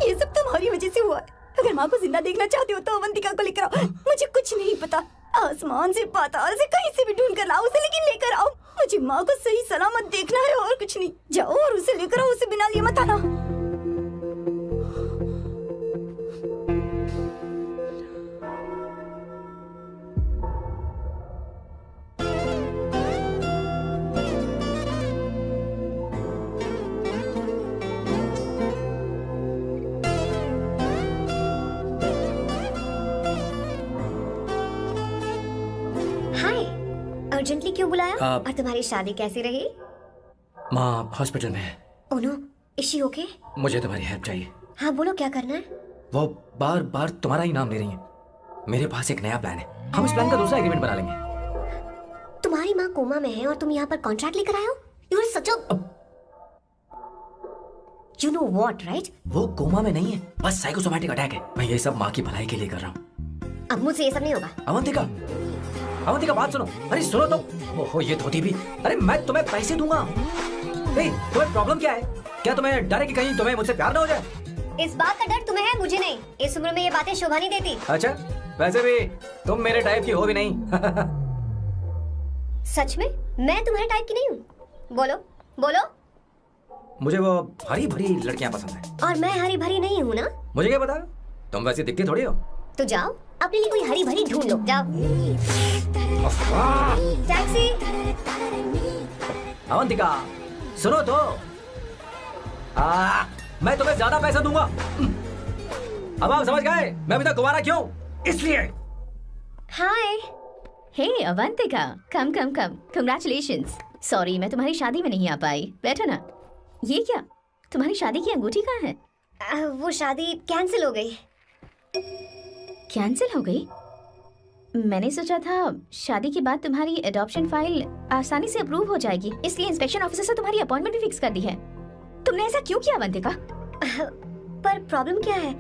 S5: ये सब तुम्हारी वजह से हुआ है। अगर माँ को जिंदा देखना चाहते हो तो अवंतिका को लेकर आओ। मुझे कुछ नहीं पता, आसमान से पाताल से कहीं से भी ढूंढ कर लाओ उसे, लेकिन लेकर आओ। मुझे माँ को सही सलामत देखना है और कुछ नहीं। जाओ और उसे लेकर आओ, उसे बिना लिए मत आना। अर्जेंटली क्यों बुलाया? और तुम्हारी शादी कैसी रही?
S8: माँ हॉस्पिटल में है।
S5: Oh no, is she okay?
S8: मुझे तुम्हारी हेल्प चाहिए।
S5: हाँ बोलो, क्या करना है?
S8: वो बार बार तुम्हारा ही नाम ले रही हैं। मेरे पास एक नया प्लान है, हम इस प्लान का दूसरा एग्रीमेंट बना लेंगे।
S5: तुम्हारी माँ कोमा में है और तुम यहाँ पर कॉन्ट्रैक्ट लेकर आए हो? You are such a you know what, right?
S8: वो कोमा में नहीं है, बस साइकोसोमैटिक अटैक है। मैं ये सब माँ की भलाई के लिए कर रहा हूँ।
S5: अब मुझसे ये सब नहीं होगा।
S8: अवंतिका, अवंतिका बात सुनो। अरे सुनो तो। ओहो ये धोती भी। अरे मैं तुम्हें पैसे दूंगा। तुम्हें प्रॉब्लम क्या है? क्या तुम्हें डर है कि कहीं तुम्हें मुझसे प्यार ना हो जाए?
S5: इस बात का डर तुम्हें है, मुझे नहीं। इस उम्र में ये बातें शोभा नहीं देती।
S8: अच्छा, वैसे भी तुम मेरे टाइप की हो भी नहीं।
S5: सच में मैं तुम्हारे टाइप की नहीं हूँ। बोलो बोलो।
S8: मुझे वो हरी भरी लड़कियां पसंद है।
S5: और मैं हरी भरी नहीं हूँ ना।
S8: मुझे क्या पता, तुम वैसे दिखती थोड़ी हो।
S5: तो जाओ अपने लिए कोई हरी भरी ढूंढ लो, जाओ। टैक्सी।
S8: अवंतिका सुनो तो, मैं तुम्हें ज्यादा पैसा दूंगा। अब आप समझ गए मैं अभी तक कुंवारा क्यों? इसलिए।
S5: हाय।
S1: हे अवंतिका, कम कम कम, कंग्रेचुलेशंस। सॉरी मैं तुम्हारी शादी में नहीं आ पाई। बैठो ना। ये क्या, तुम्हारी शादी की अंगूठी कहाँ है?
S5: वो शादी कैंसिल हो गई।
S1: कैंसिल हो गई? मैंने सोचा था शादी के बाद तुम्हारी एडॉप्शन फाइल आसानी से अप्रूव हो जाएगी, इसलिए इंस्पेक्शन ऑफिसर से तुम्हारी अपॉइंटमेंट भी फिक्स कर दी है। तुमने ऐसा क्यों किया अवंतिका?
S5: पर प्रॉब्लम क्या है?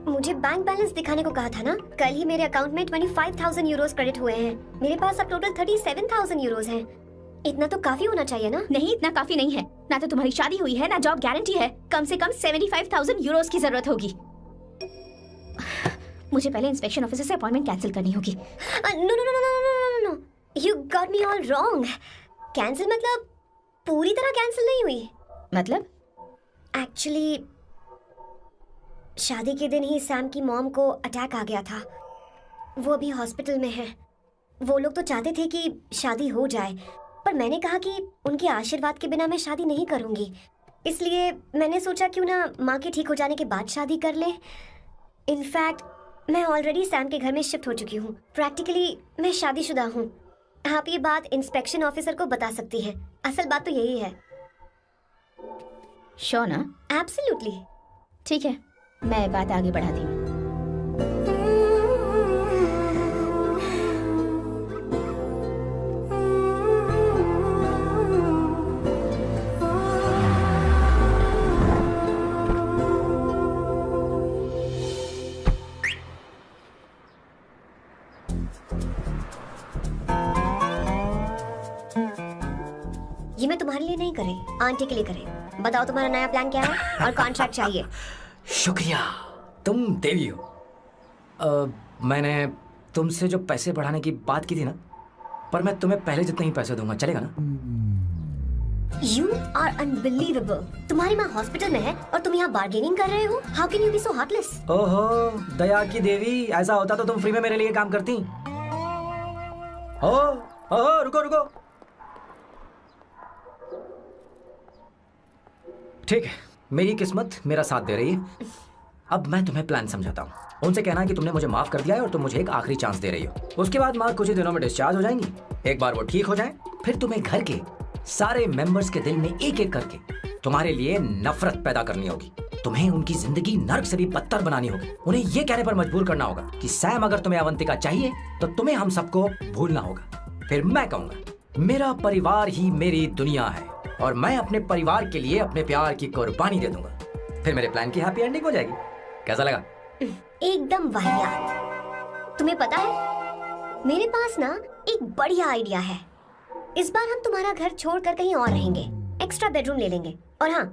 S5: मुझे बैंक बैलेंस दिखाने को कहा था ना। कल ही मेरे अकाउंट में 25,000 यूरोस क्रेडिट हुए हैं। मेरे पास अब टोटल 37,000 यूरोस हैं। इतना तो काफी होना चाहिए ना?
S1: नहीं, इतना काफी नहीं है। ना तो तुम्हारी शादी हुई है, ना जॉब गारंटी है। कम से कम 75,000 यूरोस की जरूरत होगी। मुझे पहले इंस्पेक्शन ऑफिसर से अपॉइंटमेंट कैंसिल करनी होगी।
S5: No no no no no no no, you got me all wrong. Cancel मतलब पूरी तरह कैंसिल नहीं हुई।
S1: मतलब?
S5: एक्चुअली शादी के दिन ही सैम की मॉम को अटैक आ गया था। वो अभी हॉस्पिटल में है। वो लोग तो चाहते थे कि शादी हो जाए, पर मैंने कहा कि उनके आशीर्वाद के बिना मैं शादी नहीं करूंगी। इसलिए मैंने सोचा क्यों ना माँ के ठीक हो जाने के बाद शादी कर ले। इनफैक्ट मैं ऑलरेडी सैम के घर में शिफ्ट हो चुकी हूँ। प्रैक्टिकली मैं शादीशुदा हूँ। आप ये बात इंस्पेक्शन ऑफिसर को बता सकती हैं। असल बात तो यही है।
S1: श्योर ना?
S5: एब्सोल्युटली।
S1: ठीक है, मैं बात आगे बढ़ाती हूँ।
S5: ये मैं तुम्हारे लिए नहीं करे, आंटी के लिए करे। बताओ तुम्हारा नया प्लान क्या है और कॉन्ट्रैक्ट चाहिए।
S8: शुक्रिया, तुम देवी हो। मैंने तुमसे जो पैसे बढ़ाने की बात की थी ना, पर मैं तुम्हें पहले जितने ही पैसे दूंगा, चलेगा ना?
S5: You are unbelievable। तुम्हारी माँ हॉस्पिटल में है और तुम यहाँ बार्गेनिंग कर रहे हो। How can you be so heartless?
S8: ओहो दया की देवी, ऐसा होता तो तुम फ्री में मेरे लिए काम करती। ओहो रुको रुको। ठीक है, मेरी किस्मत मेरा साथ दे रही है। अब मैं तुम्हें प्लान समझाता हूँ। उनसे कहना कि तुमने मुझे माफ कर दिया है और तुम मुझे एक आखिरी चांस दे रही हो। उसके बाद माँ कुछ ही दिनों में डिस्चार्ज हो जाएंगी। एक बार वो ठीक हो जाए, फिर तुम्हें घर के सारे मेंबर्स के दिल में एक एक करके तुम्हारे लिए नफरत पैदा करनी होगी। तुम्हें उनकी जिंदगी नर्क से भी बदतर बनानी होगी। उन्हें ये कहने पर मजबूर करना होगा कि सैम अगर तुम्हें अवंतिका चाहिए तो तुम्हें हम सबको भूलना होगा। फिर मैं कहूंगा मेरा परिवार ही मेरी दुनिया है और मैं अपने परिवार के लिए अपने प्यार की कुर्बानी दे दूंगा। फिर मेरे प्लान की हैप्पी एंडिंग हो जाएगी। कैसा लगा?
S5: एकदम वाहियात। तुम्हें पता है मेरे पास ना एक बढ़िया आइडिया है। इस बार हम तुम्हारा घर छोड़कर कहीं और रहेंगे। एक्स्ट्रा बेडरूम ले लेंगे। और हाँ,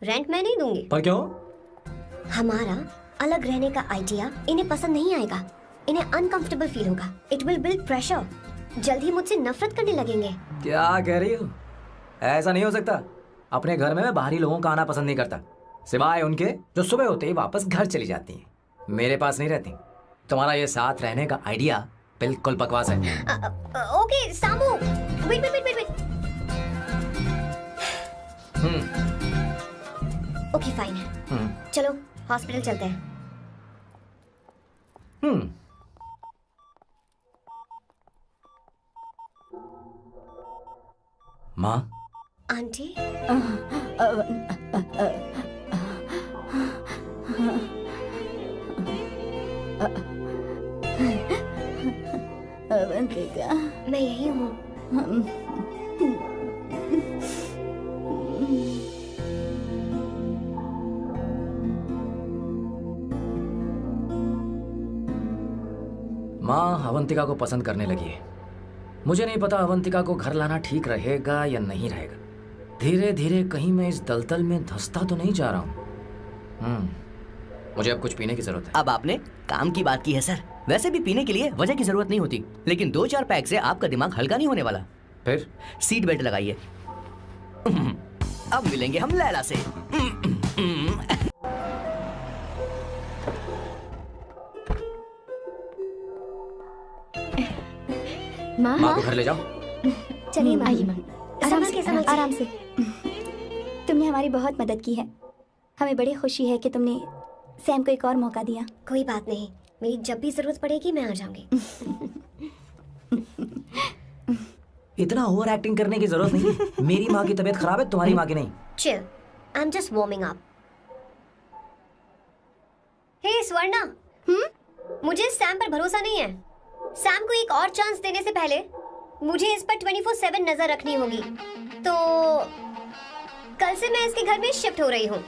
S5: रेंट मैं नहीं दूंगी।
S8: पर क्यों?
S5: हमारा अलग रहने का आइडिया इन्हें पसंद नहीं आएगा। इन्हें अनकंफर्टेबल फील होगा। It will build pressure. जल्द ही मुझसे नफरत करने लगेंगे।
S8: क्या कह रही हो? ऐसा नहीं हो सकता। अपने घर में मैं बाहरी लोगों का आना पसंद नहीं करता, सिवाय उनके जो सुबह होते ही वापस घर चली जाती हैं। मेरे पास नहीं रहती। तुम्हारा ये साथ रहने का आइडिया बिल्कुल बकवास है।
S5: Okay Samu, wait wait wait wait. Okay fine. चलो हॉस्पिटल चलते हैं।
S8: माँ,
S5: आंटी,
S2: अवंतिका,
S5: मैं यही हूँ।
S8: माँ अवंतिका को पसंद करने लगी है। मुझे नहीं पता अवंतिका को घर लाना ठीक रहेगा या नहीं रहेगा। धीरे धीरे कहीं मैं इस दलदल में धंसता तो नहीं जा रहा हूँ। मुझे अब कुछ पीने की जरूरत है।
S3: अब आपने काम की बात की है सर। वैसे भी पीने के लिए वजह की जरूरत नहीं होती, लेकिन 2-4 पैक से आपका दिमाग हल्का नहीं होने वाला।
S8: फिर
S3: सीट बेल्ट लगाइए। अब मिलेंगे हम लैला से।
S1: माँ
S8: माँ को घर ले जाओ।
S2: चलिए माँ,
S1: आइए माँ।
S2: आराम
S5: संभल के,
S2: से
S5: संभल के।
S2: आराम से। तुमने हमारी बहुत मदद की है। हमें बड़ी खुशी है कि तुमने सैम को एक और मौका दिया।
S5: कोई बात नहीं, मेरी जब भी जरूरत पड़ेगी मैं आ जाऊंगी।
S9: इतना ओवर एक्टिंग करने की जरूरत नहीं है। मेरी माँ की तबीयत खराब है, तुम्हारी माँ की नहीं।
S5: Chill, I am just warming up. Hey Swarna, मुझे सैम पर भरोसा नहीं है। सैम को एक और चांस देने से पहले मुझे इस पर 24/7 नजर रखनी होगी। तो कल से मैं इसके घर में शिफ्ट हो रही हूँ।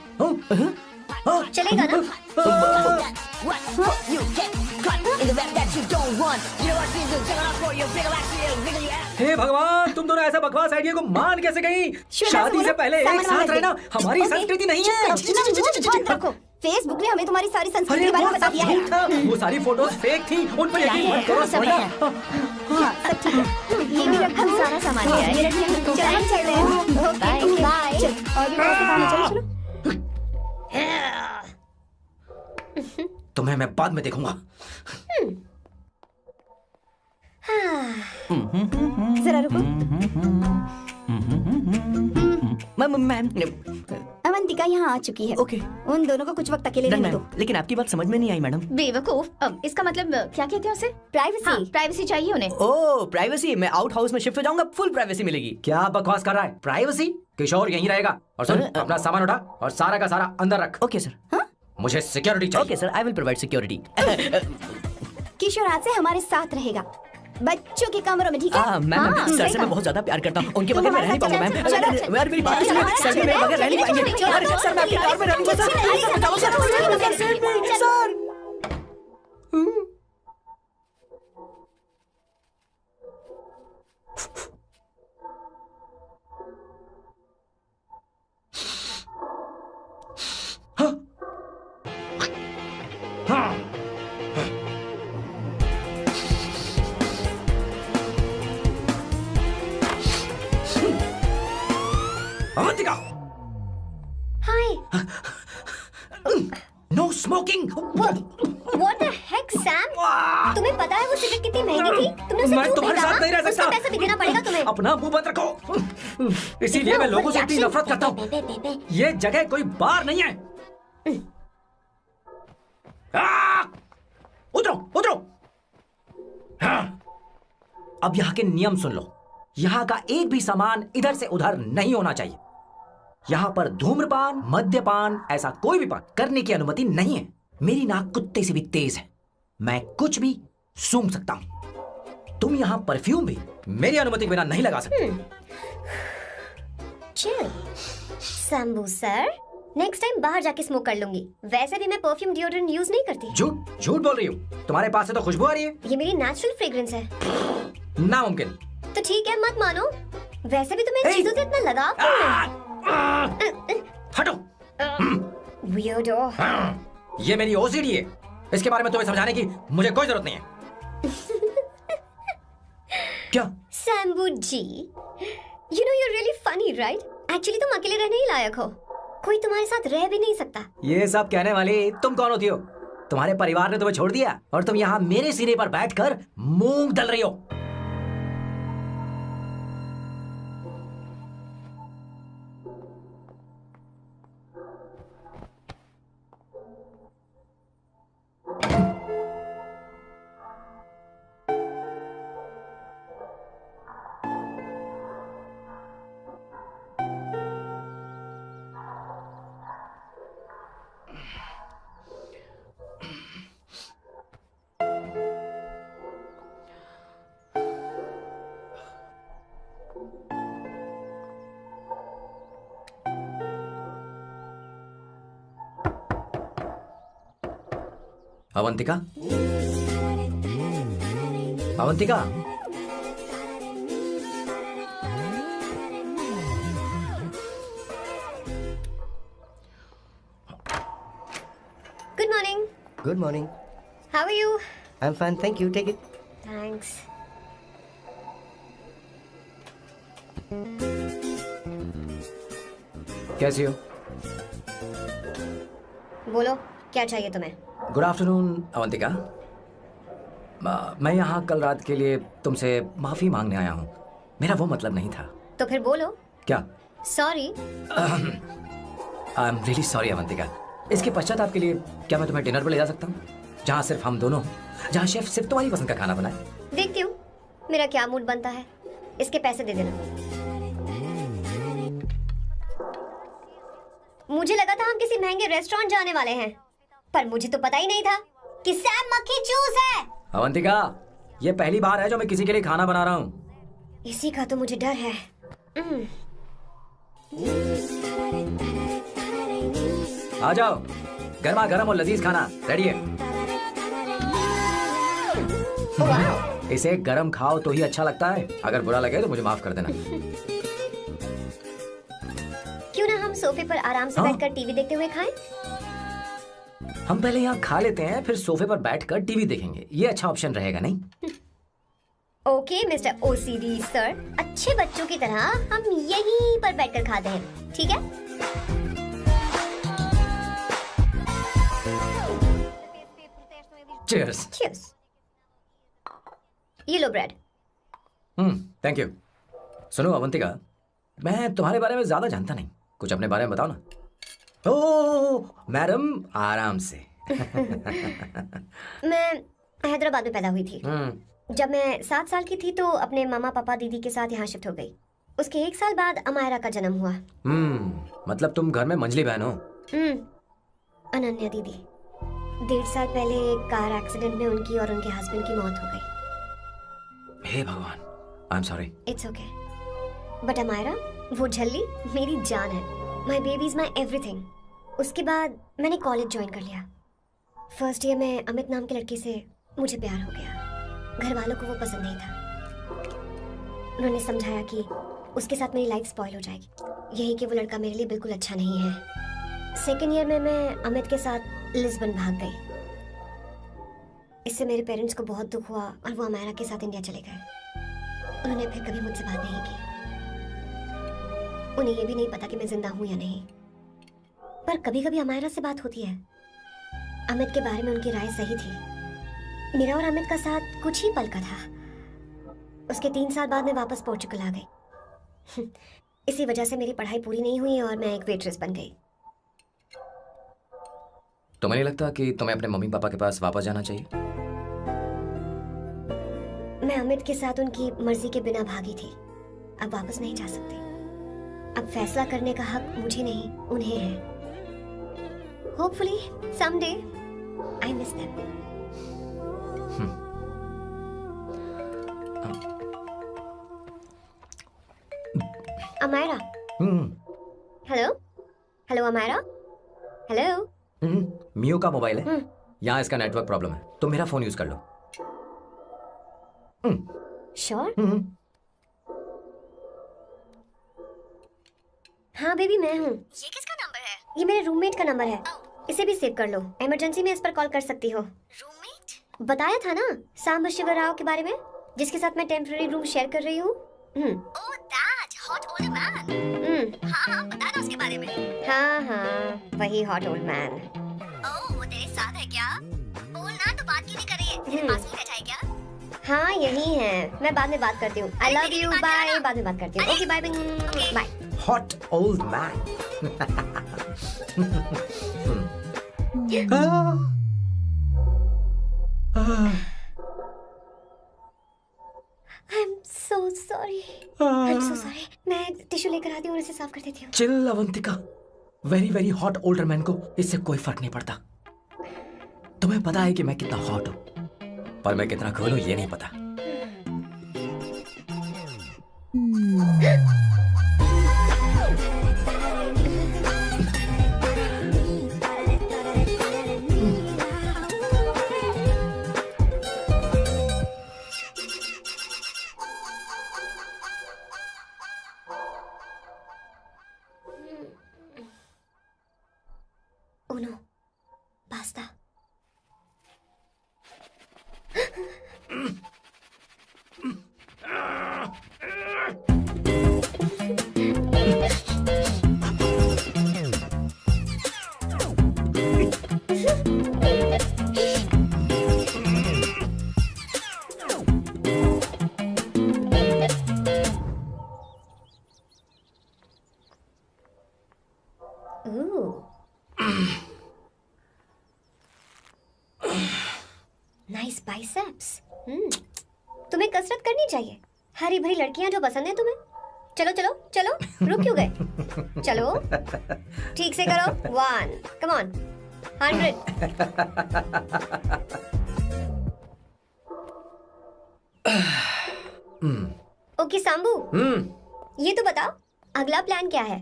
S5: चलेगा ना?
S6: You get caught in the rap that you don't want. You know what you do? Take it off for your bigger ass, bigger you ass.
S8: हे भगवान, तुम दोनों ऐसा बकवास आइडिया को मान कैसे गई?
S2: शिवराज
S8: शादी
S2: बोलो,
S8: से पहले एक
S2: सामान
S8: साथ
S2: वामान
S8: रहना
S2: दे।
S8: हमारी
S2: ओके।
S8: संस्कृति नहीं है।
S2: अपना मुंह बंद रखो। फेसबुक ने हमें तुम्हारी सारी संस्कृति
S8: अरे
S2: के बारे
S8: वो
S2: में बता
S8: सब
S2: दिया है।
S8: झूठ था, वो सारी फोटोज फेक थी, उन पर यकीन मत करो
S2: सब
S8: स्वर्णा।
S2: हाँ, सब ठीक है। ये भी रखो, सारा सामान लिया है। चलो हम चल रहे हैं। Okay, bye. चल, और भी पैसे खाने, चलो चलो।
S8: तुम्हें मैं बाद में देखूंगा।
S2: जरा रुको।
S3: मैम,
S2: अवंतिका यहाँ आ चुकी है।
S3: ओके।
S2: उन दोनों को कुछ वक्त अकेले रहने दो।
S3: लेकिन आपकी बात समझ में नहीं आई मैडम।
S1: बेवकूफ। अब इसका मतलब क्या कहते हैं उसे?
S2: प्राइवेसी।
S1: हाँ, प्राइवेसी चाहिए उन्हें।
S3: ओह प्राइवेसी, मैं आउट हाउस में शिफ्ट हो जाऊंगा, फुल प्राइवेसी मिलेगी।
S8: क्या बकवास कर रहा है? प्राइवेसी? किशोर यहीं रहेगा। और सुन, अपना सामान उठा और सारा का सारा अंदर रख।
S3: Okay sir.
S8: मुझे सिक्योरिटी चाहिए।
S3: Okay sir, I will provide security.
S2: Kishore आज से हमारे साथ रहेगा, बच्चों के कमरों में, ठीक है?
S3: मैम,
S2: हाँ,
S3: सर
S2: सही
S3: से
S2: कहा।
S3: मैं बहुत ज्यादा प्यार करता हूँ, उनके
S2: तुम
S3: बगैर मैं रह
S2: हमारे
S3: नहीं पाऊंगा
S2: साथ
S3: मैम।
S2: चलो, चलो,
S3: मैम मेरी बात सुनिए, सर मेरे बगैर रह नहीं पाएंगे। सर मैं आपके कार में रहूंगा सर।
S8: Avantika,
S5: hi.
S8: No smoking.
S5: What the heck, Sam? तुम्हें पता है वो सिगरेट कितनी महंगी थी? तुमने उसे
S8: मैं
S5: क्यों
S8: तुम्हारे
S5: खरीदा?
S8: साथ नहीं रह
S5: उसका
S8: सकता।
S5: पैसा भी देना पड़ेगा तुम्हें।
S8: अपना मुंह बंद रखो। इसीलिए मैं लोगों से इतनी नफरत करता हूँ। ये जगह कोई बार नहीं है। उतरो उतरो। अब यहाँ के नियम सुन लो। यहाँ का एक भी सामान इधर से उधर नहीं होना चाहिए। यहाँ पर धूम्रपान, मद्यपान, ऐसा कोई भी पान करने की अनुमति नहीं है। मेरी नाक कुत्ते से भी तेज है, मैं कुछ भी सूंघ सकता हूँ। तुम यहाँ परफ्यूम भी मेरी अनुमति के बिना नहीं लगा सकते।
S5: Chill Shambhu sir, next time बाहर जाके स्मोक कर लूंगी। वैसे भी मैं परफ्यूम डिओड्रेंट यूज नहीं करती।
S8: झूठ झूठ बोल रही हूँ। तुम्हारे पास से तो खुशबू आ रही है।
S5: ये मेरी नेचुरल फ्रेग्रेंस है।
S8: नामुमकिन।
S5: तो ठीक है, मत मानो। वैसे भी तुम्हें इन चीजों से इतना लगाव क्यों है?
S8: हटो।
S5: Weirdo।
S8: ये मेरी ओसीडी है, इसके बारे में तुम्हें समझाने की मुझे कोई जरूरत नहीं है। क्या?
S5: शंभू जी, you know you're really funny, right? Actually तुम अकेले रहने ही लायक हो। कोई तुम्हारे साथ रह भी नहीं सकता।
S8: ये सब कहने वाली तुम कौन होती हो? तुम्हारे परिवार ने तुम्हें छोड़ दिया और तुम यहाँ मेरे सिरे पर बैठकर मूंग दल रही हो। Avantika, Avantika,
S5: Good morning.
S7: Good morning.
S5: How are you?
S7: I am fine, thank you, take it.
S5: Thanks.
S8: कैसी हो?
S5: बोलो क्या चाहिए तुम्हें?
S8: Good afternoon Avantika. मैं यहाँ कल रात के लिए तुमसे माफी मांगने आया हूँ। मेरा वो मतलब नहीं था।
S5: तो फिर बोलो।
S8: क्या?
S5: Sorry.
S8: I am really sorry Avantika. इसके पश्चाताप के लिए क्या मैं तुम्हें डिनर पर ले जा सकता हूँ, जहाँ सिर्फ हम दोनों, जहाँ शेफ सिर्फ तुम्हारी पसंद का खाना बनाए?
S5: देखती हूँ मेरा क्या मूड बनता है। इसके पैसे दे देना। मुझे लगा था हम किसी महंगे रेस्टोरेंट जाने वाले हैं, पर मुझे तो पता ही नहीं था कि सैम मक्खी चूस है।
S8: अवंतिका, ये पहली बार है जो मैं किसी के लिए खाना बना रहा हूँ।
S5: इसी का तो मुझे डर है।
S8: आ जाओ, गर्मा गर्म और लजीज खाना रेडी है।
S5: वाह।
S8: इसे गरम खाओ तो ही अच्छा लगता है। अगर बुरा लगे तो मुझे माफ कर देना।
S5: क्यों ना हम सोफे पर आराम से
S8: हाँ?
S5: बैठकर टीवी देखते हुए खाएं?
S8: हम पहले यहाँ खा लेते हैं, फिर सोफे पर बैठकर टीवी देखेंगे। ये अच्छा ऑप्शन रहेगा नहीं?
S5: ओके मिस्टर ओसीडी सर, अच्छे बच्चों की तरह हम यहीं पर बैठकर खाते हैं, ठीक है?
S8: चीयर्स।
S5: Cheers. ये लो ब्रेड।
S8: Thank you. सुनो अवंतिका, मैं तुम्हारे बारे में ज्यादा जानता नहीं, कुछ अपने बारे में बताओ ना। ओह मैडम, आराम से।
S5: मैं हैदराबाद में पैदा हुई थी। जब मैं 7 साल की थी तो अपने मामा पापा दीदी के साथ यहाँ शिफ्ट हो गई। उसके 1 साल बाद अमायरा का जन्म हुआ।
S8: मतलब तुम घर में मंझली बहन हो?
S5: अनन्या दीदी। 1.5 साल पहले एक कार एक्सीडेंट में उनकी और उनके हस्बैंड की मौत हो गई।
S8: हे भगवान, I am sorry.
S5: It's okay. But Amaira, वो झल्ली मेरी जान है। My baby is my everything. उसके बाद मैंने कॉलेज ज्वाइन कर लिया। फर्स्ट ईयर में अमित नाम के लड़के से मुझे प्यार हो गया। घर वालों को वो पसंद नहीं था। उन्होंने समझाया कि उसके साथ मेरी लाइफ स्पॉइल हो जाएगी, यही कि वो लड़का मेरे लिए बिल्कुल अच्छा नहीं है। सेकेंड ईयर में मैं अमित के साथ लिस्बन भाग गई। इससे मेरे पेरेंट्स को बहुत दुख हुआ और वो अमायरा के साथ इंडिया चले गए। उन्होंने फिर कभी मुझसे बात नहीं की। उन्हें ये भी नहीं पता कि मैं जिंदा हूं या नहीं। पर कभी कभी अमायरा से बात होती है। अमित के बारे में उनकी राय सही थी। मेरा और अमित का साथ कुछ ही पल का था। उसके 3 साल बाद मैं वापस पोर्चुगल आ गई। इसी वजह से मेरी पढ़ाई पूरी नहीं हुई और मैं एक वेट्रेस बन गई।
S8: तुम्हें नहीं लगता कि तुम्हें अपने मम्मी पापा के पास वापस जाना चाहिए?
S5: मैं अमित के साथ उनकी मर्जी के बिना भागी थी। अब वापस नहीं जा सकती। अब फैसला करने का हक मुझे नहीं, उन्हें है। Hopefully someday I miss them. Amaira. Hello hello Amaira. Hello.
S8: मियो का मोबाइल है। यहाँ इसका नेटवर्क प्रॉब्लम है, तुम मेरा फोन यूज कर लो।
S5: श्योर? हाँ बेबी, मैं हूँ। ये किसका नंबर है? ये मेरे रूममेट का नंबर है। इसे भी सेव कर लो। इमरजेंसी में इस पर कॉल कर सकती हो। रूममेट? बताया था ना सांब शिव राव के बारे में, जिसके साथ मैं टेम्पररी रूम शेयर कर रही हूँ। Oh that hot old man. हाँ, बता ना उसके बारे में। हाँ, वही हॉट ओल्ड मैन। ओह, वो तेरे साथ है क्या? बोल ना, तो बात क्यों नहीं कर रही है? तेरे पास ही बैठा है क्या? हाँ, यही है। मैं बाद में बात करती हूँ। I love you, bye. बाद में बात करती हूँ। Okay, bye bye.
S8: Hot old man.
S5: I'm so sorry. I'm so sorry. मैं टिश्यू लेकर आती हूँ और इसे साफ कर देती हूँ।
S8: Chill Avantika, very very hot older man को इससे कोई फर्क नहीं पड़ता। तुम्हें पता है कि मैं कितना हॉट हूँ, पर मैं कितना कूल हूँ ये नहीं पता।
S5: उनो, पास्ता। बाइसेप्स। तुम्हें कसरत करनी चाहिए। हरी भरी लड़कियां जो पसंद है तुम्हें। चलो चलो चलो, रुक क्यों गए? चलो ठीक से करो। 1 कम ऑन 100। ओके सांबू, ये तो बताओ अगला प्लान क्या है?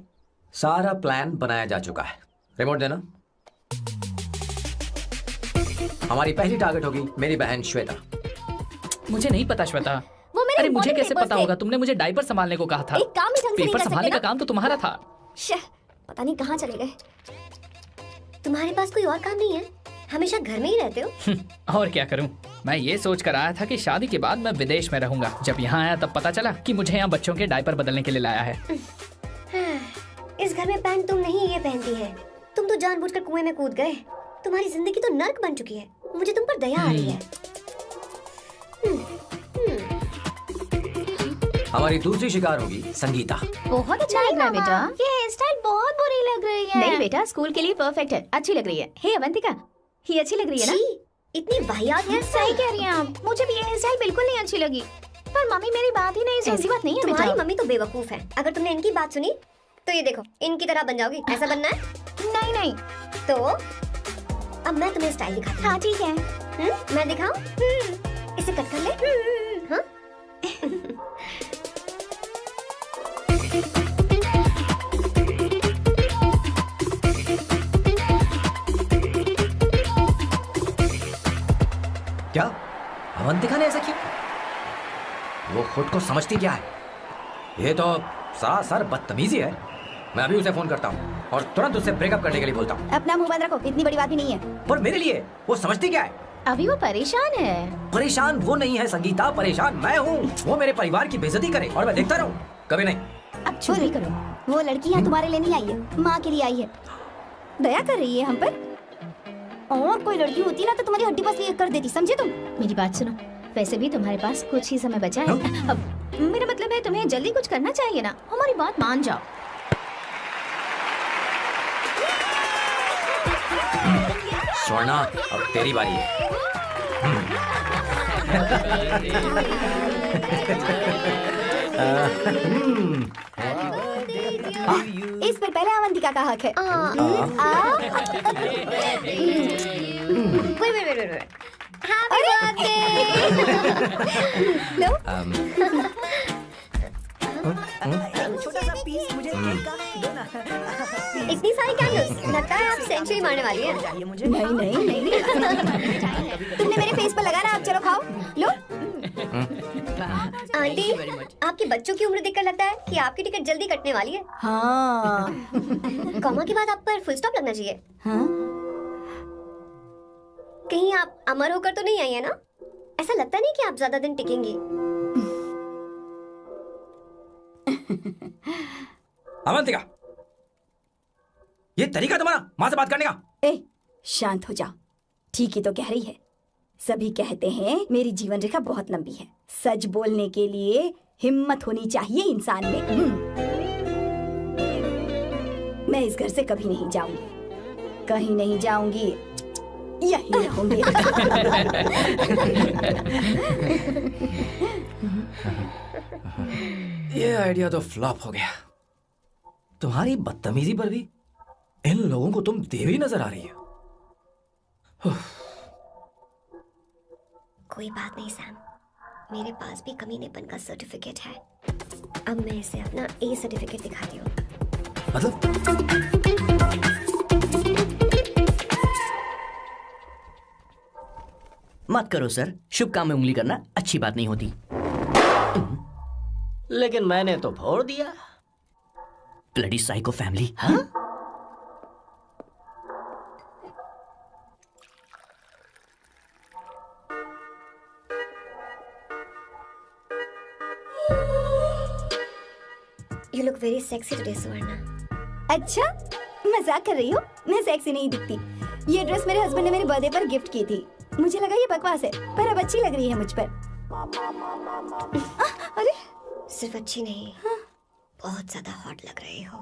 S8: सारा प्लान बनाया जा चुका है। रिमोट देना। हमारी पहली टारगेट होगी मेरी बहन श्वेता।
S4: मुझे नहीं पता श्वेता।
S5: वो मेरे
S4: अरे मुझे
S5: important
S4: कैसे
S5: papers
S4: पता
S5: थे।
S4: होगा? तुमने मुझे डायपर संभालने को कहा था।
S5: एक काम ही ढंग से नहीं
S4: पेपर
S5: कर
S4: संभालने
S5: सकते
S4: का काम तो तुम्हारा था।
S5: शह, पता नहीं कहाँ चले गए। तुम्हारे पास कोई और काम नहीं है? हमेशा घर में ही रहते हो।
S4: और क्या करूं? मैं ये सोच कर आया था कि शादी के बाद मैं विदेश में रहूंगा। जब यहाँ आया तब पता चला कि मुझे यहाँ बच्चों के डायपर बदलने के लिए लाया है।
S5: इस घर में पैंट तुम नहीं ये पहनती है। तुम तो जानबूझकर कुएं में कूद गए। तुम्हारी जिंदगी तो नर्क बन चुकी है। मुझे तुम पर दया आ रही है।
S8: हमारी दूसरी शिकार होगी संगीता।
S1: बहुत अच्छा लग रहा है बेटा।
S2: ये हेयर स्टाइल बहुत बुरी लग रही है।
S1: नहीं बेटा, स्कूल के लिए परफेक्ट है, अच्छी लग रही है। हे अवंतिका, ये अच्छी लग रही है ना?
S5: छी, इतनी वाहियात हेयर
S2: सही
S5: स्टाइल।
S2: कह रही हैं आप। मुझे भी ये हेयर स्टाइल बिल्कुल नहीं अच्छी लगी। पर मम्मी मेरी बात ही नहीं सुनती।
S1: ऐसी बात नहीं है
S5: तुम्हारी
S1: बेटा।
S5: मम्मी तो बेवकूफ है। अगर तुमने इनकी बात सुनी तो ये देखो इनकी तरह बन जाओगी। ऐसा बनना है
S2: नहीं नहीं।
S5: तो अब मैं तुम्हें स्टाइल दिखाती हूँ।
S2: हाँ ठीक है।
S5: मैं दिखाऊं? इसे कट कर ले। हाँ?
S8: क्या अवंतिका ने ऐसा किया? वो खुद को समझती क्या है? ये तो सरासर बदतमीजी है। मैं अभी उसे फोन करता हूँ और तुरंत उससे ब्रेकअप करने के लिए बोलता हूँ।
S2: अपना मुंह बंद रखो, इतनी बड़ी बात भी नहीं है।
S8: पर मेरे लिए वो समझती क्या है?
S1: अभी वो परेशान है।
S8: परेशान वो नहीं है संगीता, परेशान मैं हूँ। वो मेरे परिवार की बेइज्जती करे और मैं देखता रहूँ? कभी नहीं।
S1: अब चुप ही करो।
S2: वो लड़की यहाँ तुम्हारे लिए नहीं आई है, माँ के लिए आई है। दया कर रही है हम पर। और कोई लड़की होती ना तो तुम्हारी हड्डी पसली कर देती, समझे तुम?
S1: मेरी बात सुनो, वैसे भी तुम्हारे पास कुछ ही समय बचा है। अब मेरा मतलब है तुम्हें जल्दी कुछ करना चाहिए ना। हमारी बात मान जाओ।
S8: स्वर्णा, अब तेरी बारी है।
S2: इस पर पहले अवंतिका का हक है।
S5: Wait. Happy birthday!
S2: लो।
S5: इतनी सारी कैंडल्स, लगता है आप सेंचुरी मारने वाली हैं।
S2: नहीं। तुमने मेरे फेस पर लगाना, अब चलो खाओ। लो।
S5: आंटी, आपके बच्चों की उम्र देखकर लगता है कि आपकी टिकट जल्दी कटने वाली है।
S2: हाँ।
S5: कॉमा के बाद आप पर फुल स्टॉप लगना चाहिए।
S2: हाँ?
S5: कहीं आप अमर होकर तो नहीं आई है ना? ऐसा लगता नहीं कि आप ज्यादा दिन टिकेंगी।
S8: अवंतिका, ये तरीका तुम्हारा माँ से बात करने का?
S2: ए, शांत हो जाओ। ठीक ही तो कह रही है। सभी कहते हैं मेरी जीवन रेखा बहुत लंबी है। सच बोलने के लिए हिम्मत होनी चाहिए इंसान में। मैं इस घर से कभी नहीं जाऊंगी, कहीं नहीं जाऊंगी, यहीं रहूंगी।
S8: ये आइडिया तो फ्लॉप हो गया। तुम्हारी बदतमीजी पर भी इन लोगों को तुम देवी नजर आ रही है।
S5: कोई बात नहीं सैम, मेरे पास भी कमीनेपन का सर्टिफिकेट है। अब मैं इसे अपना ए सर्टिफिकेट दिखाती हूँ।
S8: मतलब
S3: मत करो सर, शुभ काम में उंगली करना अच्छी बात नहीं होती।
S9: लेकिन मैंने तो फोड़ दिया।
S3: Bloody psycho family. हाँ?
S5: You look very sexy today, सुवर्णा।
S2: अच्छा, मजाक कर रही हो? मैं सेक्सी नहीं दिखती। ये ड्रेस मेरे हस्बैंड ने मेरे बर्थडे पर गिफ्ट की थी। मुझे लगा ये बकवास है, पर अब अच्छी लग रही है मुझ पर। अरे,
S5: सिर्फ अच्छी नहीं, बहुत ज्यादा हॉट लग रही हो।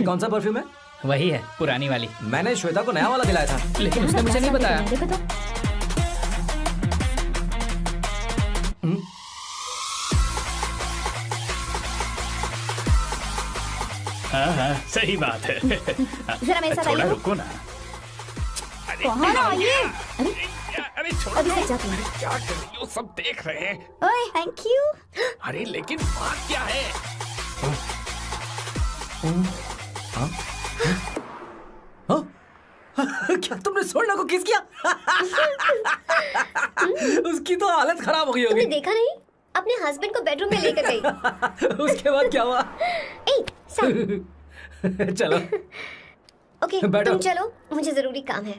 S8: कौन सा परफ्यूम है?
S4: वही है, पुरानी वाली।
S8: मैंने श्वेता को नया वाला दिलाया था।
S4: लेकिन उसने मुझे नहीं बताया।
S1: देखो तो
S10: हाँ सही बात है।
S2: जरा मेरे साथ
S10: थोड़ा
S2: आइए।
S10: रुको ना। अरे
S2: कहाँ आइए?
S10: अरे छोड़
S2: अभी
S10: दो।
S2: से जाती हूँ।
S10: क्या कर रही हो? सब देख रहे हैं।
S2: ओए थैंक यू।
S10: अरे लेकिन बात क्या है?
S8: क्या तुमने सोना को किस किया? उसकी तो हालत खराब हो गई
S5: तुमने
S8: होगी।
S5: देखा नहीं? अपने हस्बैंड को बेडरूम में लेकर गई।
S8: उसके बाद क्या हुआ?
S5: ए, सर।
S8: चलो
S5: ओके,
S8: बैठो।
S5: तुम चलो, मुझे जरूरी काम है।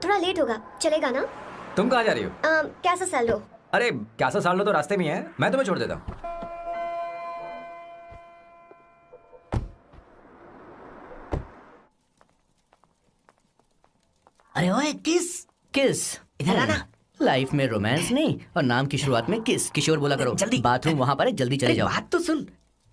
S5: थोड़ा लेट होगा, चलेगा ना?
S8: तुम कहाँ जा रही हो?
S5: कैसा साल लो?
S8: अरे कैसा साल लो तो रास्ते में ही है, मैं तुम्हें छोड़ देता हूँ।
S9: अरे ओए किस
S3: किस
S9: इधर आना।
S3: लाइफ में रोमांस नहीं और नाम की शुरुआत में किस। किशोर बोला करो।
S9: जल्दी।
S3: बाथरूम वहाँ पर है, जल्दी चले
S9: अरे
S3: जाओ।
S9: बात तो सुन,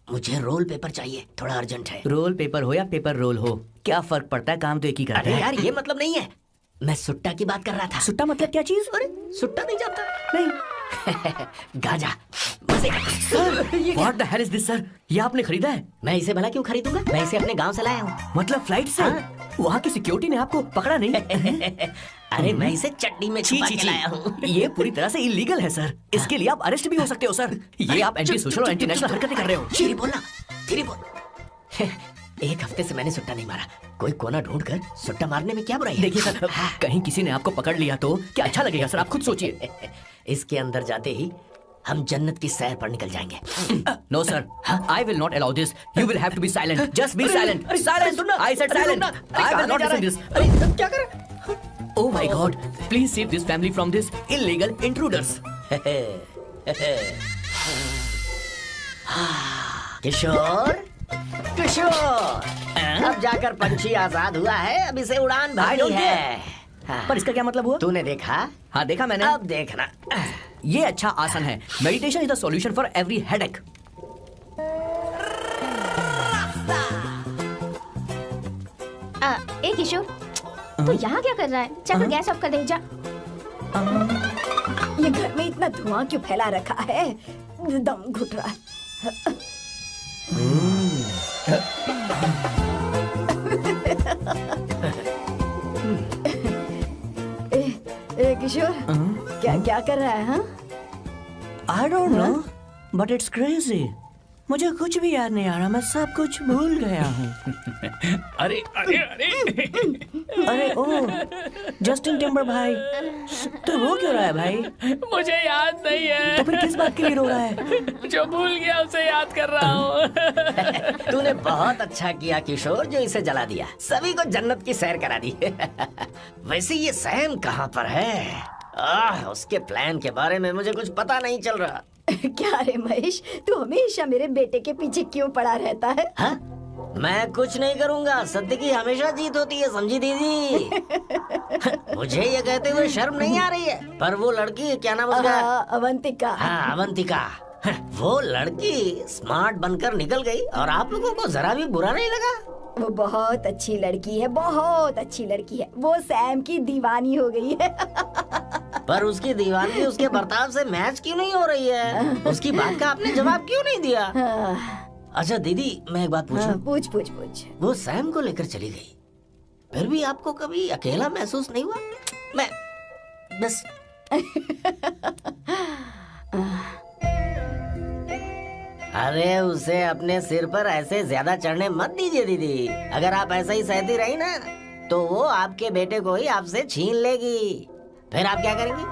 S9: मुझे रोल पेपर चाहिए, थोड़ा अर्जेंट है।
S3: रोल पेपर हो या पेपर रोल हो, क्या फर्क पड़ता है, काम तो एक ही करता
S9: अरे
S3: है।
S9: यार ये मतलब नहीं है, मैं सुट्टा की बात कर रहा था।
S3: सुट्टा मतलब क्या चीज?
S9: अरे सुट्टा नहीं जानता?
S3: नहीं।
S9: गाजा मजे का।
S3: What the hell is this, sir? ये आपने खरीदा है?
S9: मैं इसे भला क्यों खरीदूंगा? मैं इसे अपने गांव से लाया हूँ।
S3: मतलब फ्लाइट से? वहाँ की सिक्योरिटी ने आपको पकड़ा नहीं?
S9: अरे मैं इसे चटनी में छुपा के लाया हूँ।
S3: ये पूरी तरह से इलीगल है सर। इसके लिए आप अरेस्ट भी हो सकते हो सर। ये आप एंटी सोशल और एंटी नेशनल हरकतें कर रहे हो।
S9: धीरे बोलना, धीरे बोल। एक हफ्ते से मैंने सुट्टा नहीं मारा, कोई कोना ढूंढ कर सुट्टा मारने में क्या बुराई है?
S3: देखिए सर, कहीं किसी ने आपको पकड़ लिया तो क्या अच्छा लगेगा सर? आप खुद सोचिए।
S9: इसके अंदर जाते ही हम जन्नत की सैर पर निकल जाएंगे।
S3: No sir, I will not allow this. You will have to be silent. Just be silent. Silent. I said silent. I will not listen this.
S9: अरे क्या कर रहा है?
S3: Oh my God! Please save this family from this illegal intruders.
S9: किशोर, किशोर, अब जाकर पंछी आजाद हुआ है, अब इसे उड़ान
S3: I
S9: भरनी
S3: don't
S9: है।
S3: care. पर इसका क्या मतलब हुआ?
S9: तूने देखा?
S3: हाँ देखा मैंने।
S9: अब देखना।
S3: ये अच्छा आसन है। Meditation is the solution for every headache.
S1: ए किशोर, तू यहाँ क्या कर रहा है? जाकर गैस ऑफ कर दे जा।
S2: ये घर में इतना धुआं क्यों फैला रखा है? दम घुट रहा है। ए किशोर, क्या क्या कर रहा है? हाँ
S3: I don't know, but it's crazy. मुझे कुछ भी याद नहीं आ रहा, मैं सब कुछ भूल गया हूँ।
S10: अरे अरे अरे
S3: अरे ओ, जस्टिन टिम्बर भाई, तू रो क्यों रहा है भाई?
S4: मुझे याद नहीं है।
S3: तो फिर किस बात के लिए रो रहा है?
S4: जो भूल गया उसे याद कर रहा हूँ।
S9: तूने बहुत अच्छा किया किशोर जो इसे जला दिया, सभी को जन्नत की सैर करा दी। वैसे ये सैम कहाँ पर है? उसके प्लान के बारे में मुझे कुछ पता नहीं चल रहा।
S2: क्या रे महेश, तू हमेशा मेरे बेटे के पीछे क्यों पड़ा रहता है?
S9: हाँ? मैं कुछ नहीं करूंगा, सत्य की हमेशा जीत होती है, समझी दीदी? मुझे ये कहते हुए शर्म नहीं आ रही है, पर वो लड़की क्या नाम उसका?
S2: अवंतिका।
S9: हाँ अवंतिका, वो लड़की स्मार्ट बनकर निकल गई और आप लोगों को जरा भी बुरा नहीं लगा?
S2: वो बहुत अच्छी लड़की है, बहुत अच्छी लड़की है। वो सैम की दीवानी हो गई है।
S9: पर उसकी दीवानी उसके बर्ताव से मैच क्यों नहीं हो रही है? उसकी बात का आपने जवाब क्यों नहीं दिया? अच्छा दीदी, मैं एक बात पूछूं?
S2: पूछ पूछ पूछ।
S9: वो सैम को लेकर चली गई, फिर भी आपको कभी अकेला महसूस नहीं हुआ? मैं बस अरे उसे अपने सिर पर ऐसे ज्यादा चढ़ने मत दीजिए दीदी। अगर आप ऐसा ही सहती रही ना तो वो आपके बेटे को ही आपसे छीन लेगी, फिर आप क्या करेंगी?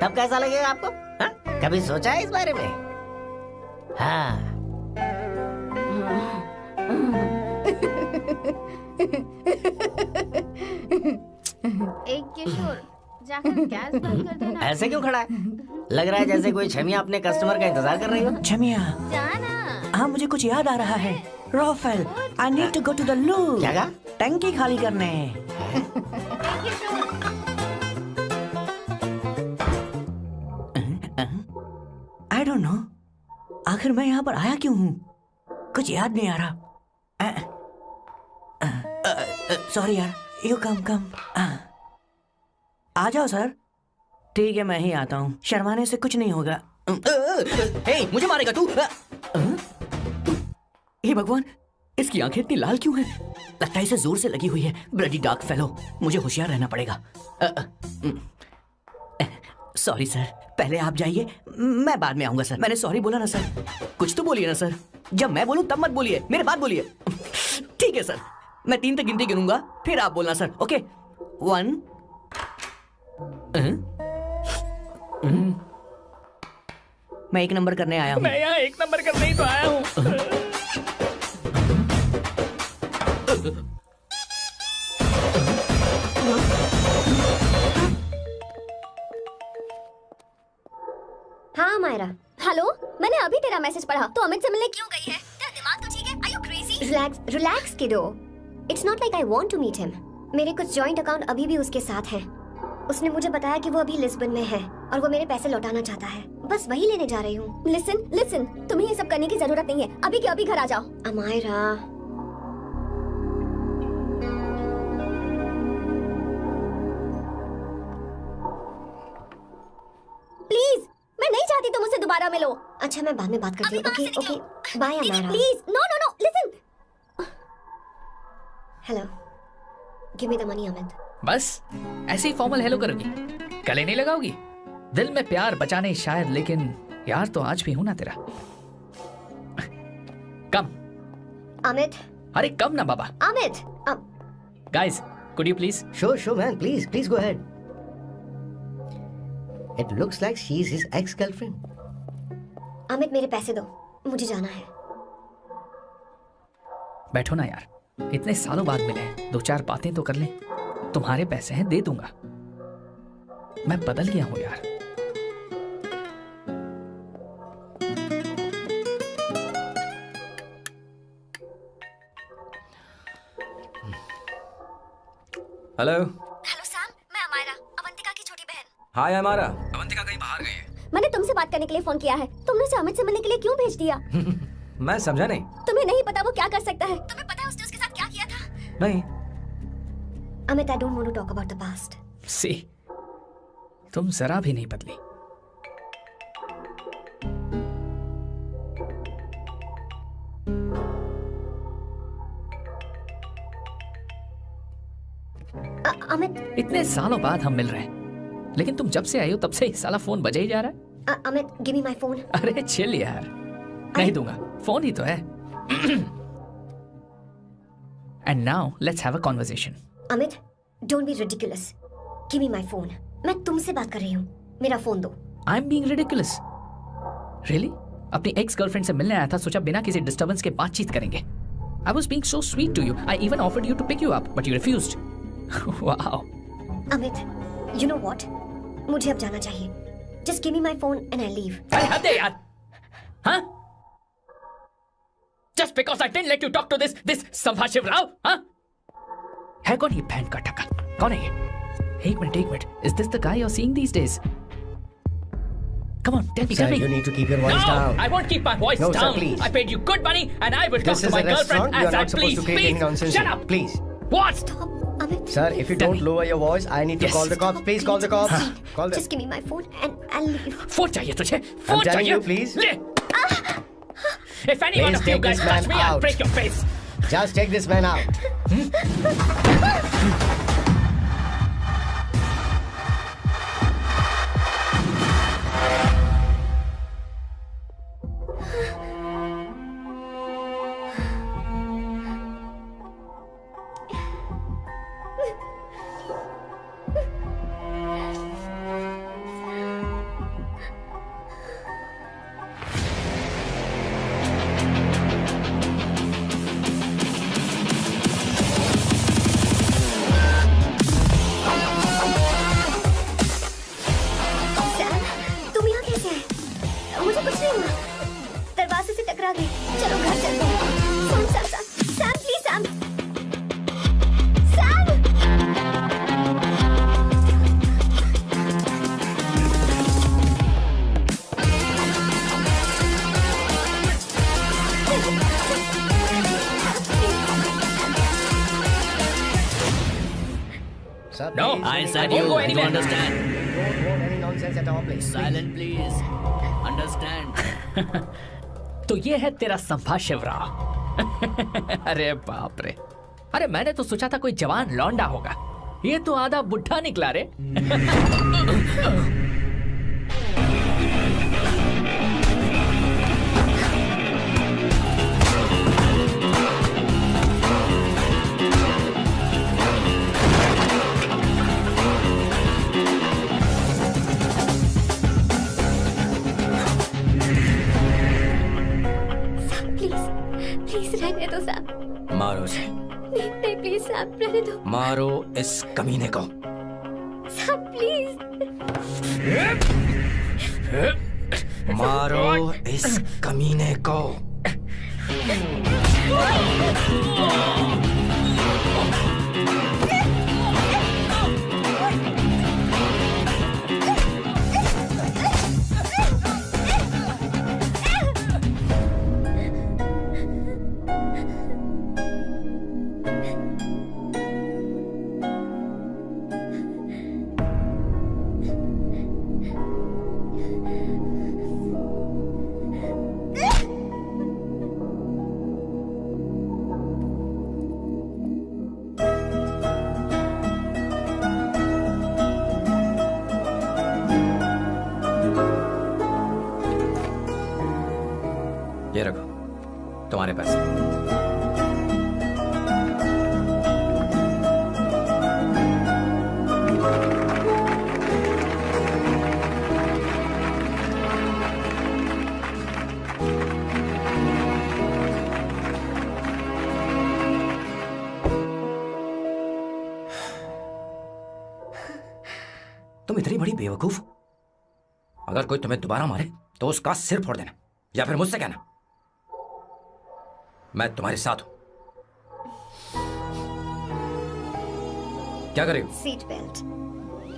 S9: तब कैसा लगेगा आपको? हाँ? कभी सोचा है इस बारे में? हाँ।
S1: एक किशोर, जाकर गैस बंद कर देना।
S9: ऐसे क्यों खड़ा है? लग रहा है जैसे कोई छमिया अपने कस्टमर का इंतजार कर रही हो।
S3: छमिया,
S1: जाना।
S3: हाँ मुझे कुछ याद आ रहा है। Rafael, I need to go to the loo.
S9: क्या कहा?
S3: टंकी खाली करने। I don't know. आखिर मैं यहाँ पर आया क्यों हूँ? कुछ याद नहीं आ रहा। सॉरी यार, यू कम आ जाओ सर। ठीक है, मैं ही आता हूँ, शर्माने से कुछ नहीं होगा। हे, मुझे मारेगा तू? हे भगवान, इसकी आंखें इतनी लाल क्यों हैं? लगता है इसे जोर से लगी हुई है। ब्लडी डार्क फेलो, मुझे होशियार रहना पड़ेगा। सॉरी सर, पहले आप जाइए, मैं बाद में आऊंगा सर। मैंने सॉरी बोला ना सर, कुछ तो बोलिए ना सर। जब मैं बोलूं तब मत बोलिए, मेरे बाद बोलिए। ठीक है सर, मैं 3 तक गिनती गिनूंगा, फिर आप बोलना सर। ओके, 1। मैं 1 नंबर करने आया हूँ।
S10: मैं यहाँ 1 नंबर करने ही तो आया हूँ।
S5: हाँ मायरा,
S2: हेलो, मैंने अभी तेरा मैसेज पढ़ा। तो अमित से मिलने क्यों गई है? तेरा दिमाग तो ठीक है? Are you crazy?
S5: Relax kiddo. It's not like I want to meet him. मेरे कुछ जॉइंट अकाउंट अभी भी उसके साथ हैं। उसने मुझे बताया कि वो अभी लिस्बन में है और वो मेरे पैसे लौटाना चाहता है। बस वही लेने जा रही हूँ।
S2: लिसन, तुम्हें ये सब करने की जरूरत नहीं है। अभी के अभी घर आ जाओ।
S5: अमायरा,
S2: प्लीज, मैं नहीं चाहती तुम मुझसे दोबारा मिलो।
S5: अच्छा मैं बाद में बात करती हूँ। Okay bye Amaira.
S2: Please, no, listen.
S5: Hello, give me the money Amit.
S4: बस ऐसे ही फॉर्मल हेलो करोगी, गले नहीं लगाओगी? दिल में प्यार बचाने शायद, लेकिन यार तो आज भी हूं ना तेरा। कम
S5: अमित।
S4: अरे कम ना बाबा।
S5: Amit,
S4: guys, could you please?
S7: Sure, man. Please go ahead. It looks like she's his ex-girlfriend.
S5: Amit मेरे पैसे दो, मुझे जाना है।
S4: बैठो ना यार, इतने सालों बाद मिले हैं, 2-4 बातें तो कर लें। तुम्हारे पैसे हैं, दे दूंगा। मैं बदल गया हूं यार।
S8: हेलो
S2: सैम, मैं अमायरा, अवंतिका की छोटी बहन।
S8: हाय हमारा। अवंतिका कहीं बाहर गई है।
S2: मैंने तुमसे बात करने के लिए फोन किया है। तुमने उसे अमित से मिलने के लिए क्यों भेज दिया?
S8: मैं समझा नहीं।
S2: तुम्हें नहीं पता वो क्या कर सकता है? तुम्हें पता है उसने उसके साथ क्या किया था?
S8: नहीं।
S5: Amit, I don't want to talk about the past.
S4: See, तुम जरा भी नहीं बदली।
S5: अमित,
S4: इतने सालों बाद हम मिल रहे हैं, लेकिन तुम जब से आई हो तब से साला फोन बजे ही जा रहा है।
S5: Amit, give me my phone.
S4: अरे चिल यार, नहीं दूंगा, फोन ही तो है। And now let's have a conversation.
S5: Amit, don't be ridiculous. Give me my phone. मैं तुमसे बात कर रही हूँ, मेरा फोन दो।
S4: I am being ridiculous? Really? अपनी एक्स गर्लफ्रेंड से मिलने आया था, सोचा बिना किसी डिस्टर्बेंस के बातचीत करेंगे। I was being so sweet to you. I even offered you to pick you up, but you refused. Wow.
S5: Amit, you know what? मुझे अब जाना चाहिए। Just give me my phone and I leave.
S4: अरे हद है यार। हाँ? Just because I didn't let you talk to this संभाशिव Rao, हाँ? है कौन ये बहन का टक्का? कौन है ये? एक minute. Is this the guy you're seeing these days? Come on, tell me.
S7: Sir, you need to keep your voice
S4: No,
S7: down.
S4: I won't keep my voice
S7: No,
S4: down.
S7: sir, please.
S4: I paid you good money, and I will talk
S7: This
S4: to
S7: is
S4: my
S7: a restaurant.
S4: girlfriend
S7: You are
S4: as I
S7: not supposed
S4: please.
S7: to create any
S4: Please,
S7: nonsense
S4: shut
S7: here.
S4: up.
S7: Please.
S4: What?
S5: Stop, Amit.
S7: Sir, if you
S4: Tell
S7: don't
S4: me.
S7: lower your voice, I need to
S4: Yes.
S7: call the cops. Please call the cops. Call them.
S5: Just give me my phone and I'll leave.
S4: Phone चाहिए तुझे? Phone
S7: telling
S4: चाहिए?
S7: you, please.
S4: ले. If any one
S7: Please
S4: of you
S7: take
S4: guys
S7: this man
S4: touch me, I'll
S7: out.
S4: break your face.
S7: Just take this man out.
S4: No,
S3: I
S4: I
S3: said
S4: won't
S3: you.
S4: go
S3: You
S4: anywhere.
S3: understand?
S7: Don't vote any nonsense at all, please.
S3: Silent, please. Understand?
S4: तो ये है तेरा संभा शिवराव। अरे बाप रे, अरे मैंने तो सोचा था कोई जवान लौंडा होगा, ये तो आधा बुढ़ा निकला रे।
S5: प्लीज रहने दो साहब।
S8: मारो उसे,
S5: नहीं नहीं प्लीज साहब रहने दो
S8: मारो इस कमीने को।
S5: साहब प्लीज।
S8: मारो इस कमीने को। ये रखो तुम्हारे पैसे। तुम इतनी बड़ी बेवकूफ हो? अगर कोई तुम्हें दोबारा मारे तो उसका सिर फोड़ देना, या फिर मुझसे कहना मैं तुम्हारे साथ हूं। क्या करेगी?
S5: Seat belt.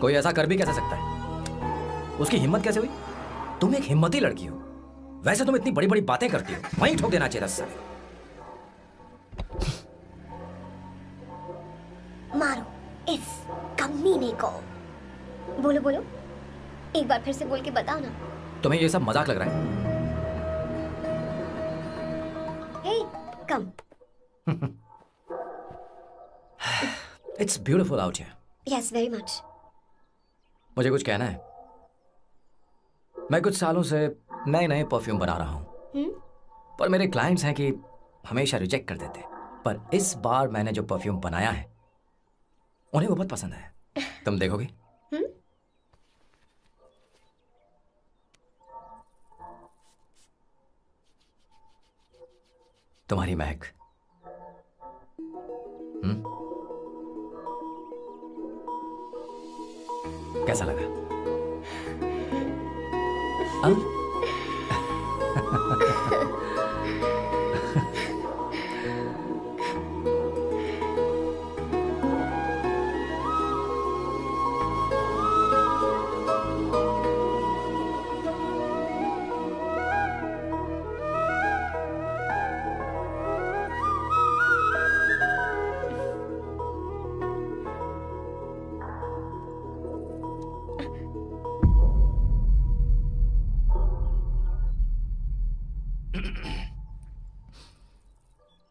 S8: कोई ऐसा कर भी कैसे सकता है? उसकी हिम्मत कैसे हुई? तुम एक हिम्मती लड़की हो, वैसे तुम इतनी बड़ी बड़ी बातें करती हो, वहीं ठोक देना चाहिए था साले।
S5: मारो इस कमीने को। बोलो बोलो, एक बार फिर से बोल के बताओ ना।
S8: तुम्हें ये सब मजाक लग रहा है?
S5: Hey come.
S8: It's beautiful out here.
S5: Yes very much.
S8: मुझे कुछ कहना है। मैं कुछ सालों से नए नए परफ्यूम बना रहा हूं, पर मेरे क्लाइंट्स हैं कि हमेशा रिजेक्ट कर देते, पर इस बार मैंने जो परफ्यूम बनाया है उन्हें वो बहुत पसंद है। तुम देखोगे? तुम्हारी महक। कैसा लगा?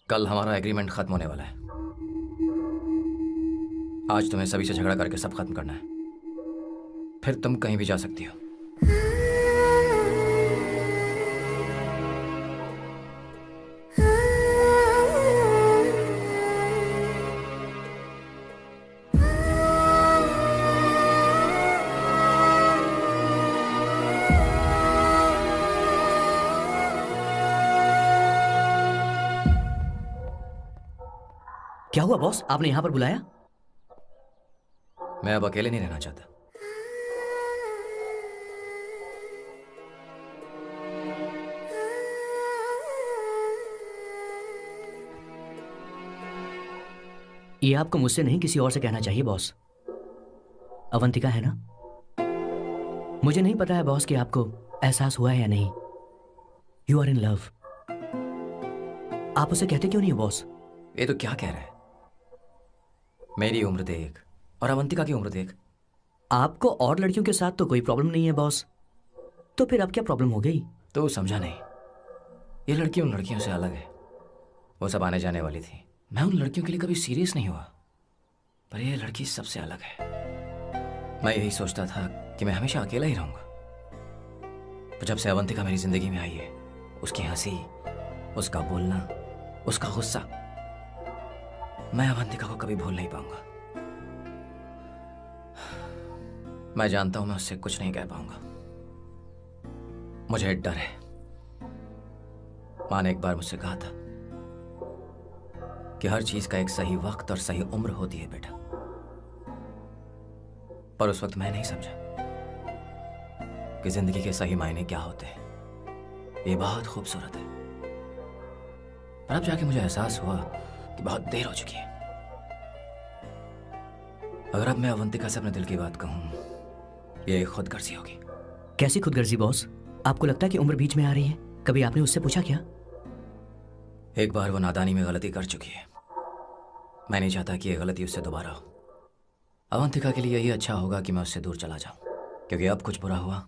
S8: कल हमारा एग्रीमेंट खत्म होने वाला है। आज तुम्हें सभी से झगड़ा करके सब खत्म करना है, फिर तुम कहीं भी जा सकती हो।
S3: क्या हुआ बॉस, आपने यहां पर बुलाया?
S8: मैं अब अकेले नहीं रहना चाहता।
S3: ये आपको मुझसे नहीं किसी और से कहना चाहिए बॉस। अवंतिका है ना? मुझे नहीं पता है बॉस कि आपको एहसास हुआ है या नहीं। You are in love. आप उसे कहते क्यों नहीं हो बॉस?
S8: ये तो क्या कह रहा है? मेरी उम्र देख, और अवंतिका की उम्र देख।
S3: आपको और लड़कियों के साथ तो कोई प्रॉब्लम नहीं है बॉस, तो फिर अब क्या प्रॉब्लम हो गई?
S8: तो समझा नहीं, ये लड़की उन लड़कियों से अलग है। वो सब आने जाने वाली थी, मैं उन लड़कियों के लिए कभी सीरियस नहीं हुआ, पर ये लड़की सबसे अलग है। मैं यही सोचता था कि मैं हमेशा अकेला ही रहूंगा, पर जब से अवंतिका मेरी जिंदगी में आई है, उसकी हंसी, उसका बोलना, उसका गुस्सा, मैं अवंतिका को कभी भूल नहीं पाऊंगा। मैं जानता हूं मैं उससे कुछ नहीं कह पाऊंगा। मुझे डर है। माँ ने एक बार मुझसे कहा था कि हर चीज का एक सही वक्त और सही उम्र होती है बेटा, पर उस वक्त मैं नहीं समझा कि जिंदगी के सही मायने क्या होते हैं। ये बहुत खूबसूरत है, पर अब जाके मुझे एहसास हुआ कि बहुत देर हो चुकी है। अगर अब मैं अवंतिका से अपने दिल की बात कहूं, ये खुदगर्जी होगी।
S3: कैसी खुदगर्जी बॉस? आपको लगता है कि उम्र बीच में आ रही है? कभी आपने उससे पूछा क्या?
S8: एक बार वो नादानी में गलती कर चुकी है, मैं नहीं चाहता कि ये गलती उससे दोबारा हो। अवंतिका के लिए यही अच्छा होगा कि मैं उससे दूर चला जाऊं, क्योंकि अब कुछ बुरा हुआ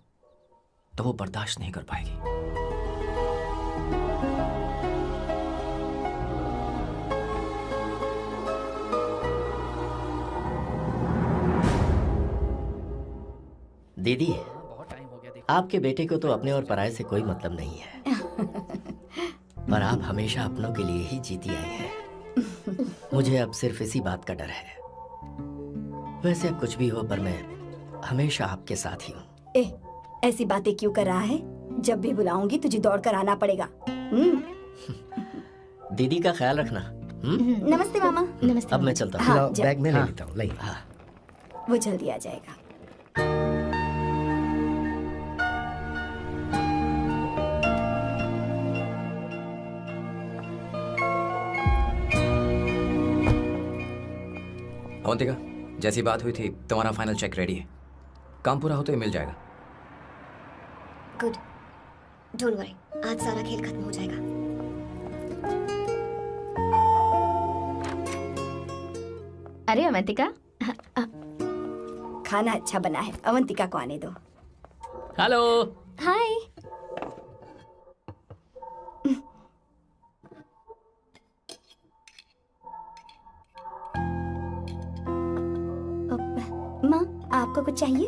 S8: तो वो बर्दाश्त नहीं कर पाएगी।
S9: दीदी, आपके बेटे को तो अपने और पराये से कोई मतलब नहीं है, पर आप हमेशा अपनों के लिए ही जीती आई हैं। मुझे अब सिर्फ इसी बात का डर है। वैसे अब कुछ भी हो, पर मैं हमेशा आपके साथ ही हूँ।
S2: ऐसी बातें क्यों कर रहा है? जब भी बुलाऊंगी तुझे दौड़ कर आना पड़ेगा।
S9: दीदी का ख्याल रखना।
S2: नमस्ते मामा।
S1: नमस्ते।
S9: अब मैं चलता हूँ।
S2: हाँ,
S7: लाओ,
S2: जा-
S7: बैग में ले
S9: हाँ।
S7: लेता हूँ, लाइए।
S9: हाँ।
S2: वो जल्दी आ जाएगा।
S8: अवंतिका, जैसी बात हुई थी तुम्हारा फाइनल चेक रेडी है। काम पूरा हो तो ये मिल जाएगा।
S5: गुड, डोंट वरी, आज सारा खेल खत्म हो जाएगा।
S1: अरे अवंतिका,
S2: खाना अच्छा बना है, अवंतिका को आने दो।
S4: हेलो।
S1: हाय।
S2: माँ, आपको कुछ चाहिए?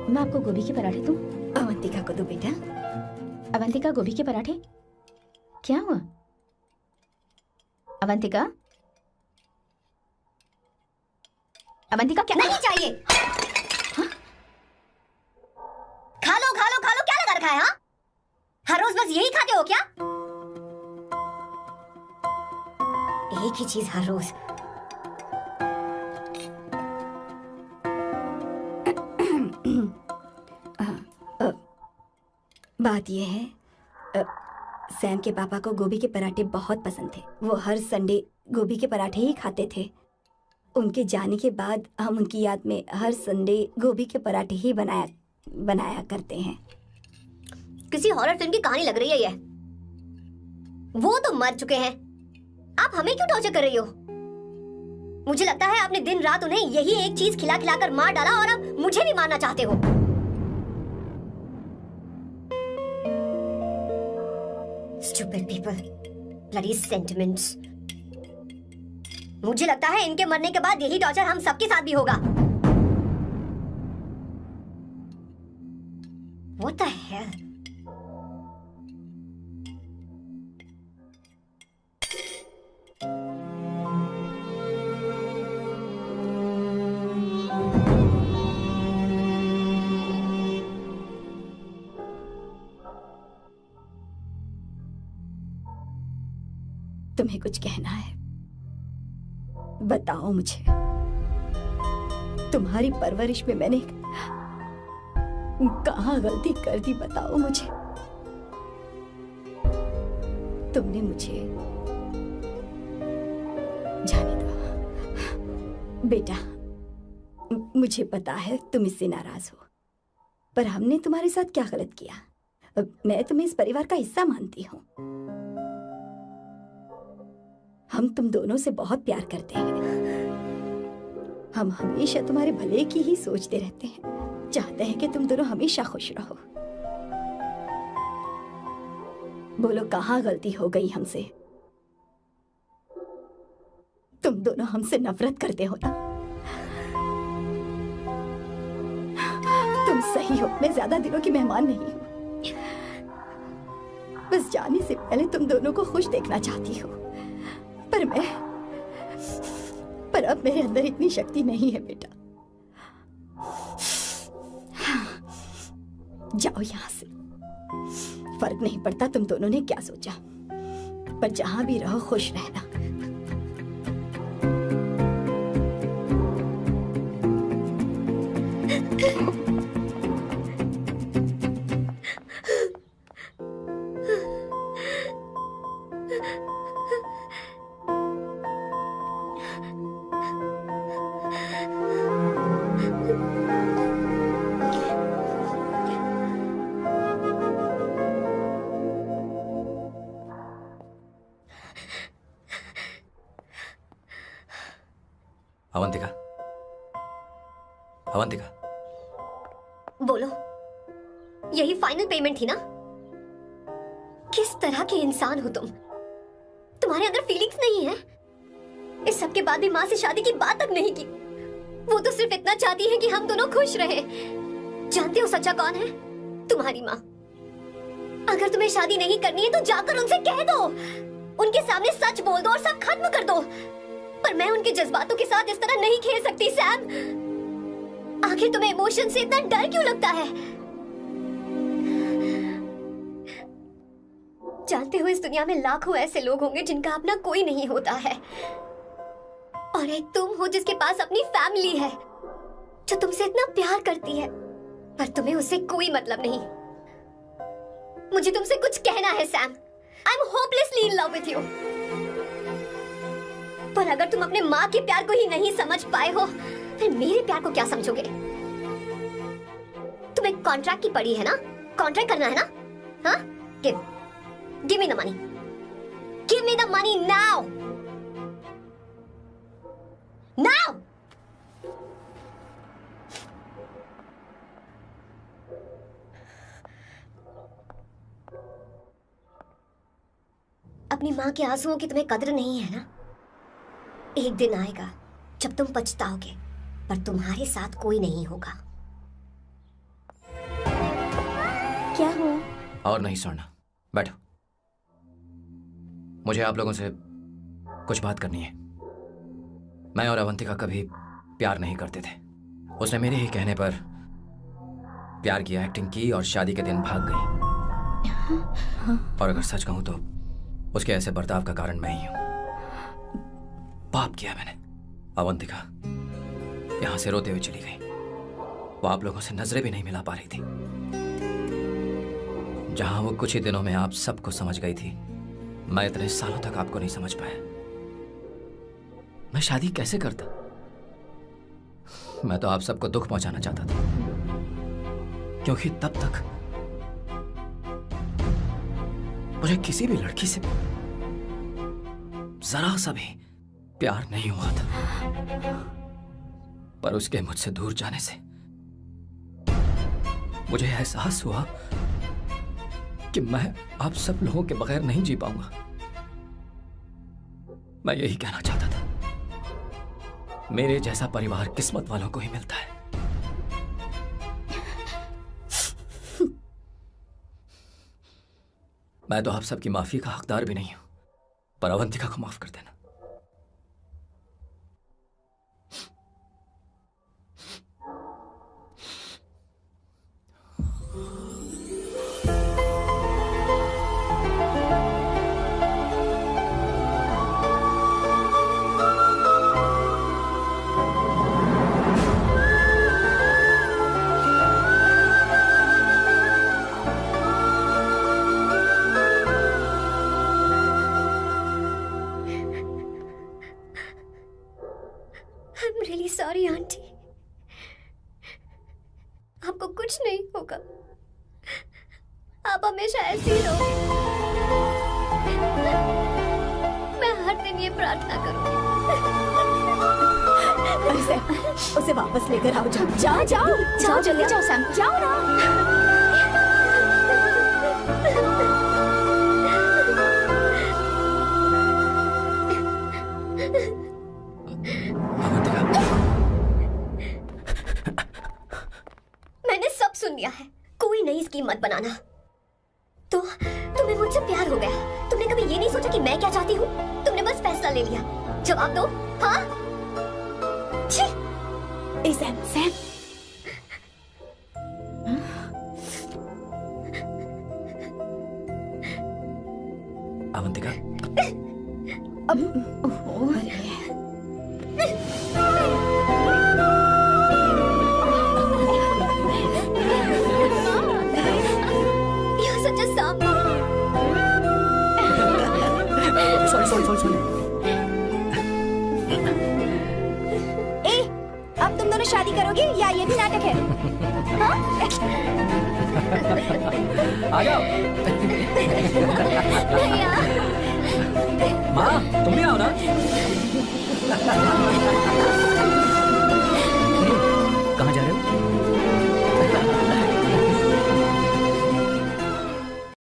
S1: मैं आपको गोभी के पराठे दूं?
S2: अवंतिका को दो बेटा।
S1: अवंतिका, गोभी के पराठे? क्या हुआ अवंतिका? अवंतिका क्या?
S5: नहीं चाहिए। खा लो खा लो खा लो, क्या लगा रखा है? हाँ, हर रोज बस यही खाते हो क्या? एक ही चीज हर रोज।
S2: बात यह है, सैम के पापा को गोभी के पराठे बहुत पसंद थे। वो हर संडे गोभी के पराठे ही खाते थे। उनके जाने के बाद हम उनकी याद में हर संडे गोभी के पराठे ही बनाया करते हैं।
S5: किसी हॉरर फिल्म की कहानी लग रही है ये। वो तो मर चुके हैं, आप हमें क्यों टॉर्चर कर रही हो? मुझे लगता है आपने दिन रात उन्हें यही एक चीज खिला खिला कर मार डाला और अब मुझे भी मारना चाहते हो। Stupid people, bloody sentiments. मुझे लगता है इनके मरने के बाद यही टॉर्चर हम सबके साथ भी होगा। What the hell?
S2: तुम्हें कुछ कहना है? बताओ मुझे। तुम्हारी परवरिश में मैंने कहाँ गलती कर दी, बताओ मुझे। तुमने मुझे जाने दो बेटा। मुझे पता है तुम इससे नाराज हो, पर हमने तुम्हारे साथ क्या गलत किया? मैं तुम्हें इस परिवार का हिस्सा मानती हूँ। हम तुम दोनों से बहुत प्यार करते हैं। हम हमेशा तुम्हारे भले की ही सोचते रहते हैं, चाहते हैं कि तुम दोनों हमेशा खुश रहो। बोलो कहाँ गलती हो गई हमसे? तुम दोनों हमसे नफरत करते हो ना? तुम सही हो, मैं ज्यादा दिनों की मेहमान नहीं हूँ। बस जाने से पहले तुम दोनों को खुश देखना चाहती हो, पर अब मेरे अंदर इतनी शक्ति नहीं है बेटा। जाओ यहाँ से। फर्क नहीं पड़ता तुम दोनों ने क्या सोचा, पर जहां भी रहो खुश रहना।
S8: अवंतिका, अवंतिका,
S5: बोलो, यही फाइनल पेमेंट थी ना? किस तरह के इंसान हो तुम? तुम्हारे अंदर फीलिंग्स नहीं है? इस सब के बाद भी माँ से शादी की बात तक नहीं की। वो तो सिर्फ इतना चाहती है कि हम दोनों खुश रहे। जानते हो सच्चा कौन है? तुम्हारी माँ। अगर तुम्हें शादी नहीं करनी है तो जाकर उनसे कह दो, उनके सामने सच बोल दो और सब खत्म कर दो। पर मैं उनके जज्बातों के साथ इस तरह नहीं खेल सकती सैम। आखिर तुम्हें इमोशन से इतना डर क्यों लगता है? जानते हो इस दुनिया में लाखों ऐसे लोग होंगे जिनका अपना कोई नहीं होता है, और एक तुम हो जिसके पास अपनी फैमिली है जो तुमसे इतना प्यार करती है, पर तुम्हें उससे कोई मतलब नहीं। मुझे तुमसे कुछ कहना है Sam. I am hopelessly in love with you. पर अगर तुम अपने माँ के प्यार को ही नहीं समझ पाए हो, फिर मेरे प्यार को क्या समझोगे? तुम्हें कॉन्ट्रैक्ट की पड़ी है ना? कॉन्ट्रैक्ट करना है ना? हाँ? Give me the money. Give me the money now. Now. अपनी माँ के आंसुओं की तुम्हें कदर नहीं है ना? एक दिन आएगा जब तुम पछताओगे, पर तुम्हारे साथ कोई नहीं होगा।
S2: क्या हुआ?
S8: और नहीं सुनना, बैठो। मुझे आप लोगों से कुछ बात करनी है। मैं और अवंतिका कभी प्यार नहीं करते थे। उसने मेरे ही कहने पर प्यार की एक्टिंग की और शादी के दिन भाग गई। और अगर सच कहूं तो उसके ऐसे बर्ताव का कारण मैं ही हूं। पाप किया मैंने। अवंतिका यहां से रोते हुए चली गई। वो आप लोगों से नजरें भी नहीं मिला पा रही थी। जहां वो कुछ ही दिनों में आप सबको समझ गई थी, मैं इतने सालों तक आपको नहीं समझ पाया। मैं शादी कैसे करता? मैं तो आप सबको दुख पहुंचाना चाहता था, क्योंकि तब तक मुझे किसी भी लड़की से जरा सा भी प्यार नहीं हुआ था। पर उसके मुझसे दूर जाने से मुझे एहसास हुआ कि मैं आप सब लोगों के बगैर नहीं जी पाऊंगा। मैं यही कहना चाहता था, मेरे जैसा परिवार किस्मत वालों को ही मिलता है। मैं तो आप सबकी माफी का हकदार भी नहीं हूं, पर अवंतिका को माफ कर देना।
S5: सॉरी आंटी, आपको कुछ नहीं होगा, आप हमेशा ऐसी ही रहो। मैं हर दिन ये प्रार्थना करूंगी।
S2: उसे वापस लेकर आओ। जाओ जाओ जाओ जाओ, जल्दी जाओ सैम, जाओ ना।
S5: मैंने सब सुन लिया है, कोई नई स्कीम मत बनाना। तो तुम्हें मुझसे प्यार हो गया, तुमने कभी ये नहीं सोचा कि मैं क्या चाहती हूँ? तुमने बस फैसला ले लिया। जवाब दो। हाँ? छी!
S2: ए Sam, Sam,
S8: Avantika,
S5: You're such a sap.
S3: Sorry.
S2: ए, अब तुम दोनों शादी करोगे या ये भी नाटक है?
S8: आ जाओ।
S5: नहीं यार।
S8: माँ, तुम भी आओ ना।